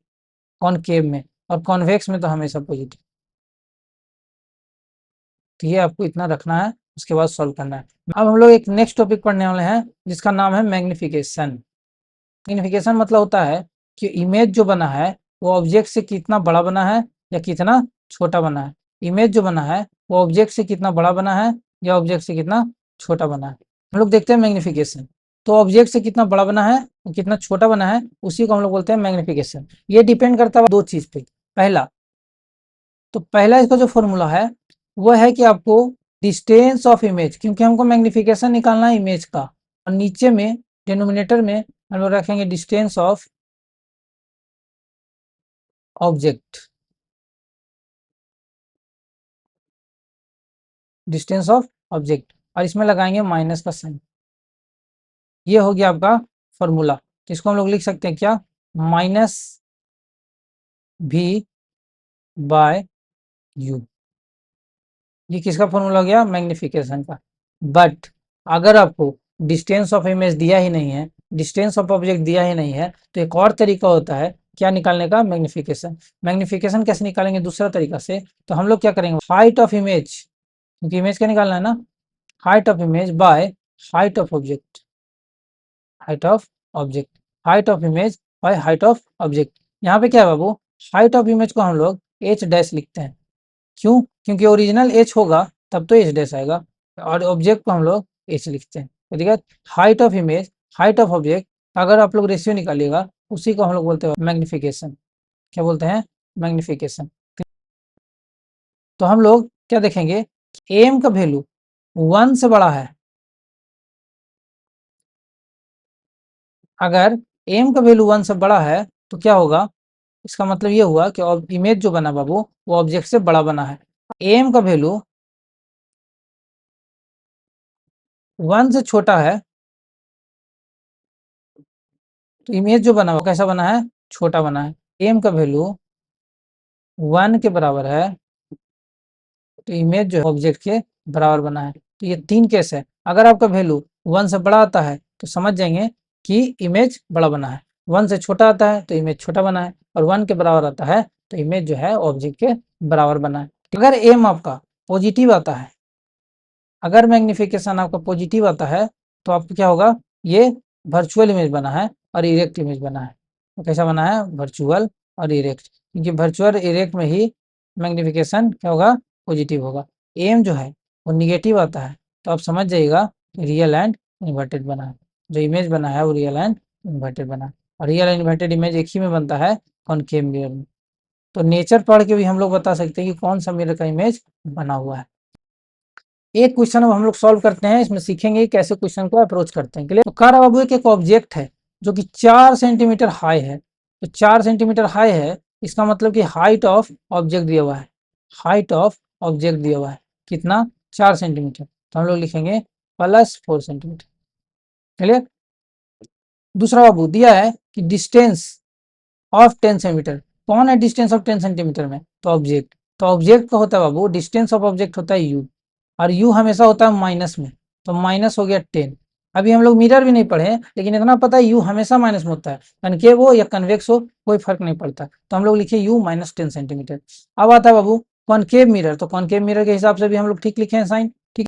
कॉनकेव में, और कॉन्वेक्स में तो हमेशा पॉजिटिव। तो ये आपको इतना रखना है, उसके बाद सॉल्व करना है। अब हम लोग एक नेक्स्ट टॉपिक पढ़ने वाले हैं जिसका नाम है मैग्निफिकेशन। मैग्निफिकेशन मतलब होता है कि इमेज जो बना है वो ऑब्जेक्ट से कितना बड़ा बना है या कितना छोटा बना है। इमेज जो बना है वो ऑब्जेक्ट से कितना बड़ा बना है या ऑब्जेक्ट से कितना छोटा बना है। हम लोग देखते हैं मैग्निफिकेशन। तो ऑब्जेक्ट से कितना बड़ा बना है और कितना छोटा बना है उसी को हम लोग बोलते हैं मैग्निफिकेशन। ये डिपेंड करता है दो चीज पे। पहला, तो पहला इसका जो फॉर्मूला है वो है कि आपको डिस्टेंस ऑफ इमेज, क्योंकि हमको मैग्निफिकेशन निकालना है इमेज का, और नीचे में डिनोमिनेटर में हम लोग रखेंगे distance of object, distance of object, और इसमें लगाएंगे माइनस का साइन। ये हो गया आपका फॉर्मूला। तो इसको हम लोग लिख सकते हैं क्या, माइनस भी बाय यू। ये किसका फॉर्मूला हो गया, मैग्निफिकेशन का। बट अगर आपको डिस्टेंस ऑफ इमेज दिया ही नहीं है, डिस्टेंस ऑफ ऑब्जेक्ट दिया ही नहीं है, तो एक और तरीका होता है क्या निकालने का, मैग्निफिकेशन। मैग्निफिकेशन कैसे निकालेंगे दूसरा तरीका से, तो हम लोग क्या करेंगे, हाइट ऑफ इमेज, क्योंकि इमेज क्या निकालना है ना, height of image by height of object, height of object, height of image by height of object. यहाँ पे क्या है बाबू, हाइट ऑफ इमेज को हम लोग एच डैश लिखते हैं। क्यों, क्योंकि ओरिजिनल एच होगा तब तो एच डैश आएगा, और ऑब्जेक्ट को हम लोग एच लिखते हैं। तो ठीक है, height of image height of object, अगर आप लोग रेशियो निकालिएगा उसी को हम लोग बोलते हैं मैग्निफिकेशन। क्या बोलते हैं, मैग्निफिकेशन। तो हम लोग क्या देखेंगे, एम का वैल्यू 1 से बड़ा है, अगर एम का वैल्यू 1 से बड़ा है तो क्या होगा, इसका मतलब ये हुआ कि इमेज जो बना बाबू वो ऑब्जेक्ट से बड़ा बना है। एम का वैल्यू 1 से छोटा है तो इमेज जो बना वो कैसा बना है, छोटा बना है। एम का वैल्यू 1 के बराबर है तो इमेज जो ऑब्जेक्ट के बराबर बना है। तो ये 3 केस है। अगर आपका वैल्यू 1 से बड़ा आता है तो समझ जाएंगे कि इमेज बड़ा बना है, 1 से छोटा आता है तो इमेज छोटा बना है, और 1 के बराबर आता है तो इमेज जो है ऑब्जेक्ट के बराबर बना है। अगर एम आपका पॉजिटिव आता है, अगर मैग्निफिकेशन आपका पॉजिटिव आता है तो आपको क्या होगा, ये वर्चुअल इमेज बना है और इरेक्ट इमेज बना है। तो कैसा बना है, वर्चुअल और इरेक्ट, क्योंकि वर्चुअल इरेक्ट में ही मैग्निफिकेशन क्या होगा, पॉजिटिव होगा। एम जो है वो निगेटिव आता है तो आप समझ जाइएगा रियल एंड इन्वर्टेड बना है, जो इमेज बना है वो रियल एंड इन्वर्टेड बना, और रियल इन्वर्टेड इमेज एक ही में बनता है, कॉनकेव मिरर में। तो नेचर पढ़ के भी हम लोग बता सकते हैं कि कौन सा मिरर का इमेज बना हुआ है। एक क्वेश्चन अब हम लोग सॉल्व करते हैं, इसमें सीखेंगे कैसे क्वेश्चन को अप्रोच करते हैं। क्लियर? तो कह रहा बाबू एक ऑब्जेक्ट है जो कि 4 सेंटीमीटर हाई है, तो 4 सेंटीमीटर हाई है, इसका मतलब कि हाइट ऑफ ऑब्जेक्ट दिया हुआ है, हाइट ऑफ ऑब्जेक्ट दिया हुआ है कितना, 4 सेंटीमीटर, तो हम लोग लिखेंगे +4 सेंटीमीटर। क्लियर? दूसरा बाबू दिया है कि डिस्टेंस ऑफ 10 सेंटीमीटर, कौन है डिस्टेंस ऑफ 10 सेंटीमीटर में, तो ऑब्जेक्ट, तो ऑब्जेक्ट का होता है बाबू, डिस्टेंस ऑफ ऑब्जेक्ट होता है यू, और यू हमेशा होता है माइनस में, तो माइनस हो गया 10। अभी हम लोग मिरर भी नहीं पढ़े हैं, लेकिन इतना पता है यू हमेशा माइनस में होता है, कनकेव हो या कन्वेक्स हो कोई फर्क नहीं पड़ता, तो हम लोग लिखे यू -10 सेंटीमीटर। अब आता है बाबू कॉनकेव मिरर, तो कॉनकेव मिरर के हिसाब से भी हम लोग ठीक लिखे हैं साइन, ठीक।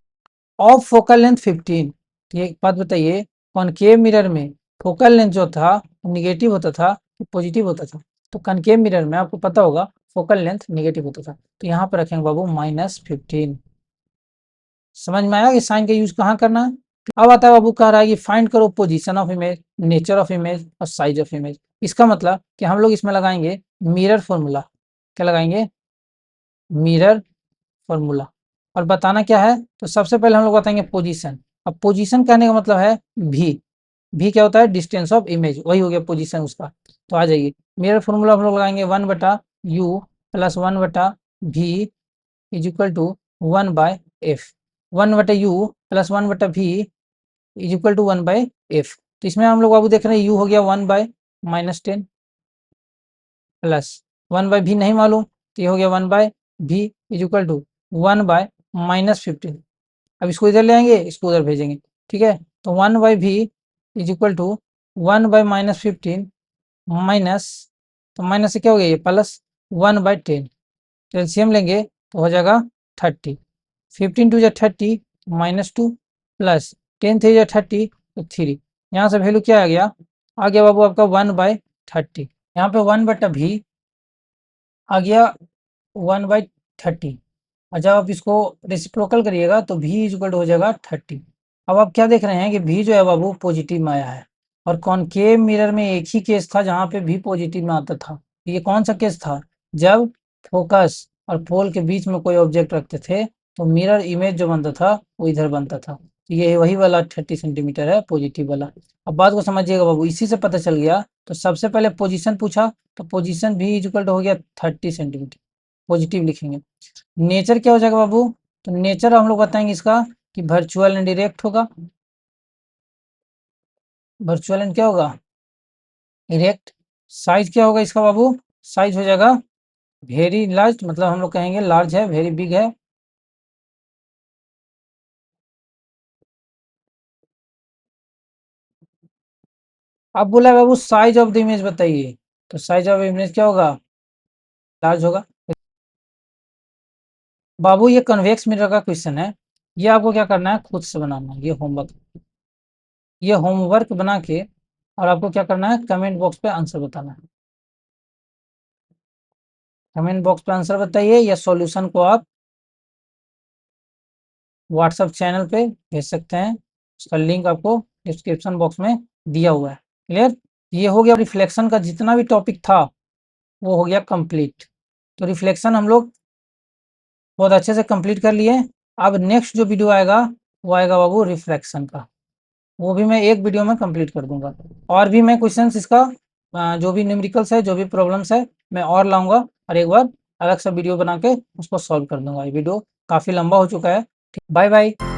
ऑफ फोकल लेंथ 15, तो एक बात बताइए, कॉनकेव मिरर में फोकल लेंथ जो था निगेटिव होता था कि पॉजिटिव होता था, तो कनकेव मिरर में आपको पता होगा फोकल लेंथ निगेटिव होता था, तो यहाँ पर रखेंगे बाबू -15। समझ में आया कि साइन का यूज कहाँ करना है। अब आता है बाबू कह रहा है कि फाइंड करो position of image, nature of image और साइज ऑफ इमेज। इसका मतलब कि हम लोग इसमें लगाएंगे मिरर फॉर्मूला। क्या लगाएंगे? Mirror formula. और बताना क्या है, तो सबसे पहले हम लोग बताएंगे पोजीशन। अब पोजीशन कहने का मतलब है भी क्या होता है, डिस्टेंस ऑफ इमेज, वही हो गया पोजीशन उसका। तो आ जाइए, मिरर फॉर्मूला हम लोग लगाएंगे 1/u + 1/v is equal to 1/f, 1/u + 1/v is equal to 1/f। तो इसमें हम लोग बाबू देख रहे हैं u हो गया 1/-10 प्लस 1/v नहीं मालूम, तो ये हो गया 1/v इज इक्वल टू 1/-15। अब इसको इधर ले आएंगे, इसको उधर भेजेंगे, ठीक है। तो 1/v is equal to 1/-15 minus, तो माइनस से क्या हो गया ये प्लस 1/10, तो एलसीएम लेंगे तो हो जाएगा 30, 15 टू 30 -2 प्लस 10 3 30 तो 3, यहाँ से वैल्यू क्या आ गया बाबू आपका 1/30, यहाँ पे 1/v आ गया 1/30, और जब आप इसको रेसिप्रोकल करिएगा तो v इक्वल हो जाएगा 30। अब आप क्या देख रहे हैं कि v जो है बाबू पॉजिटिव में आया है, और कॉनकेव मिरर में एक ही केस था जहाँ पे v पॉजिटिव में आता था। ये कौन सा केस था, जब फोकस और पोल के बीच में कोई ऑब्जेक्ट रखते थे तो मिरर इमेज जो बनता था वो इधर बनता था, तो ये वही वाला 30 सेंटीमीटर है पॉजिटिव वाला। अब बात को समझिएगा बाबू, इसी से पता चल गया। तो सबसे पहले पोजीशन पूछा, तो पोजीशन v इक्वल हो गया 30 सेंटीमीटर, पॉजिटिव लिखेंगे। नेचर क्या हो जाएगा बाबू, तो नेचर हम लोग बताएंगे इसका कि वर्चुअल एंड डायरेक्ट होगा, वर्चुअल एंड क्या होगा, डायरेक्ट। साइज क्या होगा इसका बाबू, साइज हो जाएगा वेरी लार्ज, मतलब हम लोग कहेंगे लार्ज है, वेरी बिग है। अब बोला बाबू साइज ऑफ द इमेज बताइए, तो साइज ऑफ इमेज क्या होगा, लार्ज होगा। बाबू ये कन्वेक्स मिरर का क्वेश्चन है, ये आपको क्या करना है, खुद से बनाना है, ये होमवर्क बना के, और आपको क्या करना है, कमेंट बॉक्स पे आंसर बताना है। कमेंट बॉक्स पे आंसर बताइए, या सॉल्यूशन को आप व्हाट्सएप चैनल पे भेज सकते हैं, उसका लिंक आपको डिस्क्रिप्शन बॉक्स में दिया हुआ है। क्लियर? ये हो गया रिफ्लेक्शन का जितना भी टॉपिक था वो हो गया कंप्लीट। तो रिफ्लेक्शन हम लोग बहुत अच्छे से कंप्लीट कर लिए। अब नेक्स्ट जो वीडियो आएगा वो आएगा बाबू रिफ्लेक्शन का, वो भी मैं एक वीडियो में कंप्लीट कर दूंगा। और भी मैं क्वेश्चंस इसका जो भी न्यूमेरिकल्स है, जो भी प्रॉब्लम्स है, मैं और लाऊंगा, और एक बार अलग सा वीडियो बना के उसको सॉल्व कर दूंगा। ये वीडियो काफ़ी लंबा हो चुका है। Bye bye.